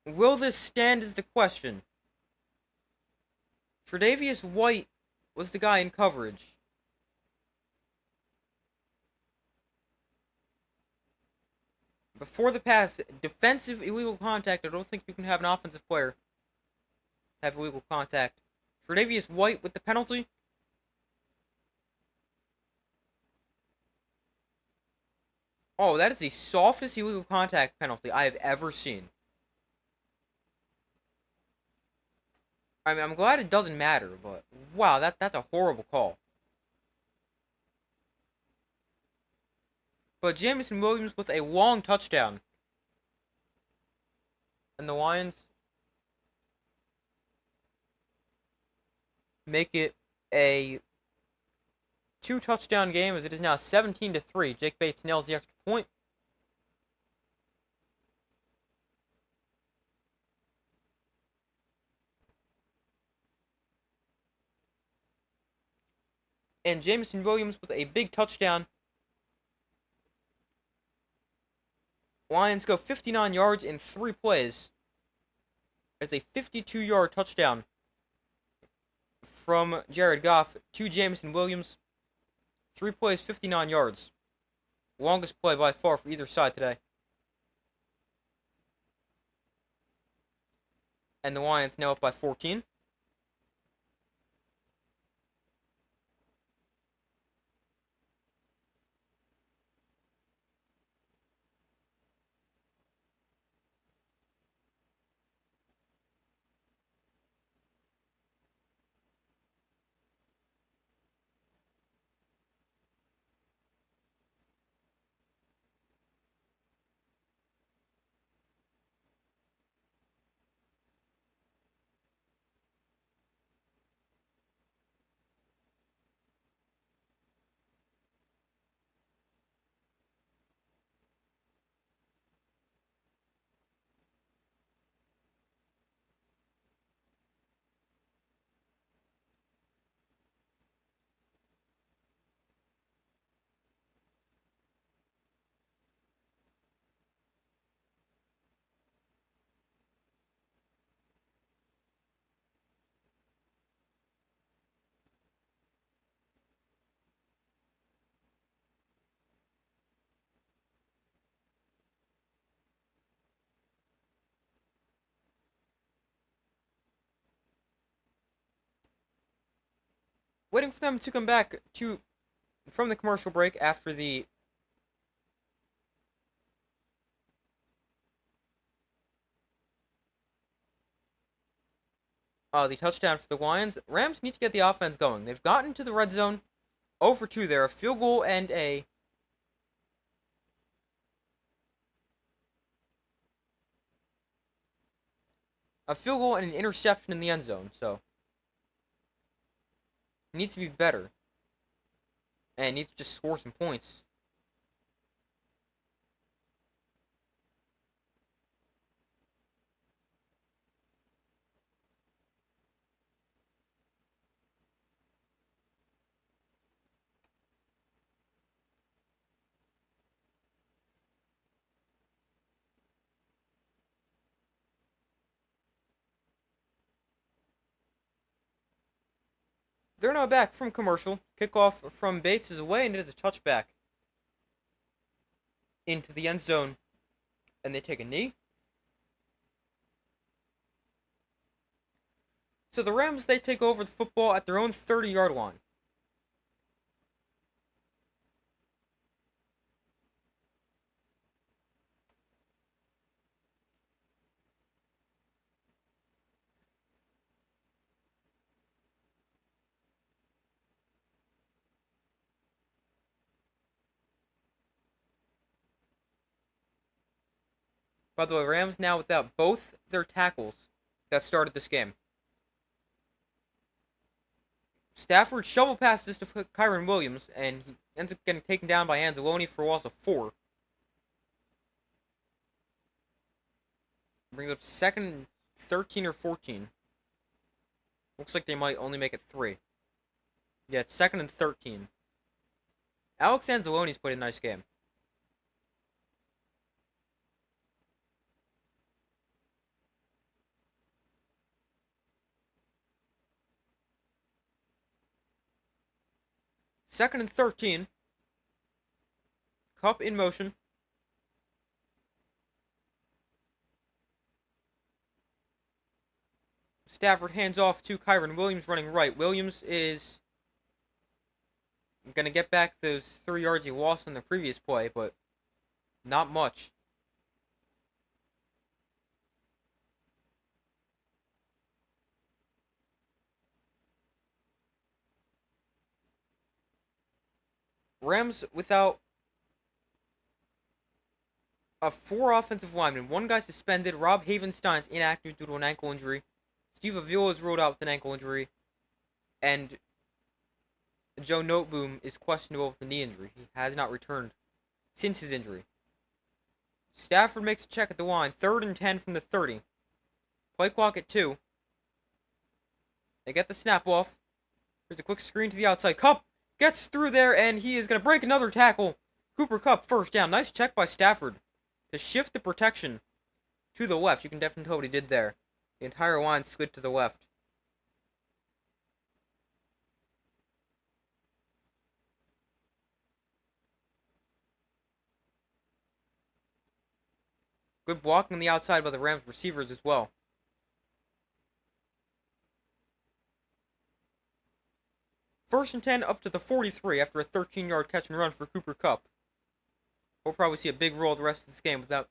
Will this stand is the question. Tre'Davious White was the guy in coverage. Before the pass, defensive illegal contact. I don't think you can have an offensive player have illegal contact. Tre'Davious White with the penalty. Oh, that is the softest illegal contact penalty I have ever seen. I'm glad it doesn't matter, but wow, that's a horrible call. But Jameson Williams with a long touchdown. And the Lions make it a 2-touchdown game as it is now 17-3. Jake Bates nails the extra point. And Jameson Williams with a big touchdown. Lions go 59 yards in 3 plays. There's a 52-yard touchdown from Jared Goff to Jameson Williams. 3 plays, 59 yards. Longest play by far for either side today. And the Lions now up by 14. Waiting for them to come back from the commercial break after the touchdown for the Lions. Rams need to get the offense going. They've gotten to the red zone 0 for 2 there. A field goal and an interception in the end zone. So needs to be better. And needs to just score some points. They're now back from commercial. Kickoff from Bates is away, and it is a touchback into the end zone. And they take a knee. So the Rams, they take over the football at their own 30-yard line. By the way, Rams now without both their tackles that started this game. Stafford shovel passes to Kyren Williams, and he ends up getting taken down by Anzalone for a loss of 4. Brings up 2nd 13 or 14. Looks like they might only make it 3. Yeah, it's 2nd and 13. Alex Anzalone's played a nice game. Second and 13. Kupp in motion. Stafford hands off to Kyren Williams running right. Williams is going to get back those 3 yards he lost in the previous play, but not much. Rams without 4 offensive linemen. 1 guy suspended. Rob Havenstein's inactive due to an ankle injury. Steve Avila is ruled out with an ankle injury. And Joe Noteboom is questionable with a knee injury. He has not returned since his injury. Stafford makes a check at the line. 3rd and 10 from the 30. Play clock at 2. They get the snap off. There's a quick screen to the outside. Kupp gets through there, and he is going to break another tackle. Cooper Kupp, first down. Nice check by Stafford to shift the protection to the left. You can definitely tell what he did there. The entire line slid to the left. Good blocking on the outside by the Rams receivers as well. First and 10 up to the 43 after a 13-yard catch and run for Cooper Kupp. We'll probably see a big roll the rest of this game without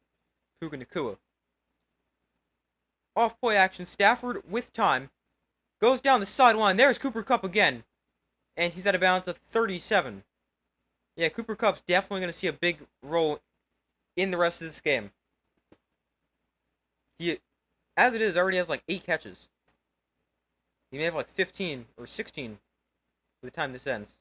Puka Nacua. Off play action, Stafford with time. Goes down the sideline. There's Cooper Kupp again. And he's at a bounds of 37. Yeah, Cooper Kupp's definitely going to see a big role in the rest of this game. He, as it is, already has like 8 catches. He may have like 15 or 16 by the time this ends.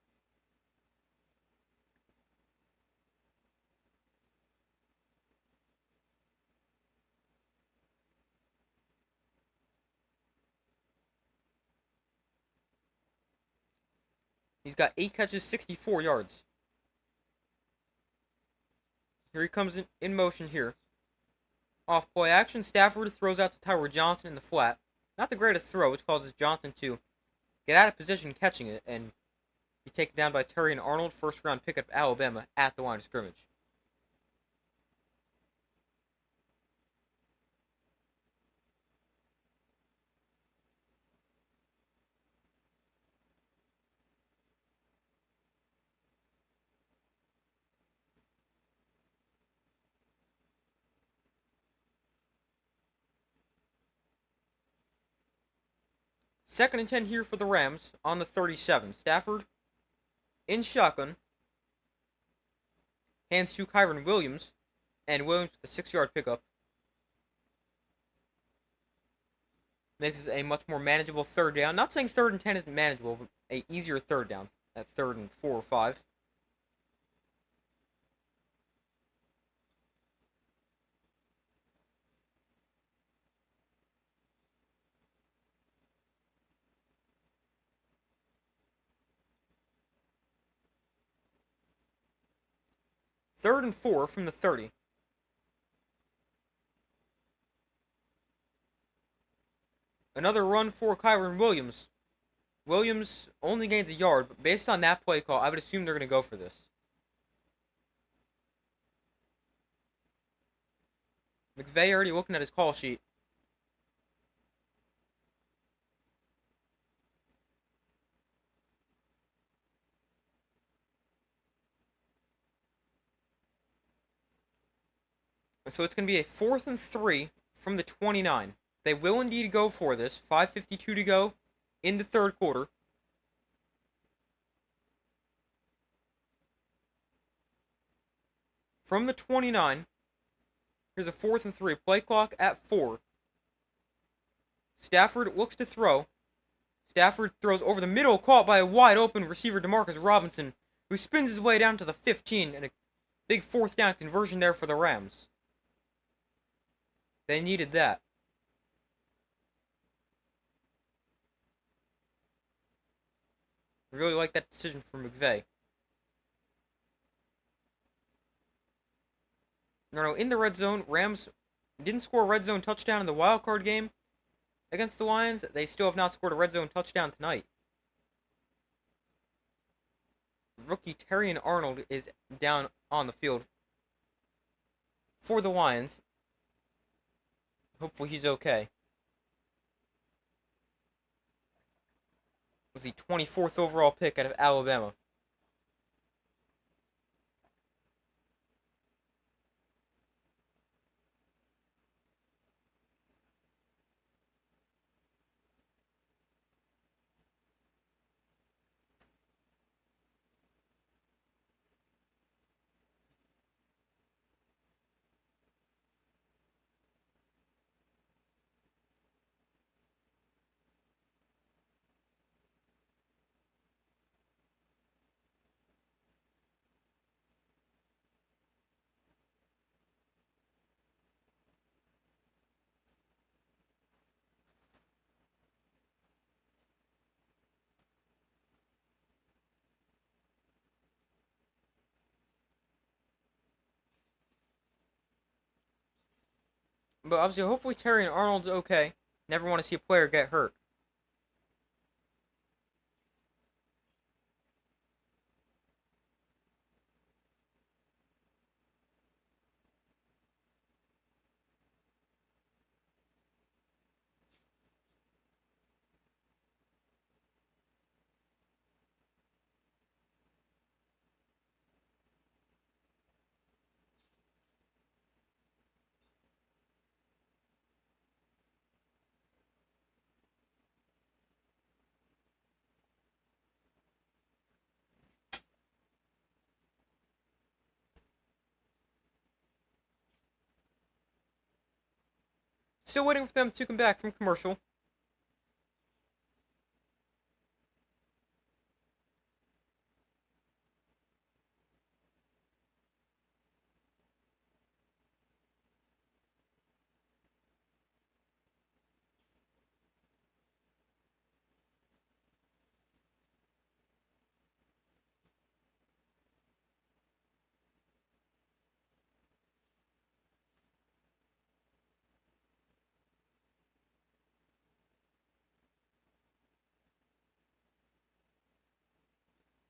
He's got 8 catches, 64 yards. Here he comes in motion here. Off play action, Stafford throws out to Tyrell Johnson in the flat. Not the greatest throw, which causes Johnson to get out of position catching it and be taken down by Terrion Arnold, first round pick of Alabama, at the line of scrimmage. Second and 10 here for the Rams on the 37. Stafford in shotgun. Hands to Kyren Williams. And Williams with a 6-yard pickup. Makes this a much more manageable third down. Not saying 3rd and 10 isn't manageable, but a easier third down at 3rd and 4 or 5. Third and 4 from the 30. Another run for Kyren Williams. Williams only gains a yard, but based on that play call, I would assume they're going to go for this. McVay already looking at his call sheet. So it's going to be a 4th and 3 from the 29. They will indeed go for this. 5:52 to go in the third quarter. From the 29, here's a 4th and 3. Play clock at 4. Stafford looks to throw. Stafford throws over the middle, caught by a wide open receiver, Demarcus Robinson, who spins his way down to the 15, and a big 4th down conversion there for the Rams. They needed that. I really like that decision from McVay. No, in the red zone, Rams didn't score a red zone touchdown in the wild card game against the Lions. They still have not scored a red zone touchdown tonight. Rookie Terrion Arnold is down on the field for the Lions. Hopefully he's okay. Was the 24th overall pick out of Alabama. But obviously, hopefully Terry Arnold's okay. Never want to see a player get hurt. Still waiting for them to come back from commercial.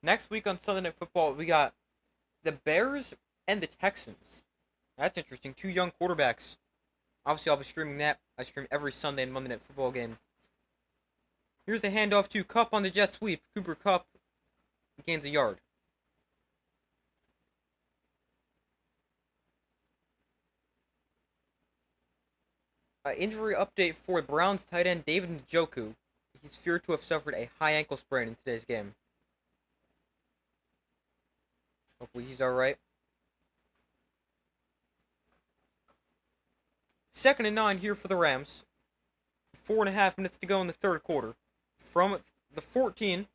Next week on Sunday Night Football, we got the Bears and the Texans. That's interesting. Two young quarterbacks. Obviously, I'll be streaming that. I stream every Sunday and Monday Night Football game. Here's the handoff to Kupp on the jet sweep. Cooper Kupp gains a yard. Injury update for Browns tight end David Njoku. He's feared to have suffered a high ankle sprain in today's game. Hopefully he's alright. 2nd and 9 here for the Rams. 4.5 minutes to go in the third quarter. From the 14.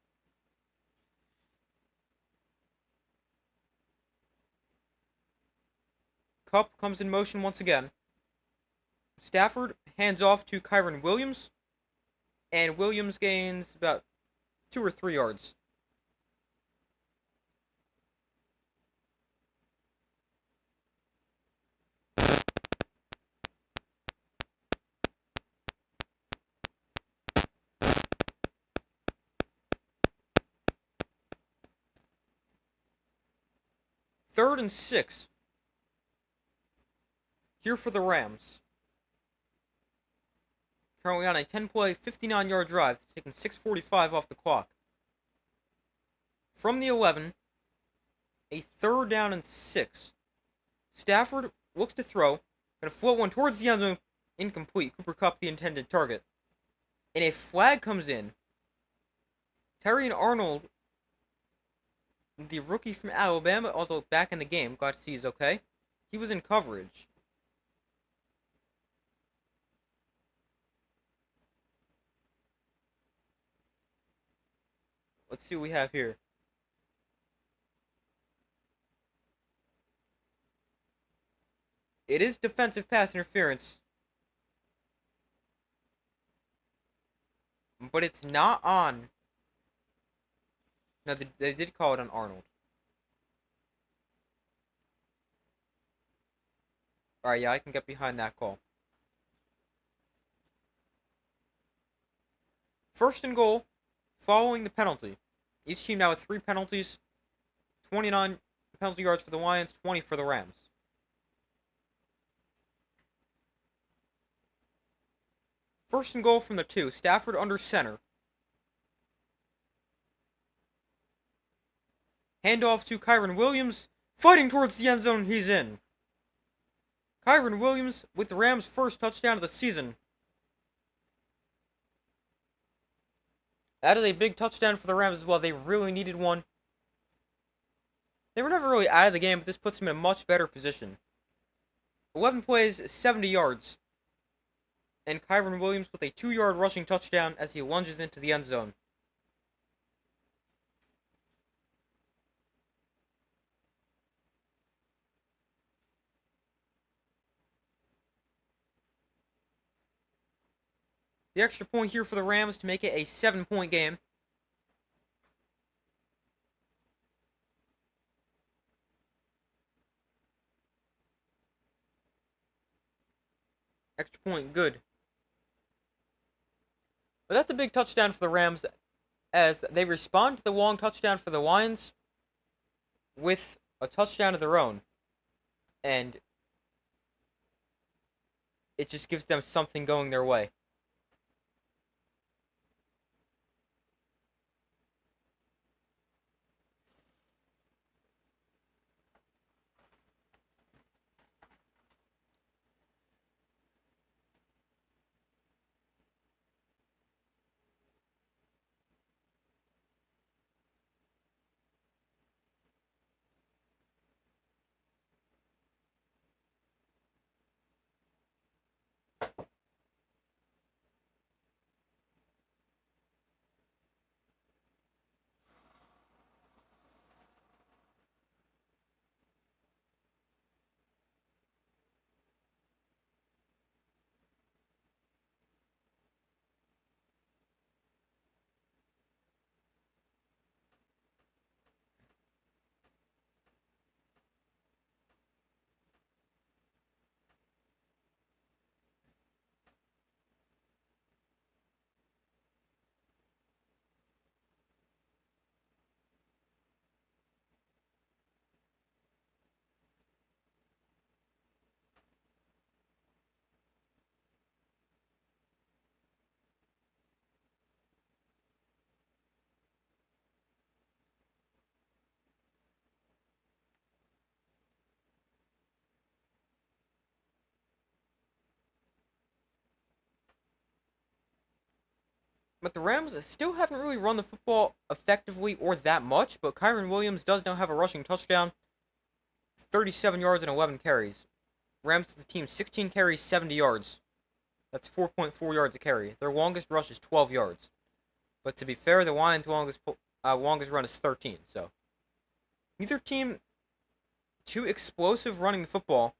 Kupp comes in motion once again. Stafford hands off to Kyren Williams. And Williams gains about 2 or 3 yards. Third and 6. Here for the Rams. Currently on a 10-play, 59-yard drive, taking 6:45 off the clock. From the 11, a 3rd down and 6. Stafford looks to throw, gonna float one towards the end zone, incomplete. Cooper Kupp the intended target. And a flag comes in. Terry Arnold, the rookie from Alabama, although back in the game, glad to see he's okay. He was in coverage. Let's see what we have here. It is defensive pass interference. But it's not on. No, they did call it on Arnold. Alright, yeah, I can get behind that call. 1st and goal, following the penalty. Each team now with 3 penalties. 29 penalty yards for the Lions, 20 for the Rams. First and goal from the 2. Stafford under center. Handoff to Kyren Williams. Fighting towards the end zone, he's in. Kyren Williams with the Rams' first touchdown of the season. That is a big touchdown for the Rams as well. They really needed one. They were never really out of the game, but this puts them in a much better position. 11 plays, 70 yards. And Kyren Williams with a 2-yard rushing touchdown as he lunges into the end zone. The extra point here for the Rams to make it a 7-point game. point good. But that's a big touchdown for the Rams as they respond to the long touchdown for the Lions with a touchdown of their own. And it just gives them something going their way. But the Rams still haven't really run the football effectively or that much, but Kyren Williams does now have a rushing touchdown, 37 yards and 11 carries. Rams is the team 16 carries, 70 yards. That's 4.4 yards a carry. Their longest rush is 12 yards. But to be fair, the Lions' longest run is 13. So neither team too explosive running the football.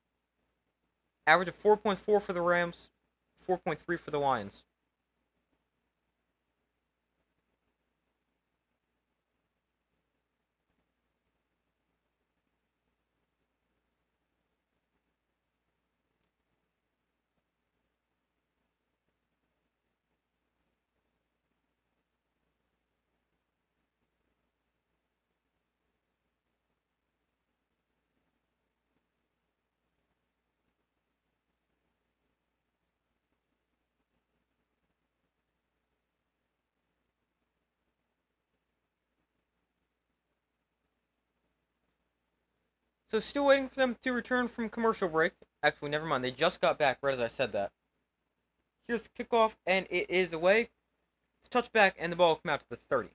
Average of 4.4 for the Rams, 4.3 for the Lions. So still waiting for them to return from commercial break. Actually, never mind. They just got back right as I said that. Here's the kickoff, and it is away. It's touchback, and the ball will come out to the 30.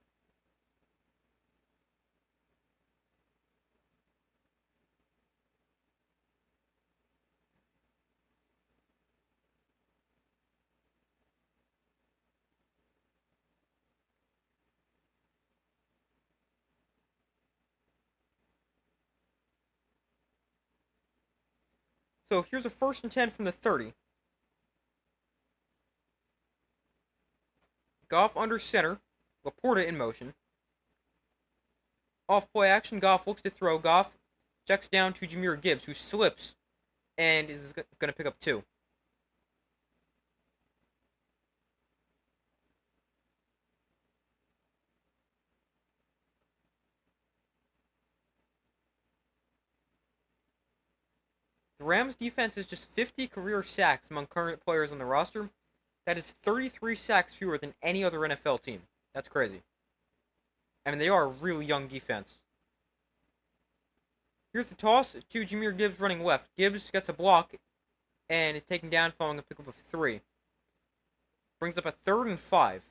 So here's a 1st and 10 from the 30. Goff under center. Laporta in motion. Off play action. Goff looks to throw. Goff checks down to Jahmyr Gibbs, who slips and is going to pick up 2. The Rams defense is just 50 career sacks among current players on the roster. That is 33 sacks fewer than any other NFL team. That's crazy. I mean, they are a really young defense. Here's the toss to Jahmyr Gibbs running left. Gibbs gets a block and is taken down following a pickup of 3. Brings up a 3rd and 5.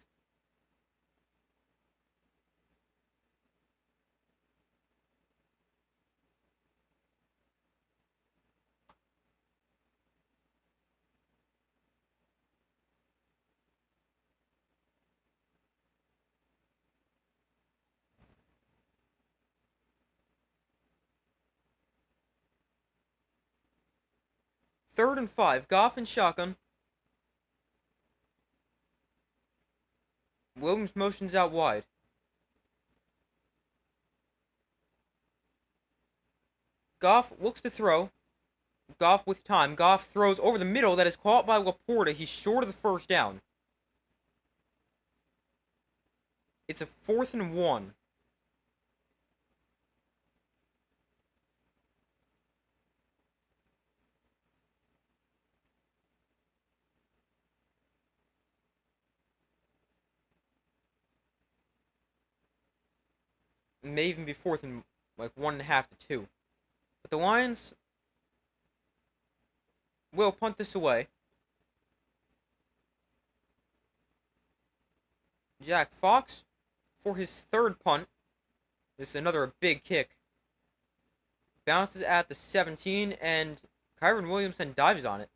Third and 5. Goff and shotgun. Williams motions out wide. Goff looks to throw. Goff with time. Goff throws over the middle. That is caught by Laporta. He's short of the first down. It's a 4th and 1. It may even be 4th and like 1.5 to 2. But the Lions will punt this away. Jack Fox for his 3rd punt. This is another big kick. Bounces at the 17, and Kyren Williamson dives on it.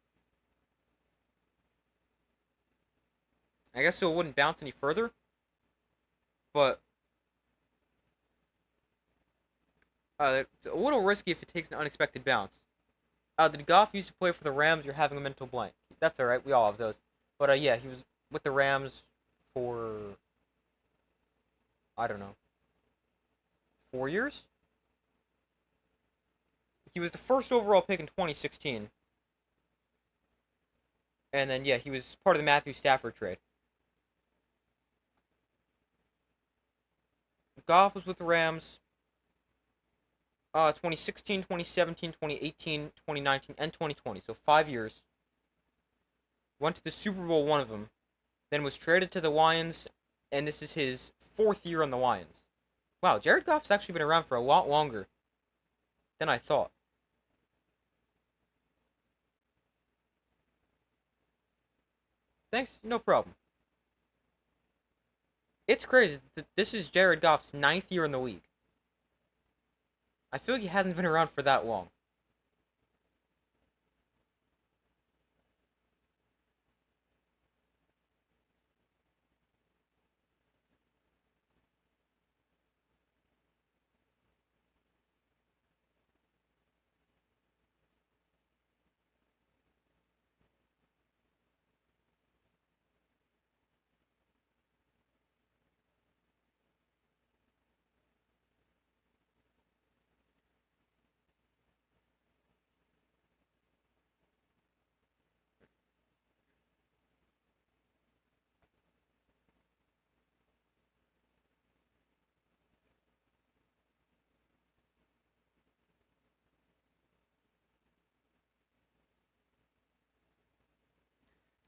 I guess so it wouldn't bounce any further. But it's a little risky if it takes an unexpected bounce. Did Goff used to play for the Rams? You're having a mental blank. That's alright, we all have those. But yeah, he was with the Rams for, I don't know, 4 years? He was the 1st overall pick in 2016. And then, yeah, he was part of the Matthew Stafford trade. Goff was with the Rams 2016, 2017, 2018, 2019, and 2020. So 5 years. Went to the Super Bowl, one of them. Then was traded to the Lions, and this is his 4th year on the Lions. Wow, Jared Goff's actually been around for a lot longer than I thought. Thanks, no problem. It's crazy. This is Jared Goff's 9th year in the league. I feel like he hasn't been around for that long.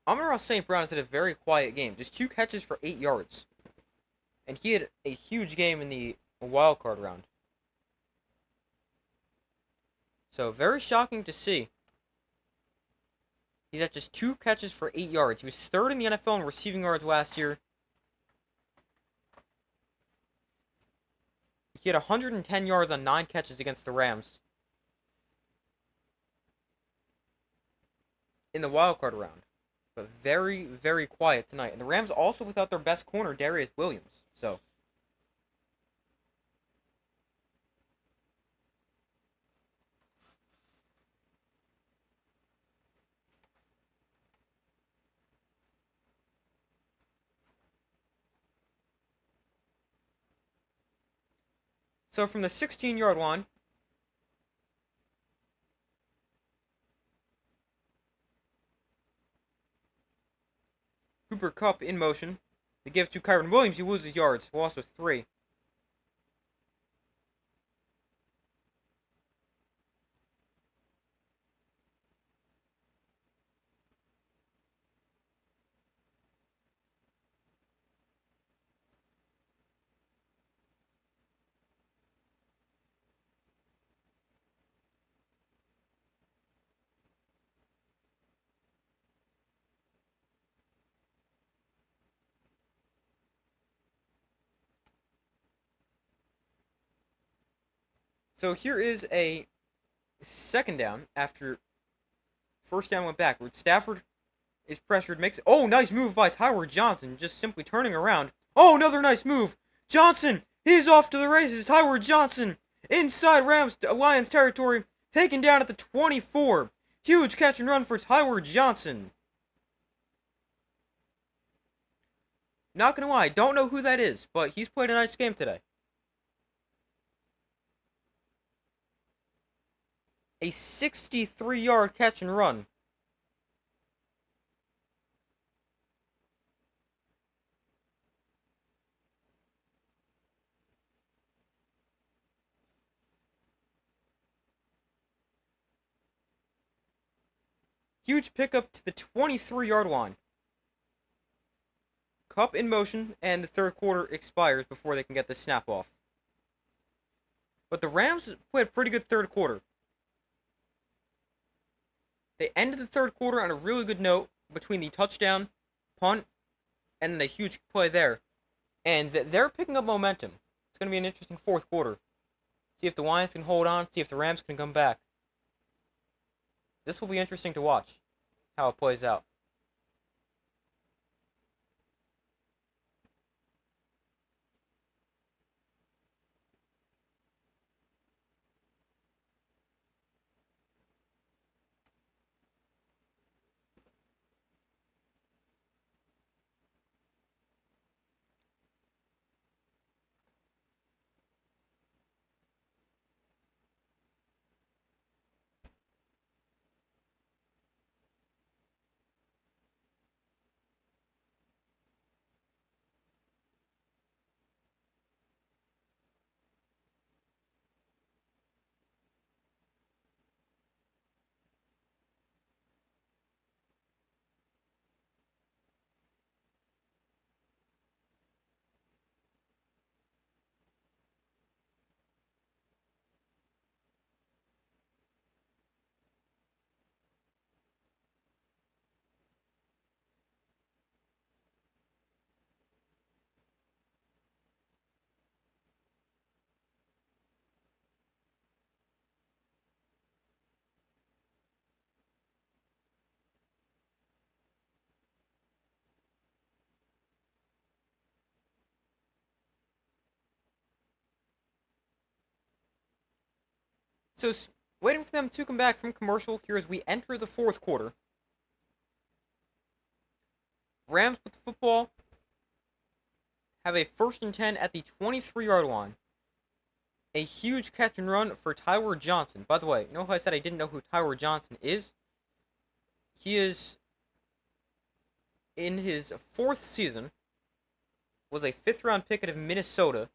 Amon-Ra St. Brown has had a very quiet game. Just 2 catches for 8 yards. And he had a huge game in the wild card round. So, very shocking to see. He's at just 2 catches for 8 yards. He was 3rd in the NFL in receiving yards last year. He had 110 yards on 9 catches against the Rams in the wild card round. But very, very quiet tonight. And the Rams also without their best corner, Darius Williams. So from the 16-yard line, Cooper Kupp in motion. They give to Kyren Williams. He loses yards. Loss of 3. So here is a 2nd down after 1st down went backward. Stafford is pressured, makes it. Oh, nice move by Tyler Johnson, just simply turning around. Oh, another nice move. Johnson, he's off to the races. Tyler Johnson inside Lions territory, taken down at the 24. Huge catch and run for Tyler Johnson. Not gonna lie, don't know who that is, but he's played a nice game today. A 63-yard catch and run. Huge pickup to the 23-yard line. Kupp in motion, and the third quarter expires before they can get the snap off. But the Rams played a pretty good third quarter. They ended the third quarter on a really good note between the touchdown, punt, and then a huge play there. And they're picking up momentum. It's going to be an interesting fourth quarter. See if the Lions can hold on, see if the Rams can come back. This will be interesting to watch, how it plays out. So, waiting for them to come back from commercial here as we enter the fourth quarter. Rams with the football have a 1st and 10 at the 23-yard line. A huge catch and run for Tyler Johnson. By the way, you know how I said I didn't know who Tyler Johnson is? He is in his 4th season, was a 5th-round pick out of Minnesota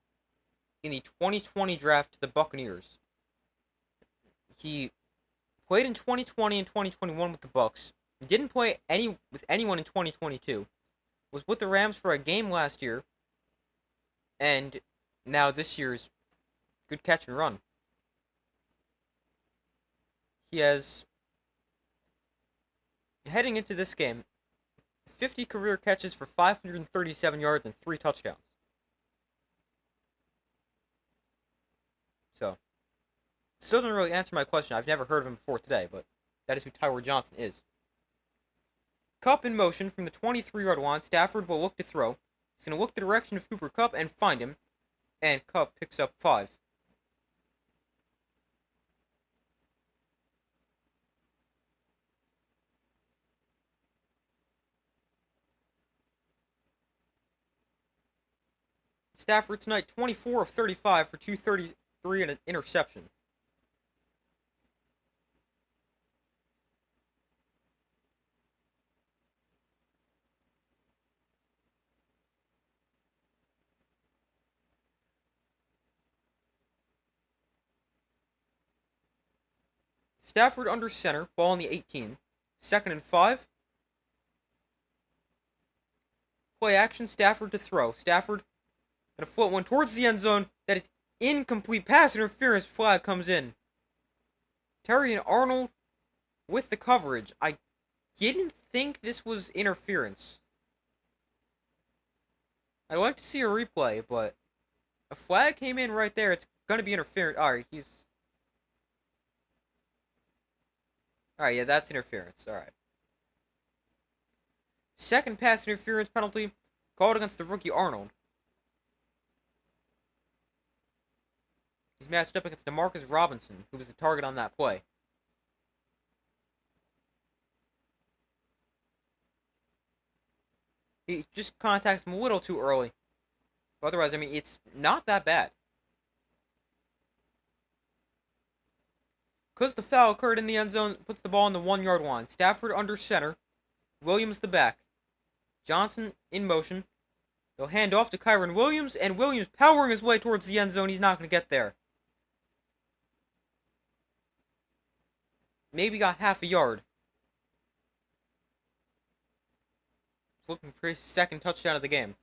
in the 2020 draft to the Buccaneers. He played in 2020 and 2021 with the Bucs. He didn't play with anyone in 2022. Was with the Rams for a game last year, and now this year's good catch and run. He has, heading into this game, 50 career catches for 537 yards and 3 touchdowns. So, this doesn't really answer my question. I've never heard of him before today, but that is who Tyler Johnson is. Kupp in motion from the 23-yard line. Stafford will look to throw. He's going to look the direction of Cooper Kupp and find him. And Kupp picks up 5. Stafford tonight, 24 of 35 for 233 and an interception. Stafford under center, ball on the 18. 2nd and 5. Play action, Stafford to throw. Stafford gonna float one towards the end zone. That is incomplete pass interference. Flag comes in. Terrion Arnold with the coverage. I didn't think this was interference. I'd like to see a replay, but a flag came in right there. It's gonna be interference. Alright, Alright, yeah, that's interference. Alright. Second pass interference penalty called against the rookie Arnold. He's matched up against Demarcus Robinson, who was the target on that play. He just contacts him a little too early. But otherwise, I mean, it's not that bad. because the foul occurred in the end zone, puts the ball on the 1-yard line. Stafford under center. Williams the back. Johnson in motion. They'll hand off to Kyren Williams, and Williams powering his way towards the end zone. He's not going to get there. Maybe got half a yard. Looking for his second touchdown of the game.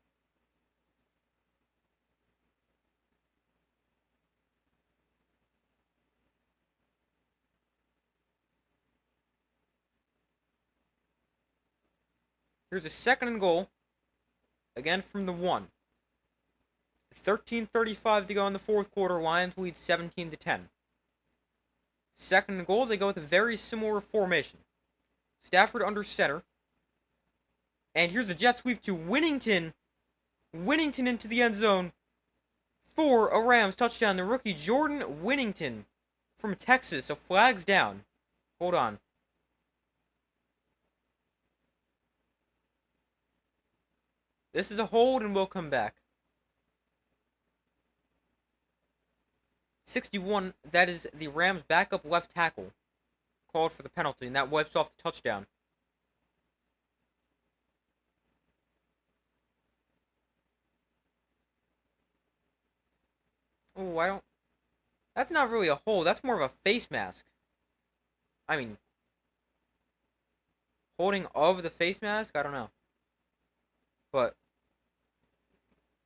Here's a 2nd and goal. Again from the 1. 13:35 to go in the 4th quarter. Lions lead 17-10. 2nd and goal, they go with a very similar formation. Stafford under center. And here's the jet sweep to Winnington. Winnington into the end zone for a Rams touchdown. The rookie Jordan Winnington from Texas. So flags down. Hold on. This is a hold and we'll come back. 61, that is the Rams' backup left tackle. Called for the penalty, and that wipes off the touchdown. Oh, that's not really a hold. That's more of a face mask. I mean, holding of the face mask? I don't know. But,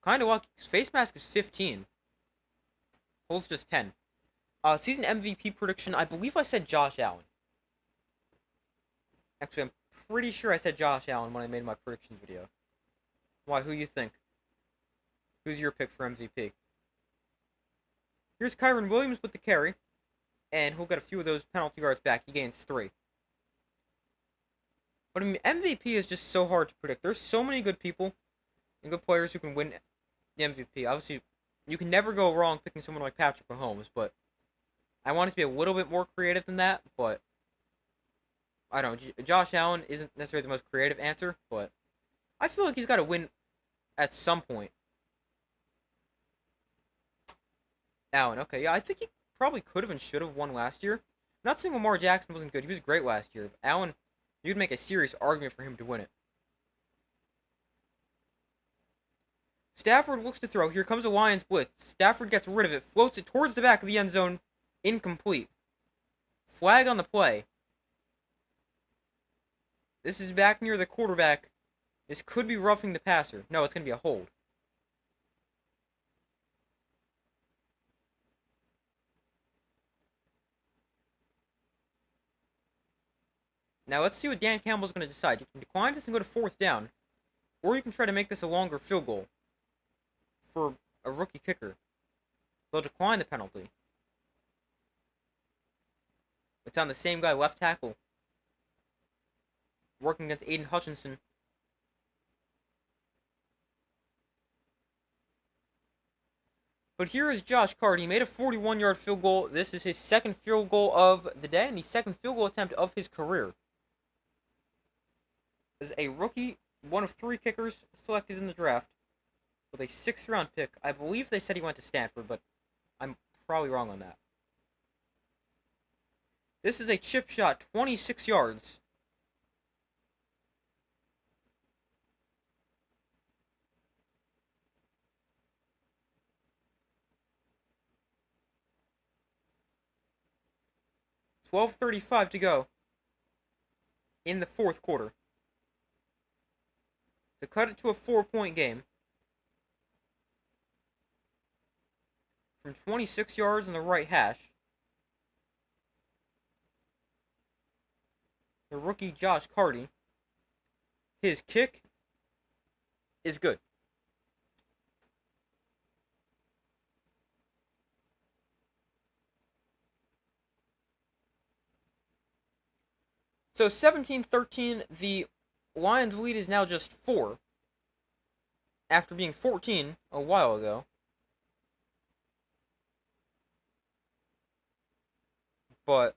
kind of lucky. Face mask is 15. Hold's just 10. Season MVP prediction, I believe I said Josh Allen. Actually, I'm pretty sure I said Josh Allen when I made my predictions video. Why, who you think? Who's your pick for MVP? Here's Kyren Williams with the carry. And he'll get a few of those penalty yards back. He gains 3. But I mean, MVP is just so hard to predict. There's so many good people and good players who can win the MVP. Obviously, you can never go wrong picking someone like Patrick Mahomes, but I want it to be a little bit more creative than that, but I don't know. Josh Allen isn't necessarily the most creative answer, but I feel like he's got to win at some point. Allen, okay, yeah, I think he probably could have and should have won last year. Not saying Lamar Jackson wasn't good. He was great last year. But Allen, you'd make a serious argument for him to win it. Stafford looks to throw. Here comes a Lions blitz. Stafford gets rid of it, floats it towards the back of the end zone. Incomplete. Flag on the play. This is back near the quarterback. This could be roughing the passer. No, it's going to be a hold. Now let's see what Dan Campbell's going to decide. You can decline this and go to 4th down. Or you can try to make this a longer field goal for a rookie kicker. They'll decline the penalty. It's on the same guy, left tackle. Working against Aiden Hutchinson. But here is Josh Card. He made a 41-yard field goal. This is his 2nd field goal of the day and the 2nd field goal attempt of his career. As a rookie, one of 3 kickers selected in the draft with a 6th-round pick. I believe they said he went to Stanford, but I'm probably wrong on that. This is a chip shot, 26 yards. $12:35 to go in the 4th quarter. To cut it to a 4-point game. From 26 yards on the right hash. The rookie Josh Carty. His kick is good. So 17-13, the Lions' lead is now just 4. After being 14 a while ago. But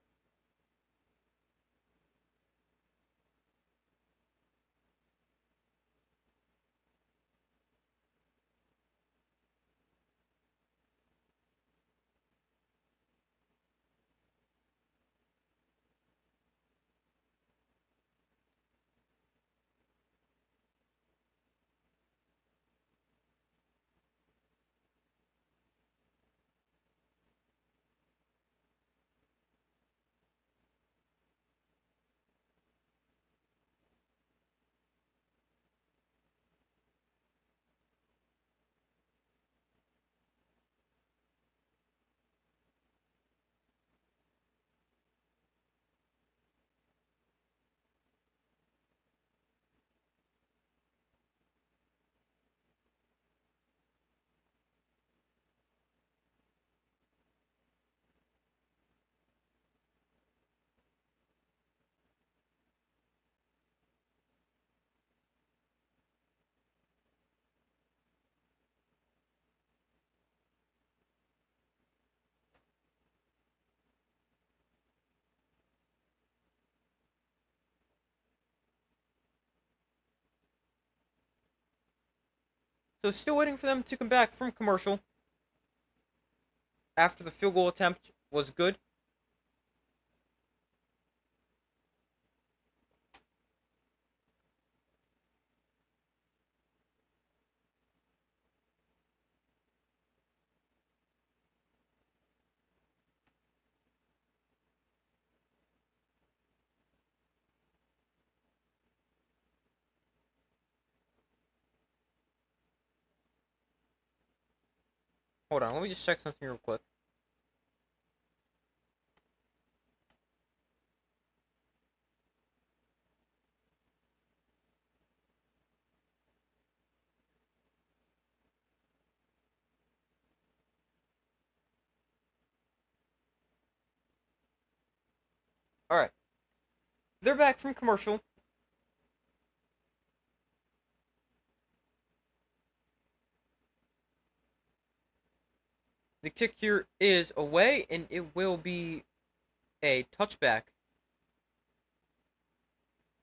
So still waiting for them to come back from commercial after the field goal attempt was good. Hold on, let me just check something real quick. Alright. They're back from commercial. The kick here is away, and it will be a touchback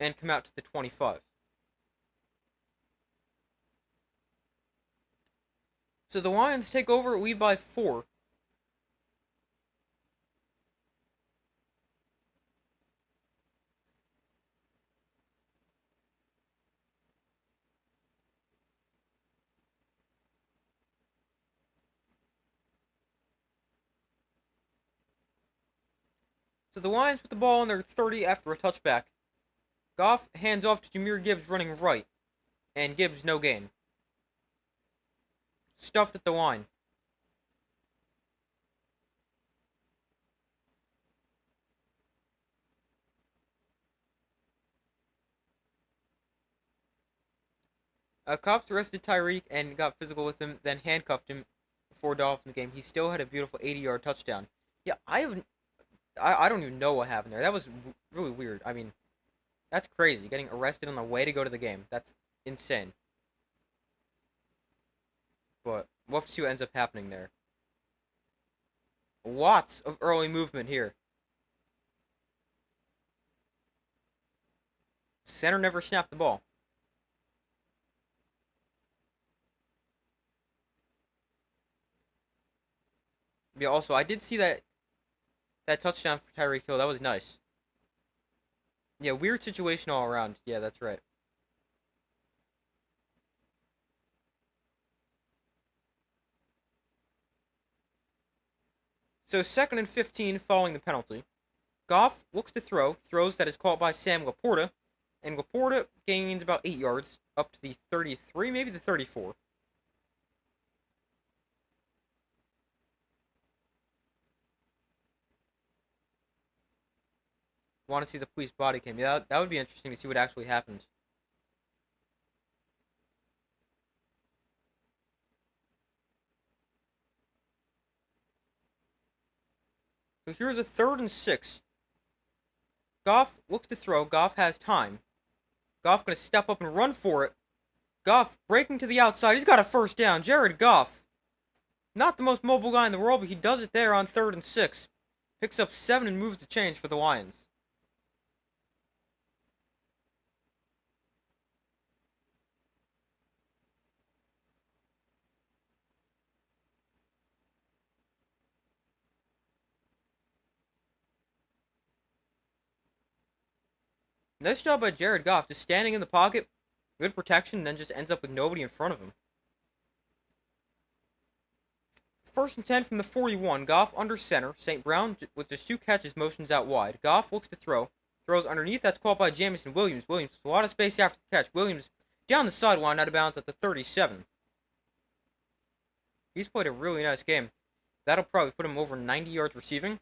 and come out to the 25. So the Lions take over, lead by 4. So the Lions with the ball on their 30 after a touchback. Goff hands off to Jahmyr Gibbs running right, and Gibbs no gain. Stuffed at the line. Cops arrested Tyreek and got physical with him, then handcuffed him before Dolphins game. He still had a beautiful 80-yard touchdown. Yeah, I don't even know what happened there. That was really weird. I mean, that's crazy. Getting arrested on the way to go to the game. That's insane. But we'll have to see what ends up happening there. Lots of early movement here. Center never snapped the ball. Yeah, also, I did see that touchdown for Tyreek Hill. That was nice. Yeah, weird situation all around. Yeah, that's right. So 2nd and 15 following the penalty. Goff looks to throws that is caught by Sam Laporta, and Laporta gains about 8 yards, up to the 33, maybe the 34. Want to see the police body cam. Yeah, that would be interesting to see what actually happened. So here's a 3rd and 6. Goff looks to throw. Goff has time. Goff going to step up and run for it. Goff breaking to the outside. He's got a first down. Jared Goff. Not the most mobile guy in the world, but he does it there on 3rd and 6. Picks up 7 and moves the chains for the Lions. Nice job by Jared Goff, just standing in the pocket, good protection, and then just ends up with nobody in front of him. 1st and 10 from the 41. Goff under center. St. Brown with just 2 catches motions out wide. Goff looks to throw. Throws underneath. That's called by Jameson Williams. Williams with a lot of space after the catch. Williams down the sideline, out of bounds at the 37. He's played a really nice game. That'll probably put him over 90 yards receiving.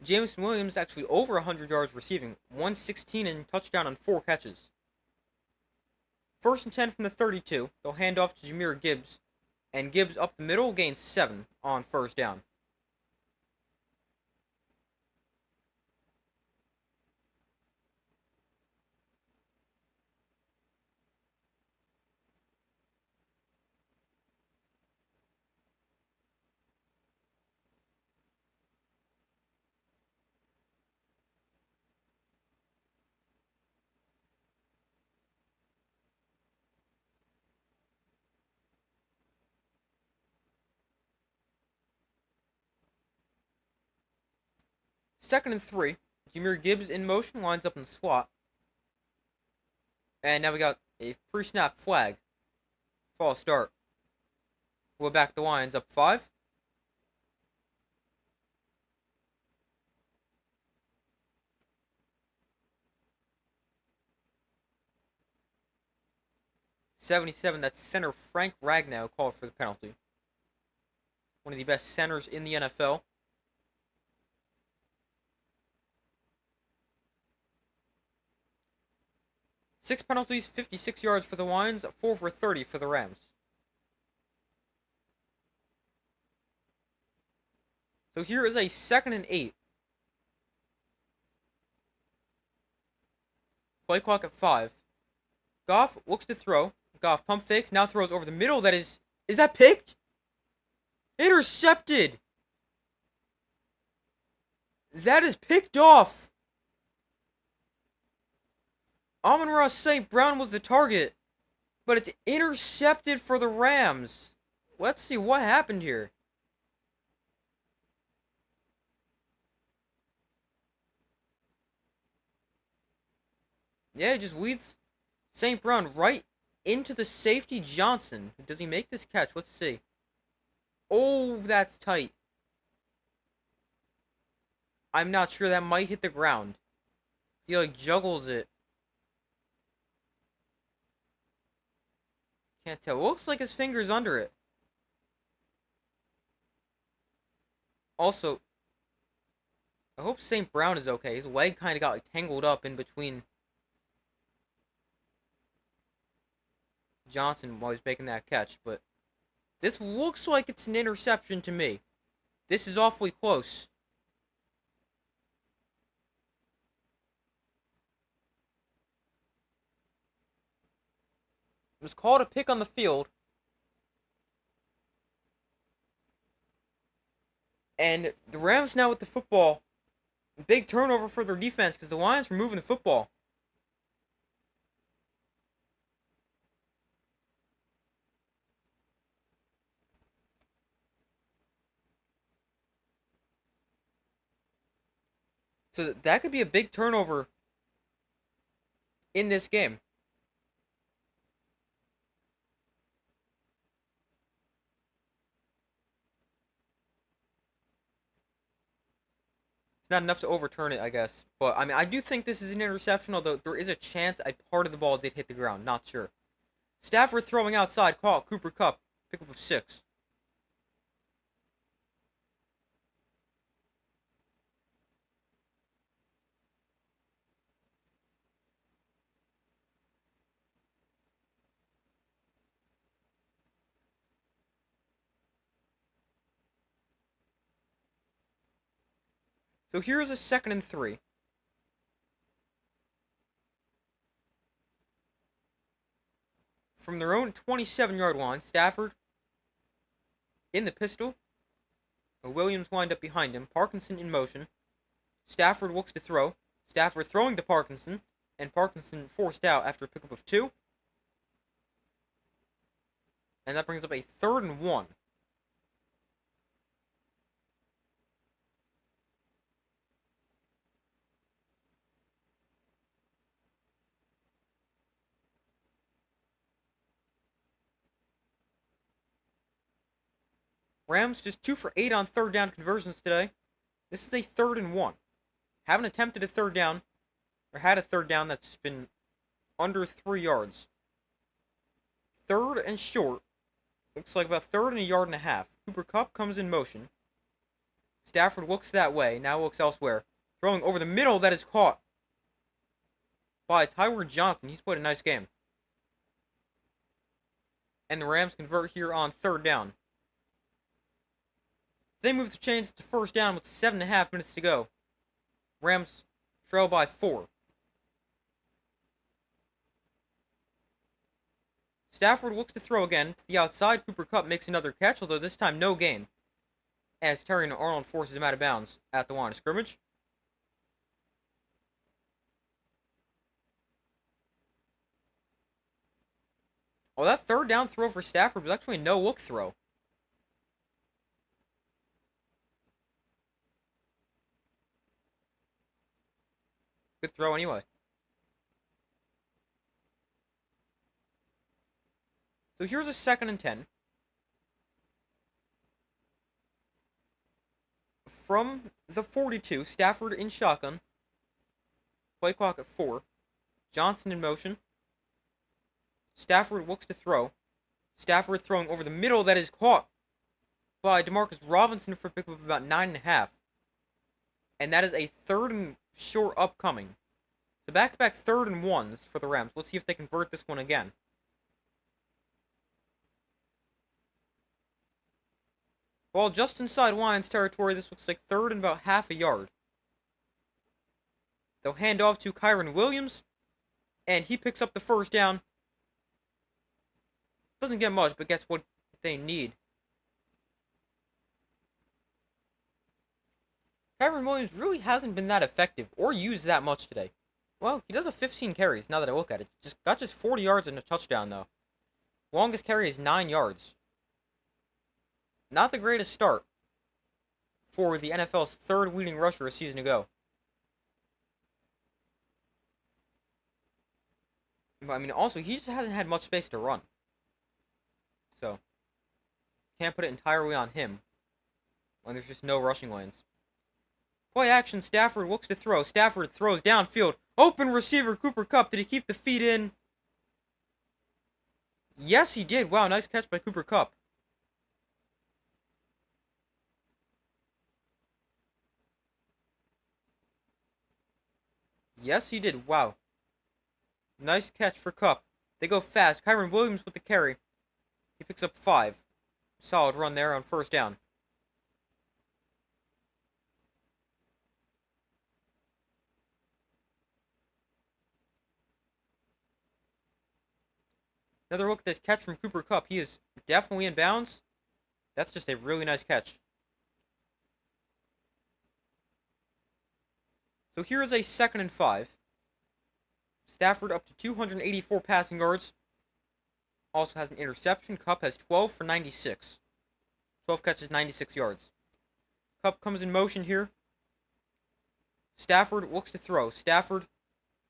Jameson Williams actually over 100 yards receiving, 116 and touchdown on 4 catches. 1st and 10 from the 32. They'll hand off to Jahmyr Gibbs, and Gibbs up the middle gains 7 on 1st down. second and 3. Jahmyr Gibbs in motion, lines up in the slot. And now we got a pre-snap flag. False start. We're back to the Lions up 5. '77, that's center Frank Ragnow called for the penalty. One of the best centers in the NFL. Six penalties, 56 yards for the Lions, 4 for 30 for the Rams. So here is a second and 8. Play clock at 5. Goff looks to throw. Goff pump fakes, now throws over the middle. That is that picked? Intercepted! That is picked off! Amon-Ra St. Brown was the target, but it's intercepted for the Rams. Let's see what happened here. Yeah, he just leads St. Brown right into the safety Johnson. Does he make this catch? Let's see. Oh, that's tight. I'm not sure. That might hit the ground. He like juggles it. Can't tell. Looks like his finger's under it. Also, I hope St. Brown is okay. His leg kind of got like tangled up in between Johnson while he's making that catch, but this looks like it's an interception to me. This is awfully close. It was called a pick on the field. And the Rams now with the football. Big turnover for their defense because the Lions were moving the football. So that could be a big turnover in this game. It's not enough to overturn it, I guess. But, I mean, I do think this is an interception, although there is a chance a part of the ball did hit the ground. Not sure. Stafford throwing outside, caught Cooper Kupp. Pickup of 6. So here's a second and 3. From their own 27-yard line, Stafford in the pistol. Williams lined up behind him. Parkinson in motion. Stafford looks to throw. Stafford throwing to Parkinson. And Parkinson forced out after a pickup of 2. And that brings up a 3rd and 1. Rams just 2 for 8 on 3rd down conversions today. This is a 3rd and 1. Haven't attempted a 3rd down, or had a 3rd down that's been under 3 yards. 3rd and short. Looks like about 3rd and a yard and a half. Cooper Kupp comes in motion. Stafford looks that way, now looks elsewhere. Throwing over the middle, that is caught by Tyler Johnson. He's played a nice game. And the Rams convert here on 3rd down. They move the chains to 1st down with 7.5 minutes to go. Rams trail by 4. Stafford looks to throw again. To the outside, Cooper Kupp makes another catch, although this time no gain. As Terrion Arnold forces him out of bounds at the line of scrimmage. Oh, that 3rd down throw for Stafford was actually a no-look throw. Good throw anyway. So here's a 2nd and 10. From the 42, Stafford in shotgun. Play clock at 4. Johnson in motion. Stafford looks to throw. Stafford throwing over the middle. That is caught by Demarcus Robinson for a pickup of about 9.5. And that is a 3rd and short upcoming. So back-to-back 3rd and 1s for the Rams. Let's see if they convert this one again. Well, just inside Lions territory, this looks like 3rd and about half a yard. They'll hand off to Kyren Williams, and he picks up the 1st down. Doesn't get much, but gets what they need. Kyren Williams really hasn't been that effective or used that much today. Well, he does have 15 carries, now that I look at it. Got just 40 yards and a touchdown, though. Longest carry is 9 yards. Not the greatest start for the NFL's 3rd leading rusher a season ago. But, I mean, also, he just hasn't had much space to run. So, can't put it entirely on him when there's just no rushing lanes. Play action, Stafford looks to throw. Stafford throws downfield. Open receiver, Cooper Kupp. Did he keep the feet in? Yes, he did. Wow, nice catch by Cooper Kupp. Yes, he did. Wow. Nice catch for Kupp. They go fast. Kyren Williams with the carry. He picks up 5. Solid run there on 1st down. Another look at this catch from Cooper Kupp. He is definitely in bounds. That's just a really nice catch. So here is a 2nd and 5. Stafford up to 284 passing yards. Also has an interception. Kupp has 12 for 96. 12 catches, 96 yards. Kupp comes in motion here. Stafford looks to throw. Stafford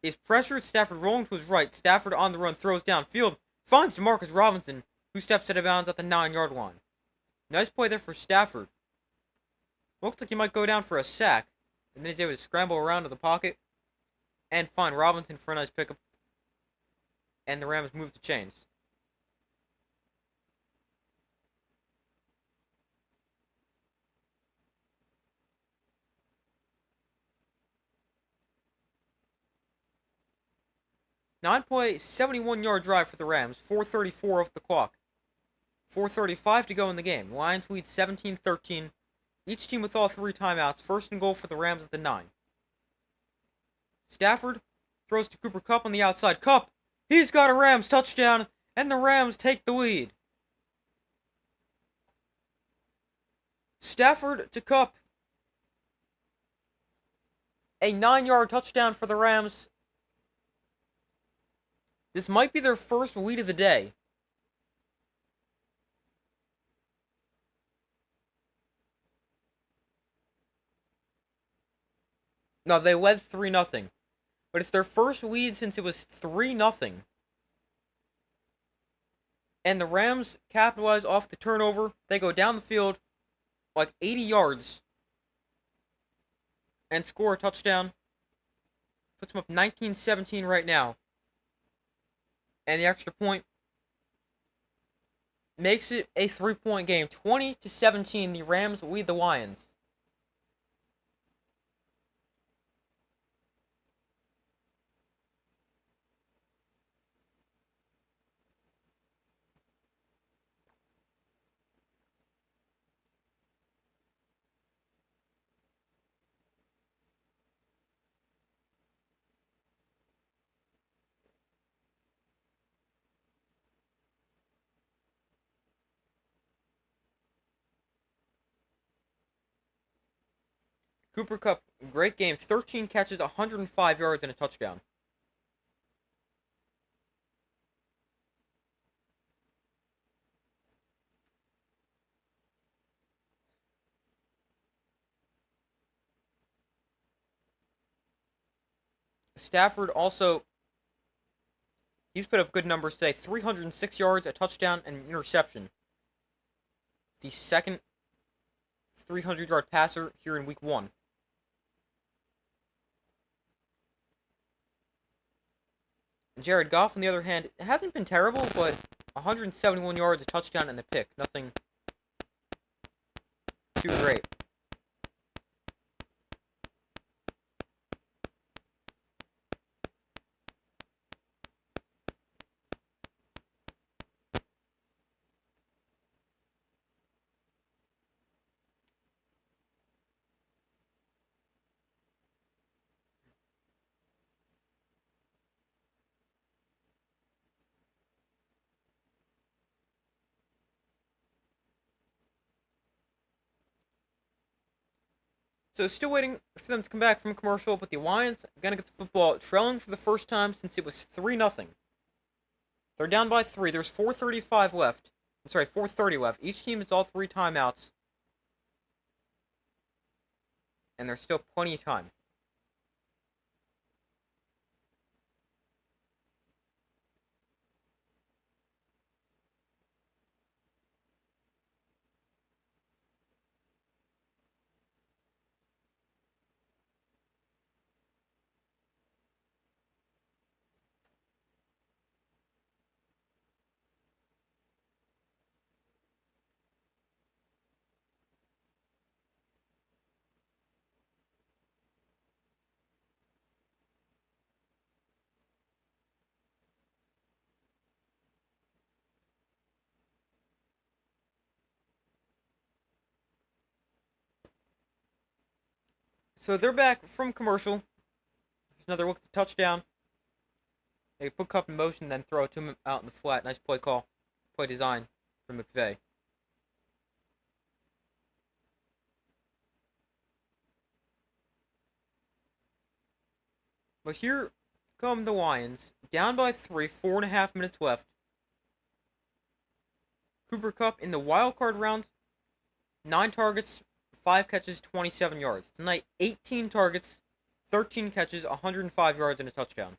is pressured. Stafford rolling to his right. Stafford on the run, throws downfield. Finds Demarcus Robinson, who steps out of bounds at the 9-yard line. Nice play there for Stafford. Looks like he might go down for a sack. And then he's able to scramble around to the pocket and find Robinson for a nice pickup. And the Rams move the chains. Nine-play, 71-yard drive for the Rams. 4:34 off the clock. 4:35 to go in the game. Lions lead 17-13. Each team with all 3 timeouts. 1st and goal for the Rams at the 9. Stafford throws to Cooper Kupp on the outside. Kupp, he's got a Rams touchdown, and the Rams take the lead. Stafford to Kupp. A 9-yard touchdown for the Rams. This might be their first lead of the day. No, they led 3-0. But it's their first lead since it was 3-0. And the Rams capitalize off the turnover. They go down the field like 80 yards and score a touchdown. Puts them up 19-17 right now. And the extra point makes it a 3-point game. 20-17, the Rams lead the Lions. Cooper Kupp, great game. 13 catches, 105 yards, and a touchdown. Stafford also, he's put up good numbers today. 306 yards, a touchdown, and an interception. The second 300-yard passer here in week 1. Jared Goff, on the other hand, it hasn't been terrible, but 171 yards, a touchdown, and a pick. Nothing too great. So still waiting for them to come back from commercial, but the Lions are going to get the football trailing for the first time since it was 3-0. They're down by 3. There's 4:35 left. Sorry, 4:30 left. Each team has all 3 timeouts. And there's still plenty of time. So they're back from commercial. Here's another look at the touchdown. They put Kupp in motion, then throw it to him out in the flat. Nice play call. Play design from McVay. But here come the Lions. Down by 3, 4.5 minutes left. Cooper Kupp in the wild card round. 9 targets, 5 catches, 27 yards. Tonight, 18 targets, 13 catches, 105 yards, and a touchdown.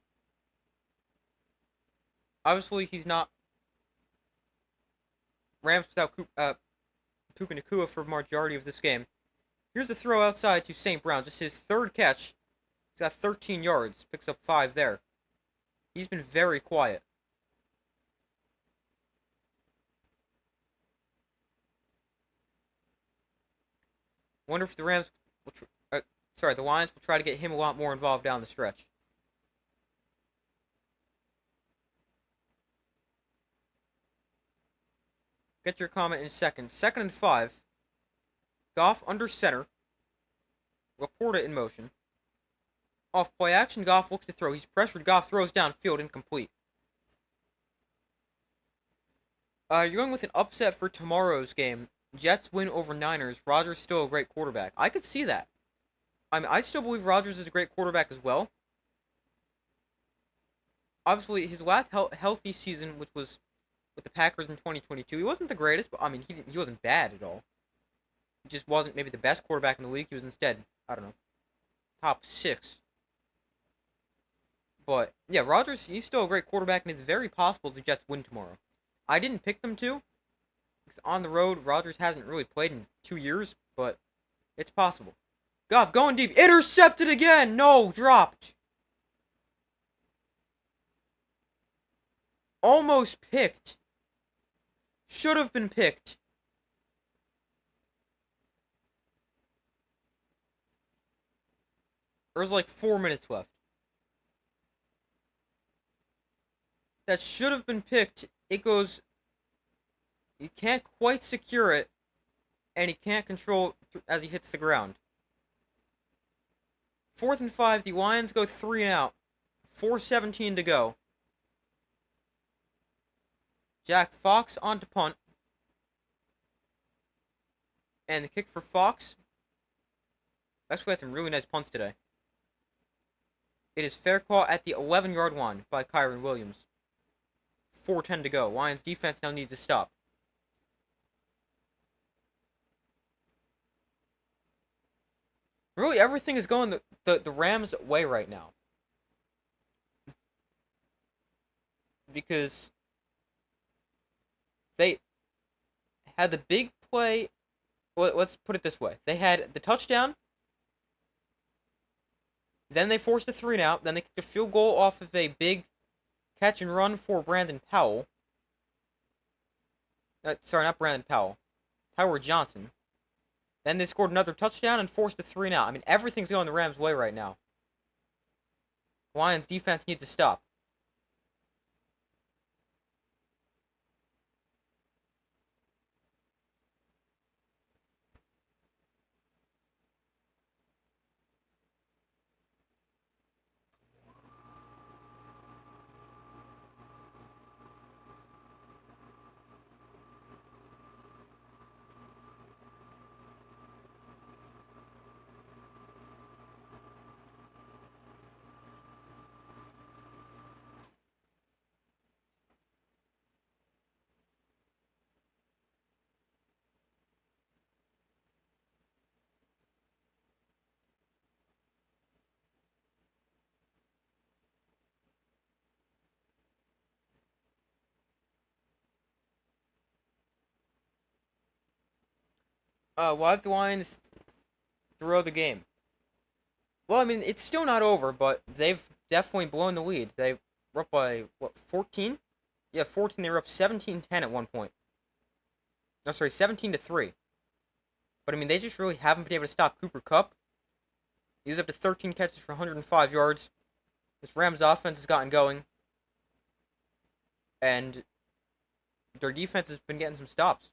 Obviously, he's not Rams without Puka Nacua for the majority of this game. Here's a throw outside to St. Brown. Just his 3rd catch. He's got 13 yards. Picks up 5 there. He's been very quiet. Wonder if the Lions will try to get him a lot more involved down the stretch. Get your comment in a second. 2nd and 5. Goff under center. Laporta in motion. Off play action, Goff looks to throw. He's pressured. Goff throws downfield, incomplete. You're going with an upset for tomorrow's game. Jets win over Niners. Rodgers still a great quarterback. I could see that. I mean, I still believe Rodgers is a great quarterback as well. Obviously, his last healthy season, which was with the Packers in 2022, he wasn't the greatest, but I mean, he wasn't bad at all. He just wasn't maybe the best quarterback in the league. He was instead, I don't know, top 6. But yeah, Rodgers, he's still a great quarterback, and it's very possible the Jets win tomorrow. I didn't pick them to. Because on the road, Rodgers hasn't really played in 2 years, but it's possible. Goff going deep. Intercepted again! No, dropped. Almost picked. Should have been picked. There's like 4 minutes left. That should have been picked. It goes. You can't quite secure it, and he can't control as he hits the ground. 4th and 5. The Lions go 3 and out. 4:17 to go. Jack Fox on to punt. And the kick for Fox. Actually, had some really nice punts today. It is fair call at the 11-yard line by Kyren Williams. 4:10 to go. Lions defense now needs to stop. Really, everything is going the Rams' way right now. because they had the big play. Well, let's put it this way: they had the touchdown, then they forced a 3-and-out, then they kicked a field goal off of a big catch and run for Brandon Powell. Sorry, not Brandon Powell, Tyler Johnson. Then they scored another touchdown and forced a 3-and-out. I mean, everything's going the Rams' way right now. Lions defense needs to stop. Why have the Lions throw the game? Well, I mean, it's still not over, but they've definitely blown the lead. They were up by, what, 14? Yeah, 14. They were up 17-10 at one point. No, sorry, 17-3. But, I mean, they just really haven't been able to stop Cooper Kupp. He's up to 13 catches for 105 yards. This Rams offense has gotten going. And their defense has been getting some stops.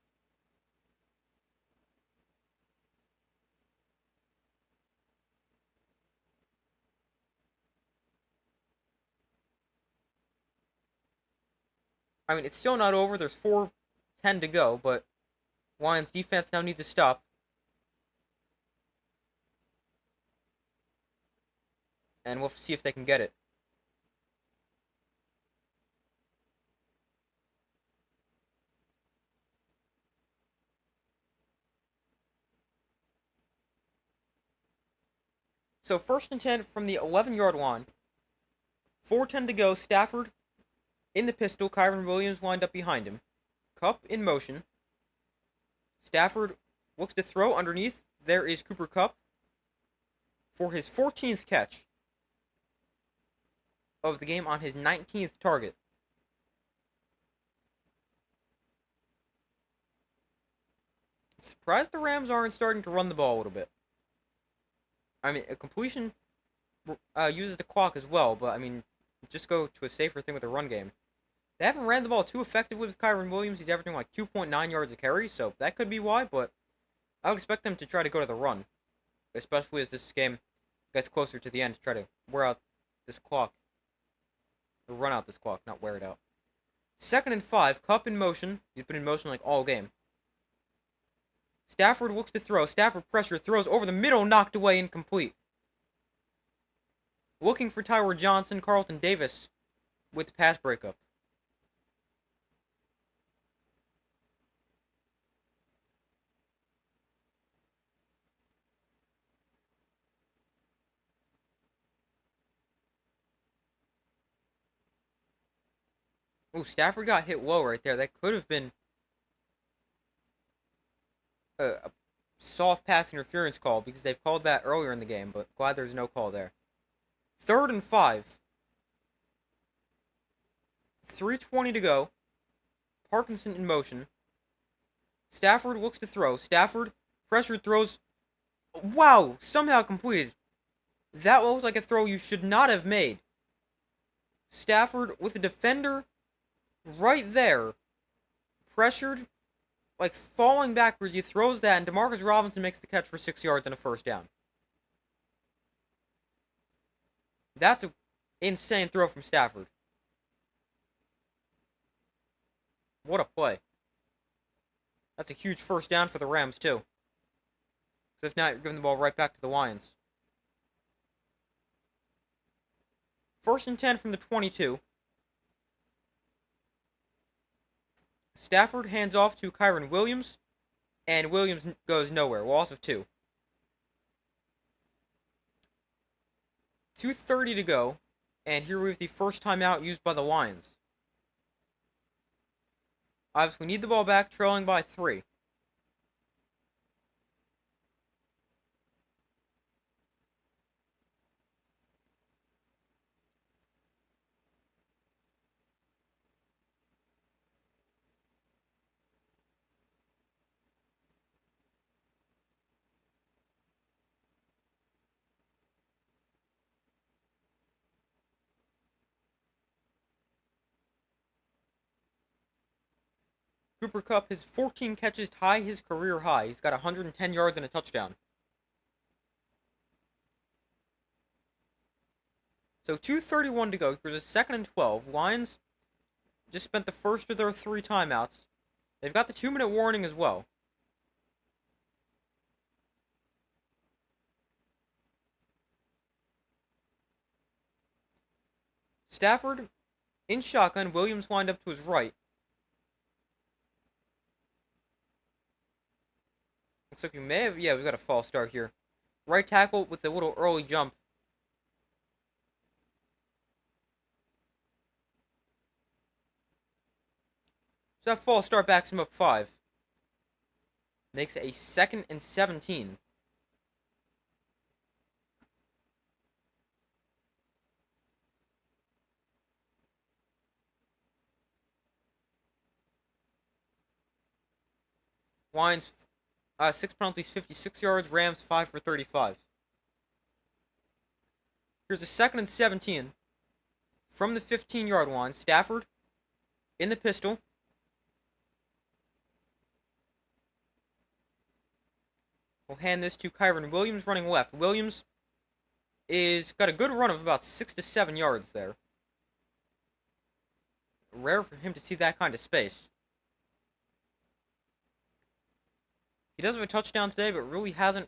I mean, it's still not over. There's 4:10 to go, but Lions defense now needs to stop. And we'll see if they can get it. So 1st and 10 from the 11-yard line. 4:10 to go. Stafford in the pistol. Kyren Williams lined up behind him. Kupp in motion. Stafford looks to throw underneath. There is Cooper Kupp for his 14th catch of the game on his 19th target. Surprised the Rams aren't starting to run the ball a little bit. I mean, a completion uses the clock as well, but I mean, just go to a safer thing with the run game. They haven't ran the ball too effectively with Kyren Williams. He's averaging like 2.9 yards a carry, so that could be why, but I would expect them to try to go to the run, especially as this game gets closer to the end to try to wear out this clock. Or run out this clock, not wear it out. 2nd and 5, Kupp in motion. He's been in motion like all game. Stafford looks to throw. Stafford pressure, throws over the middle, knocked away, incomplete. Looking for Tyler Johnson, Carlton Davis with the pass breakup. Ooh, Stafford got hit low right there. That could have been a soft pass interference call because they've called that earlier in the game, but glad there's no call there. 3rd and 5. 3:20 to go. Parkinson in motion. Stafford looks to throw. Stafford pressure throws. Wow, somehow completed. That looks like a throw you should not have made. Stafford with a defender right there. Pressured, like falling backwards. He throws that, and Demarcus Robinson makes the catch for 6 yards and a first down. That's an insane throw from Stafford. What a play. That's a huge first down for the Rams, too. So if not, you're giving the ball right back to the Lions. 1st and 10 from the 22. Stafford hands off to Kyren Williams, and Williams goes nowhere. Loss of 2. 2:30 to go, and here we have the first timeout used by the Lions. Obviously, need the ball back, trailing by 3. Cooper Kupp, his 14 catches tie his career high. He's got 110 yards and a touchdown. So 2:31 to go. Here's a 2nd and 12. Lions just spent the first of their 3 timeouts. They've got the 2-minute warning as well. Stafford in shotgun. Williams lined up to his right. Looks like we may have... Yeah, we've got a false start here. Right tackle with a little early jump. So that false start backs him up 5. Makes it a 2nd and 17. Lions 6 penalties, 56 yards. Rams 5 for 35. Here's a 2nd and 17 from the 15-yard line. Stafford in the pistol. We'll hand this to Kyren Williams running left. Williams is got a good run of about 6 to 7 yards there. Rare for him to see that kind of space. He does have a touchdown today, but really hasn't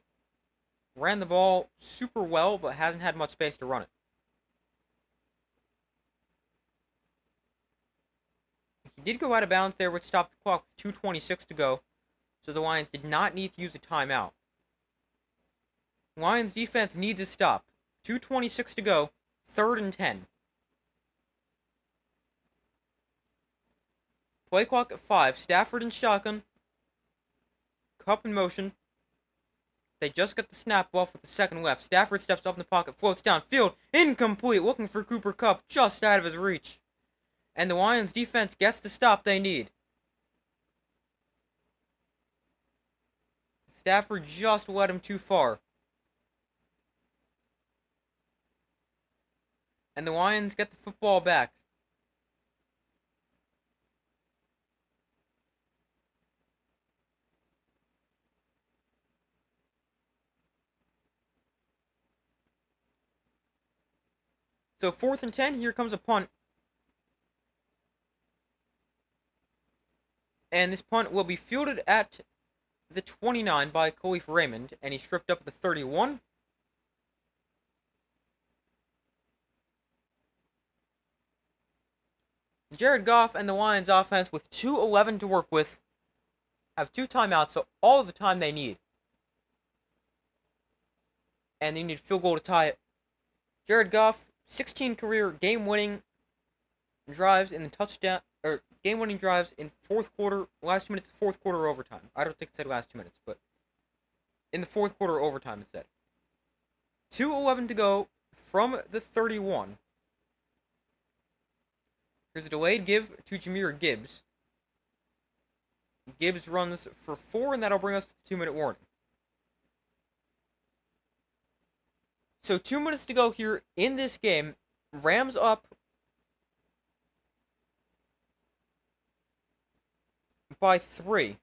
ran the ball super well, but hasn't had much space to run it. He did go out of bounds there, which stopped the clock with 2:26 to go, so the Lions did not need to use a timeout. Lions defense needs a stop. 2:26 to go, 3rd and 10. Play clock at 5. Stafford in shotgun. Kupp in motion. They just got the snap off with the 2nd left. Stafford steps up in the pocket, floats downfield. Incomplete, looking for Cooper Kupp, just out of his reach. And the Lions defense gets the stop they need. Stafford just led him too far. And the Lions get the football back. So 4th and 10, here comes a punt. And this punt will be fielded at the 29 by Kalif Raymond. And he's stripped up at the 31. Jared Goff and the Lions offense with 2:11 to work with have 2 timeouts, so all of the time they need. And they need a field goal to tie it. Jared Goff, 16 career game-winning drives in the touchdown, or game-winning drives in 4th quarter, last 2 minutes of 4th quarter overtime. I don't think it said last 2 minutes, but in the 4th quarter overtime it said. 2:11 to go from the 31. Here's a delayed give to Jahmyr Gibbs. Gibbs runs for 4, and that'll bring us to the 2-minute warning. So 2 minutes to go here in this game. Rams up by 3.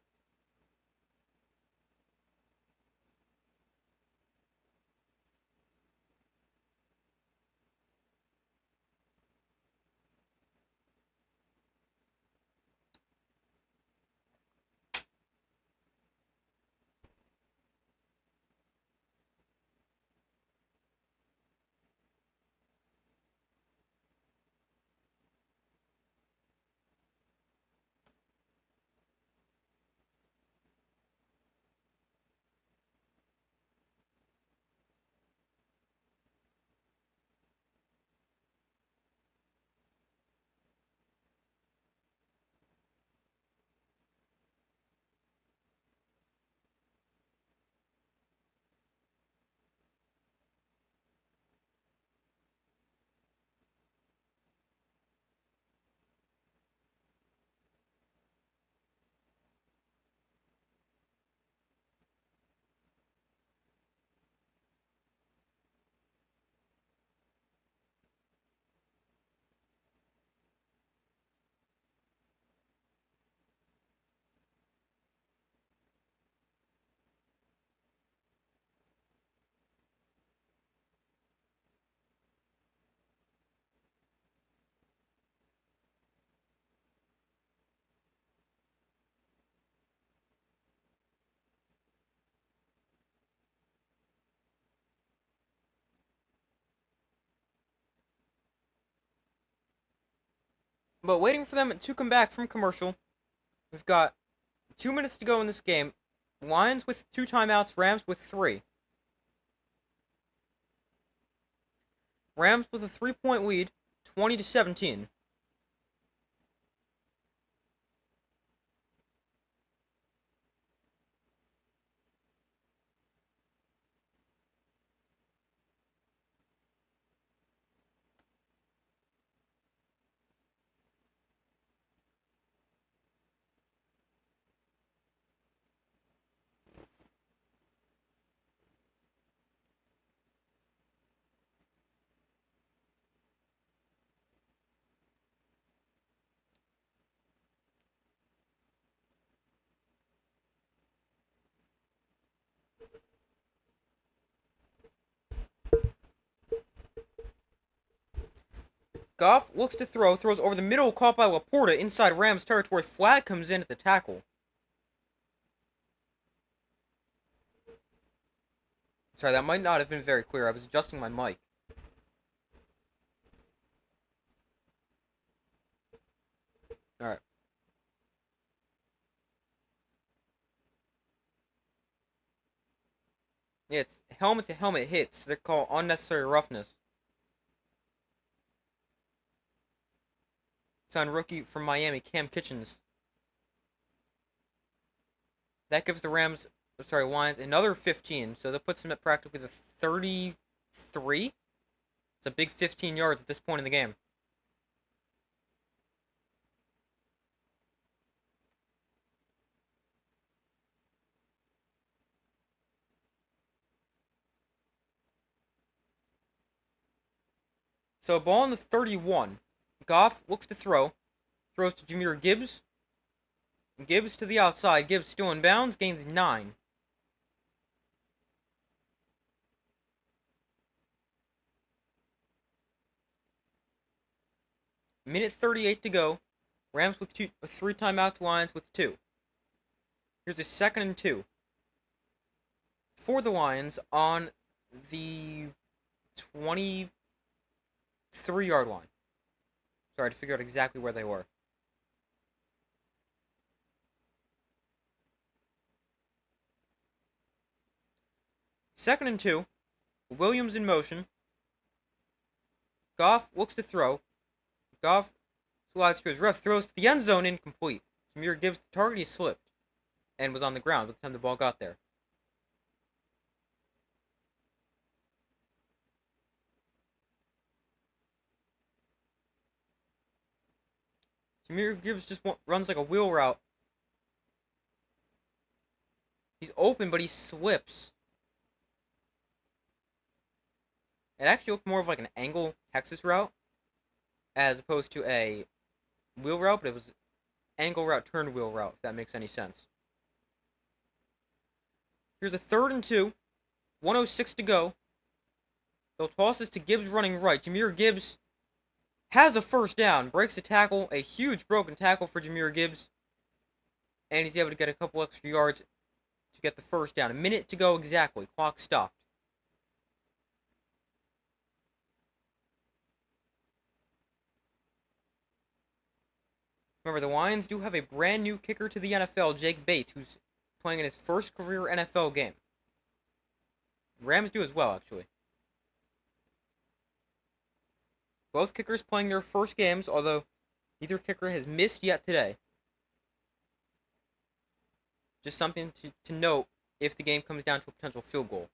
But waiting for them to come back from commercial, we've got 2 minutes to go in this game. Lions with 2 timeouts, Rams with 3. Rams with a 3-point lead, 20-17. Goff looks to throw, throws over the middle, caught by Laporta inside Rams territory. Flag comes in at the tackle. Sorry, that might not have been very clear. I was adjusting my mic. Alright. Yeah, it's helmet to helmet hits. They're called unnecessary roughness. It's on rookie from Miami, Cam Kitchens. That gives the Lions another 15. So that puts them at practically the 33. It's a big 15 yards at this point in the game. So ball on the 31. Goff looks to throw. Throws to Jahmyr Gibbs. Gibbs to the outside. Gibbs still in bounds. Gains 9. Minute 38 to go. Rams with 3 timeouts. Lions with 2. Here's a 2nd and 2. For the Lions on the 23-yard line. Sorry, to figure out exactly where they were. Second and 2. Williams in motion. Goff looks to throw. Goff slides to his left, throws to the end zone, incomplete. Jahmyr Gibbs, the target, he slipped and was on the ground by the time the ball got there. Jahmyr Gibbs just runs like a wheel route. He's open, but he slips. It actually looked more of like an angle Texas route as opposed to a wheel route, but it was angle route turned wheel route, if that makes any sense. Here's a 3rd and 2. 1:06 to go. They'll toss this to Gibbs running right. Jahmyr Gibbs has a first down. Breaks a tackle. A huge broken tackle for Jahmyr Gibbs. And he's able to get a couple extra yards to get the first down. A minute to go exactly. Clock stopped. Remember, the Lions do have a brand new kicker to the NFL, Jake Bates, who's playing in his first career NFL game. Rams do as well, actually. Both kickers playing their first games, although neither kicker has missed yet today. Just something to note if the game comes down to a potential field goal.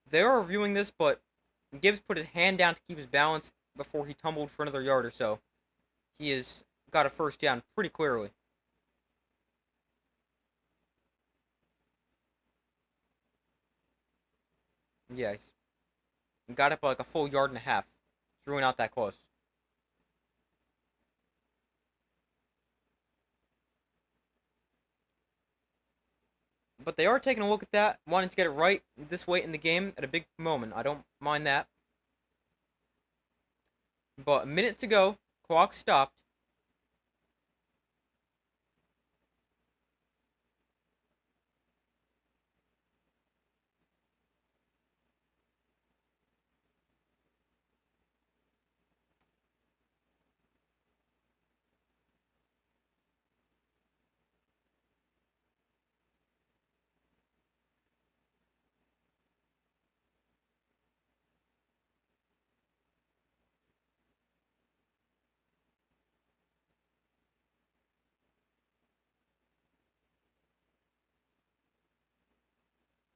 They are reviewing this, but Gibbs put his hand down to keep his balance before he tumbled for another yard or so. He has got a first down pretty clearly. Yeah, he got it by like a full yard and a half. Threw it out that close. But they are taking a look at that, wanting to get it right this late in the game at a big moment. I don't mind that. But a minute to go. Clock stopped.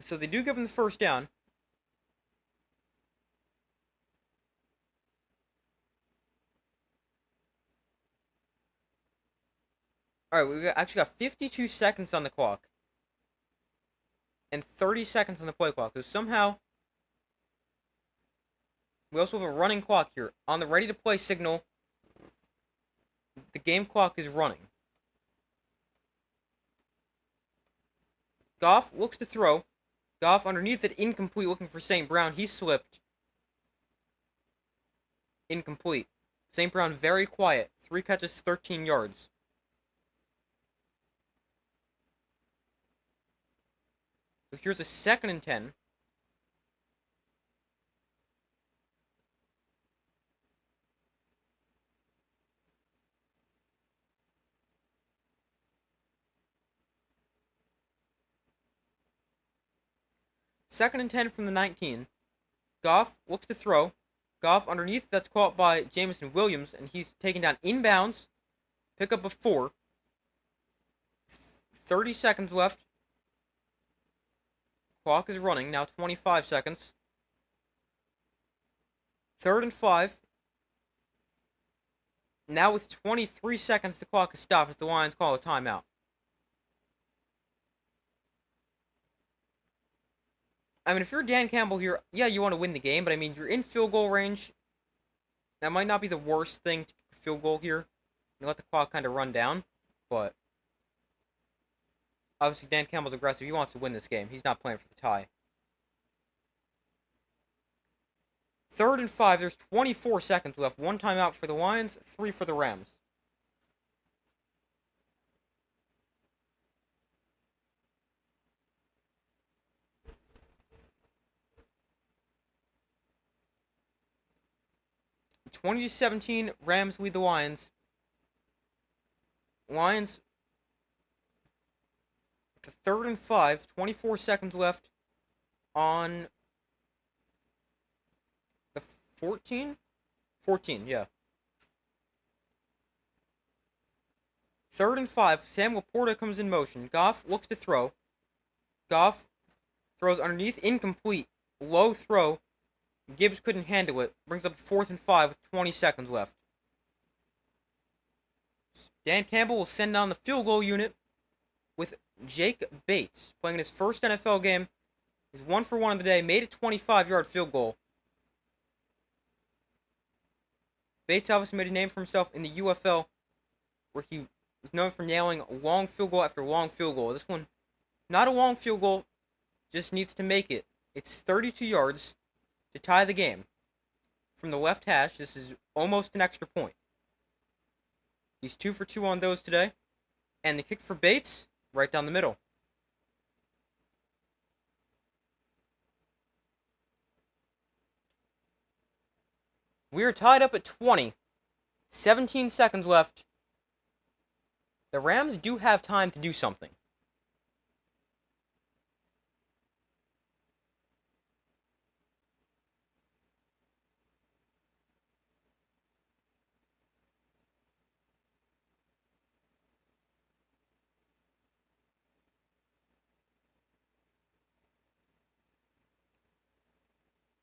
So they do give him the first down. All right, actually got 52 seconds on the clock and 30 seconds on the play clock. So somehow we also have a running clock here. On the ready to play signal, the game clock is running. Goff looks to throw. Goff underneath it, incomplete, looking for St. Brown. He slipped. Incomplete. St. Brown very quiet. 3 catches, 13 yards. So here's a 2nd and 10. Second and 10 from the 19. Goff looks to throw. Goff underneath, that's caught by Jameson Williams, and he's taken down inbounds. Pick up a 4. 30 seconds left. Clock is running, now 25 seconds. 3rd and 5. Now with 23 seconds, the clock is stopped as the Lions call a timeout. I mean, if you're Dan Campbell here, yeah, you want to win the game, but I mean, you're in field goal range. That might not be the worst thing to field goal here. You let the clock kind of run down, but obviously Dan Campbell's aggressive. He wants to win this game. He's not playing for the tie. 3rd and 5. There's 24 seconds left. 1 timeout for the Lions, 3 for the Rams. (20-17), Rams lead the Lions. Lions to 3rd and 5. 24 seconds left on the 14? 14, yeah. 3rd and 5. Sam Laporta comes in motion. Goff looks to throw. Goff throws underneath, incomplete. Low throw. Gibbs couldn't handle it. Brings up 4th and 5 with 20 seconds left. Dan Campbell will send down the field goal unit with Jake Bates playing in his first NFL game. He's 1 for 1 of the day. Made a 25-yard field goal. Bates obviously made a name for himself in the UFL, where he was known for nailing long field goal after long field goal. This one, not a long field goal, just needs to make it. It's 32 yards to tie the game. From the left hash, this is almost an extra point. He's 2 for 2 on those today. And the kick for Bates, right down the middle. We are tied up at 20. 17 seconds left. The Rams do have time to do something.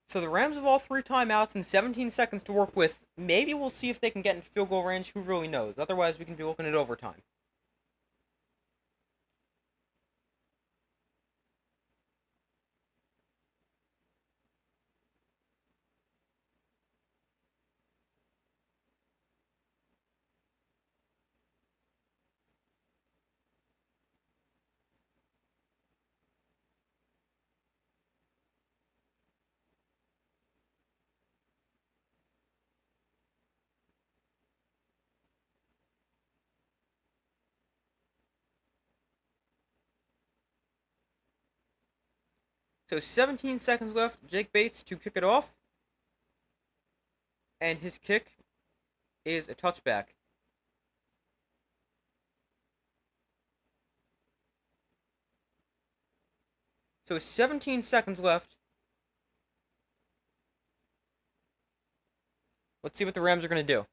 So the Rams have all 3 timeouts and 17 seconds to work with. Maybe we'll see if they can get into field goal range. Who really knows? Otherwise, we can be looking at overtime. So 17 seconds left. Jake Bates to kick it off. And his kick is a touchback. So 17 seconds left. Let's see what the Rams are going to do.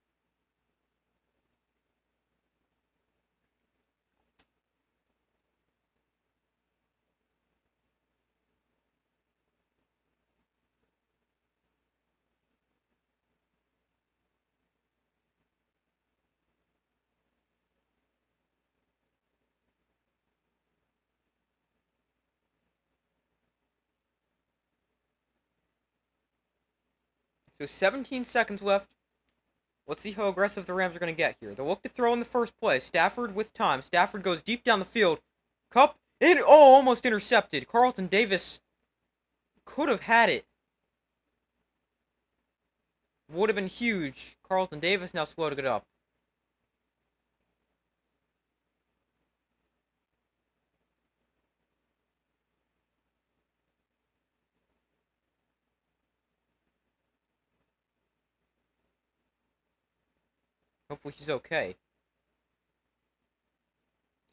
So 17 seconds left. Let's see how aggressive the Rams are going to get here. They'll look to throw in the first play. Stafford with time. Stafford goes deep down the field. Kupp in. Oh, almost intercepted. Carlton Davis could have had it. Would have been huge. Carlton Davis now slow to get up. Hopefully he's okay.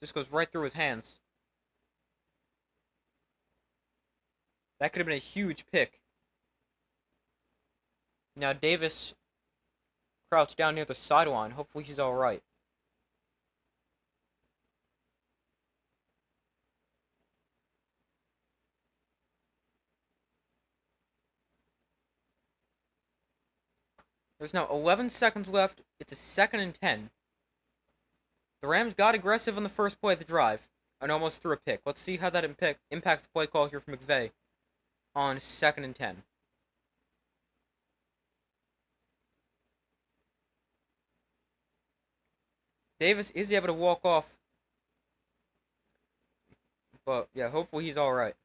Just goes right through his hands. That could have been a huge pick. Now Davis crouched down near the sideline. Hopefully he's alright. There's now 11 seconds left. It's a 2nd and 10. The Rams got aggressive on the first play of the drive and almost threw a pick. Let's see how that impacts the play call here from McVay on 2nd and 10. Davis is able to walk off. But, yeah, hopefully he's alright.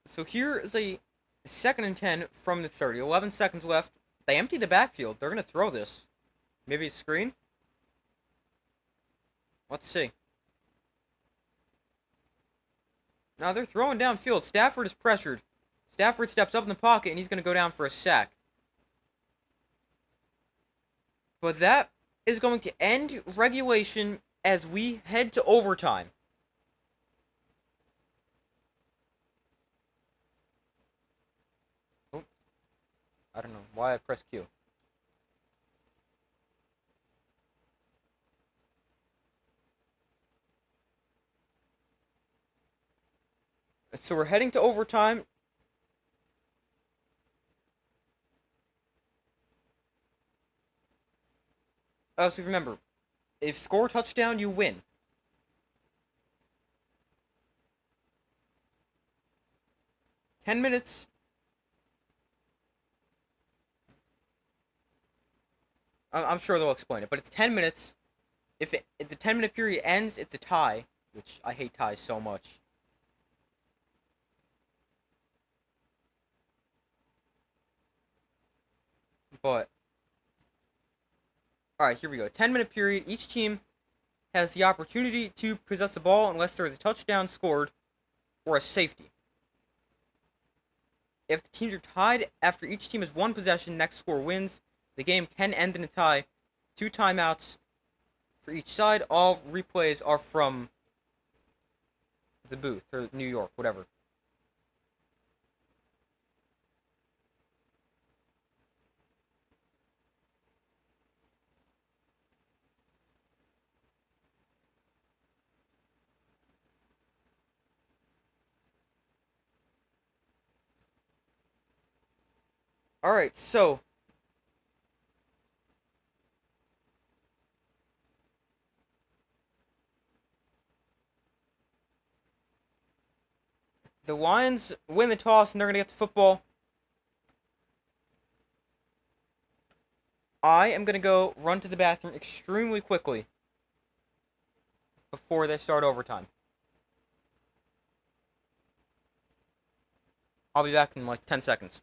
So here is a 2nd and 10 from the 30. 11 seconds left. They empty the backfield. They're going to throw this. Maybe a screen? Let's see. Now they're throwing downfield. Stafford is pressured. Stafford steps up in the pocket and he's going to go down for a sack. But that is going to end regulation as we head to overtime. Oh, I don't know why I pressed Q. So we're heading to overtime. So remember, if score a touchdown, you win. "10 minutes. I'm sure they'll explain it, but it's 10 minutes. If the 10-minute period ends, it's a tie, which I hate ties so much. But alright, here we go. 10-minute period. Each team has the opportunity to possess the ball unless there is a touchdown scored or a safety. If the teams are tied after each team has one possession, next score wins. The game can end in a tie. 2 timeouts for each side. All replays are from the booth, or New York, whatever. Alright, so the Lions win the toss and they're going to get the football. I am going to go run to the bathroom extremely quickly before they start overtime. I'll be back in like 10 seconds.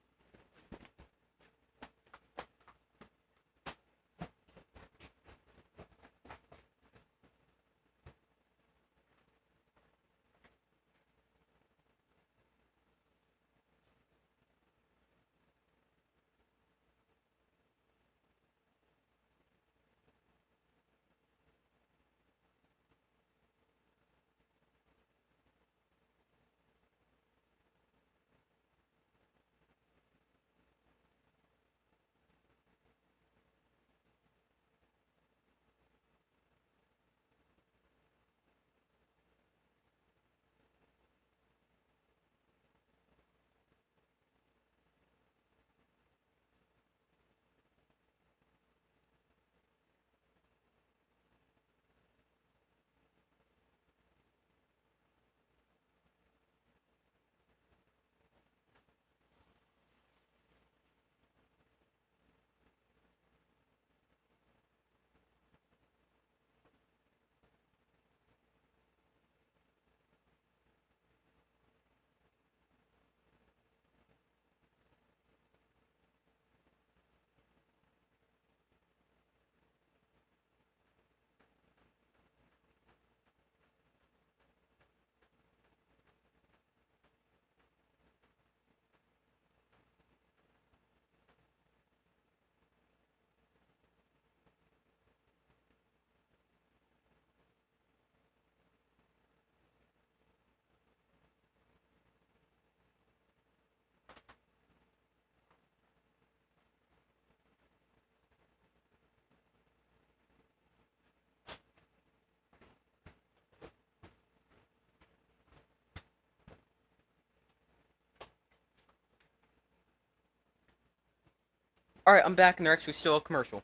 Alright, I'm back and they're actually still a commercial.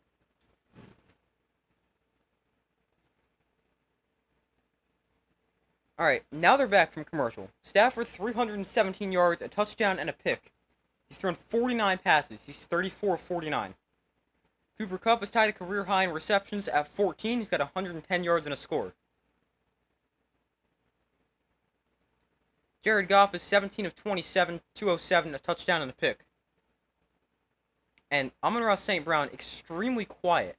Alright, now they're back from commercial. Stafford, 317 yards, a touchdown, and a pick. He's thrown 49 passes. He's 34 of 49. Cooper Kupp is tied a career high in receptions at 14. He's got 110 yards and a score. Jared Goff is 17 of 27, 207, a touchdown, and a pick. And Amon-Ra St. Brown, extremely quiet.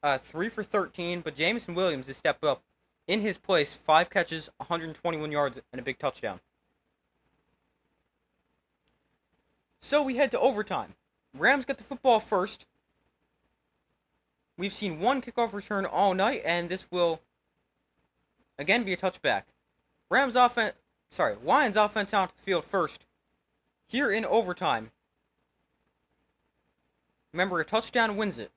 3 for 13, but Jameson Williams has stepped up in his place. 5 catches, 121 yards, and a big touchdown. So we head to overtime. Rams get the football first. We've seen one kickoff return all night, and this will, again, be a touchback. Lions offense onto the field first. Here in overtime. Remember, a touchdown wins it.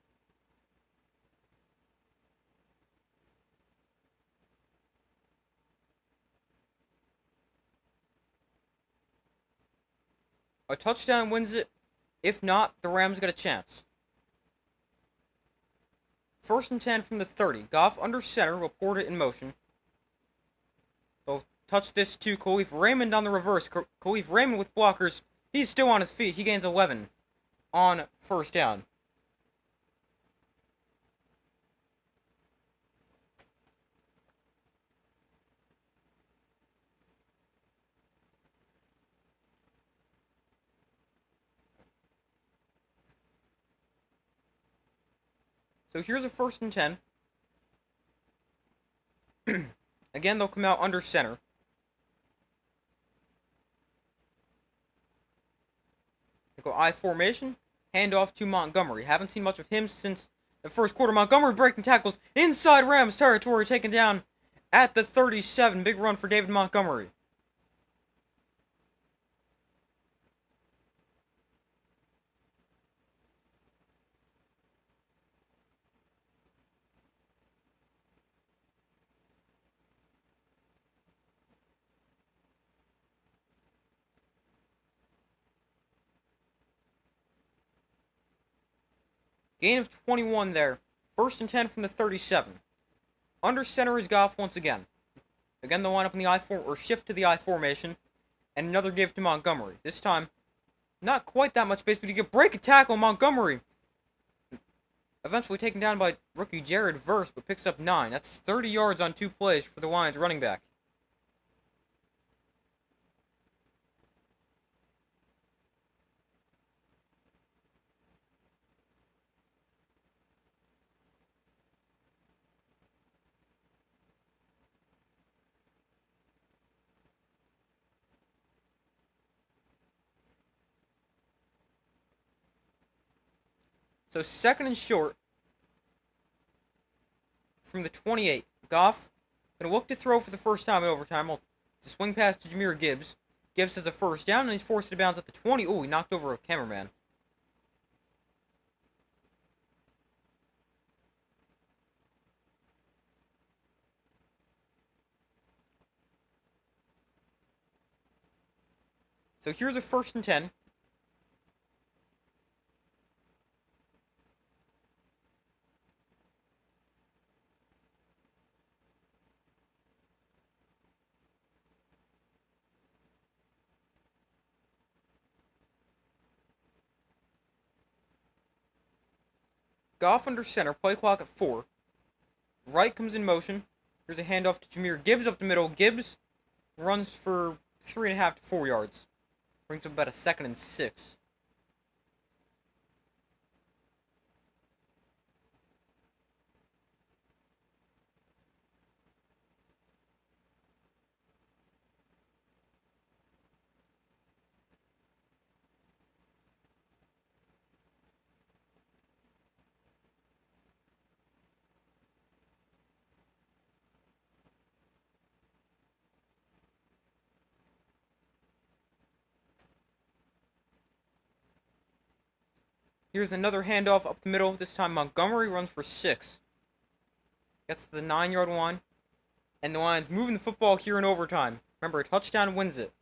A touchdown wins it. If not, the Rams get a chance. 1st and 10 from the 30. Goff under center will port it in motion. They'll touch this to Khalif Raymond on the reverse. Khalif Raymond with blockers. He's still on his feet. He gains 11 on 1st down. So here's a 1st and 10. Again, they'll come out under center. They go I formation. Hand off to Montgomery. Haven't seen much of him since the 1st quarter. Montgomery breaking tackles inside Rams territory, taken down at the 37. Big run for David Montgomery. Gain of 21 there. 1st and 10 from the 37. Under center is Goff once again. Again, they'll line up in the I form or shift to the I formation. And another give to Montgomery. This time, not quite that much space, but you can break a tackle. Montgomery eventually taken down by rookie Jared Verse, but picks up 9. That's 30 yards on 2 plays for the Lions running back. So 2nd and short from the 28. Goff going to look to throw for the first time in overtime. To swing pass to Jahmyr Gibbs. Gibbs has a 1st down, and he's forced to bounce at the 20. Oh, he knocked over a cameraman. So here's a 1st and 10. Goff under center, play clock at 4. Wright comes in motion. Here's a handoff to Jahmyr Gibbs up the middle. Gibbs runs for 3.5 to 4 yards. Brings up about a 2nd and 6. Here's another handoff up the middle. This time Montgomery runs for 6. Gets to the 9-yard line. And the Lions moving the football here in overtime. Remember, a touchdown wins it.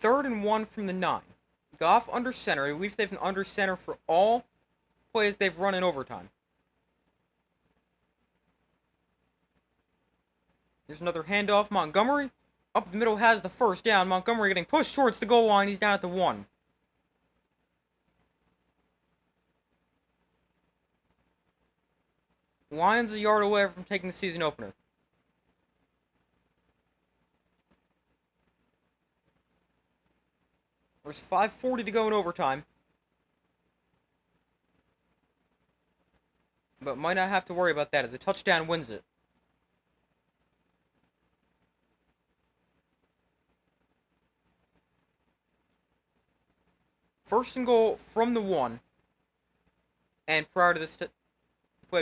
3rd and 1 from the 9. Goff under center. I believe they've been under center for all plays they've run in overtime. There's another handoff. Montgomery up the middle has the first down. Montgomery getting pushed towards the goal line. He's down at the 1. Lions a yard away from taking the season opener. There's 5:40 to go in overtime. But might not have to worry about that as a touchdown wins it. First and goal from the 1. And prior to this play,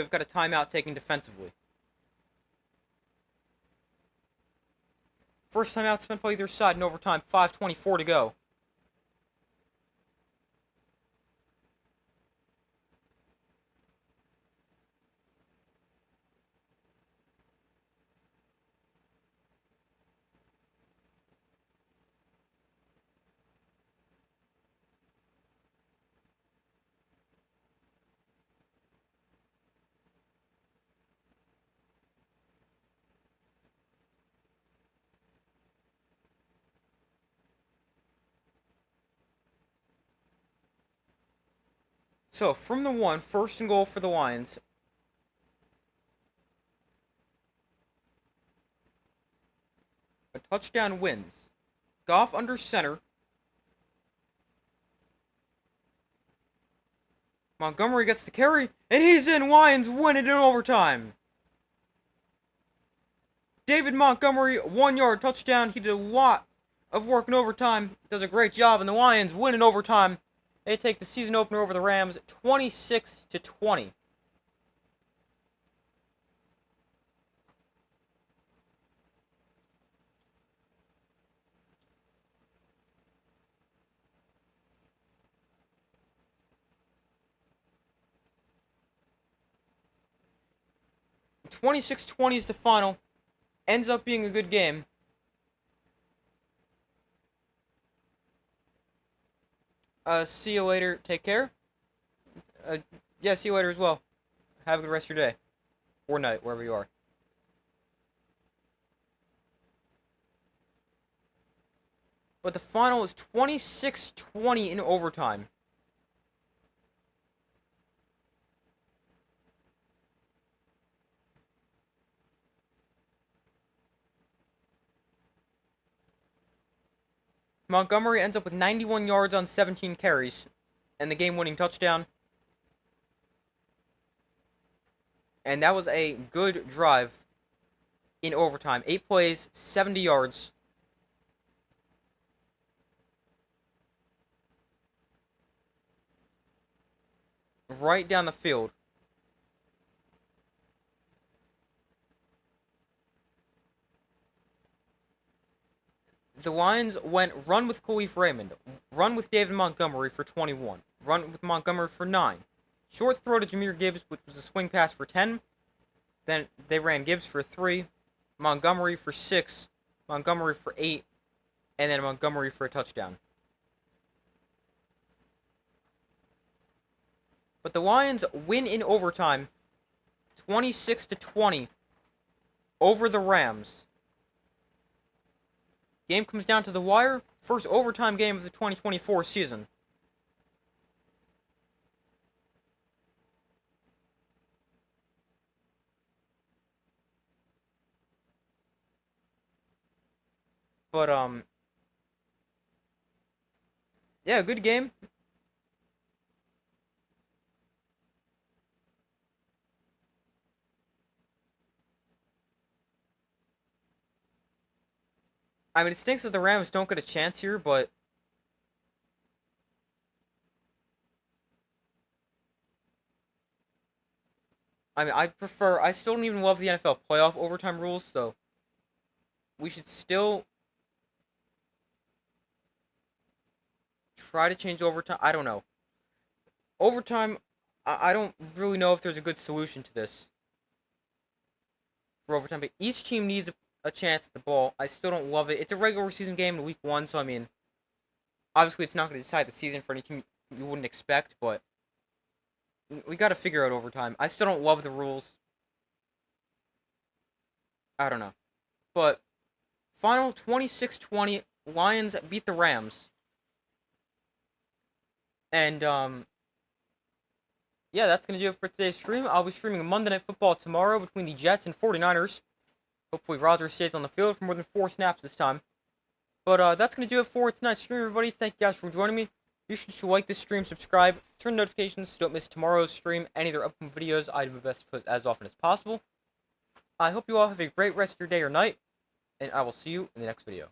we've got a timeout taken defensively. First timeout spent by either side in overtime. 5:24 to go. So, from the 1, first and goal for the Lions. A touchdown wins. Goff under center. Montgomery gets the carry, and he's in. Lions win it in overtime. David Montgomery, 1-yard touchdown. He did a lot of work in overtime. Does a great job, and the Lions win in overtime. They take the season opener over the Rams, 26-20. (26-20) is the final. Ends up being a good game. See you later. Take care. Yeah, see you later as well. Have a good rest of your day. Or night, wherever you are. But the final is 26-20 in overtime. Montgomery ends up with 91 yards on 17 carries and the game-winning touchdown. And that was a good drive in overtime. 8 plays, 70 yards. Right down the field. The Lions went run with Khalif Raymond, run with David Montgomery for 21, run with Montgomery for 9, short throw to Jahmyr Gibbs, which was a swing pass for 10, then they ran Gibbs for 3, Montgomery for 6, Montgomery for 8, and then Montgomery for a touchdown. But the Lions win in overtime, 26-20, over the Rams. Game comes down to the wire. First overtime game of the 2024 season. But, yeah, good game. I mean, it stinks that the Rams don't get a chance here, but I mean, I still don't even love the NFL playoff overtime rules, so we should still try to change overtime. I don't know. Overtime, I don't really know if there's a good solution to this for overtime, but each team needs a chance at the ball. I still don't love it. It's a regular season game in week 1, so I mean, Obviously, it's not going to decide the season for any team you wouldn't expect, but we got to figure out over time. I still don't love the rules. I don't know. But final 26-20, Lions beat the Rams. And yeah, that's going to do it for today's stream. I'll be streaming Monday Night Football tomorrow between the Jets and 49ers. Hopefully Rodgers stays on the field for more than 4 snaps this time. But that's going to do it for tonight's stream, everybody. Thank you guys for joining me. Be sure to like this stream, subscribe, turn notifications so don't miss tomorrow's stream, any other upcoming videos. I do my best to post as often as possible. I hope you all have a great rest of your day or night, and I will see you in the next video.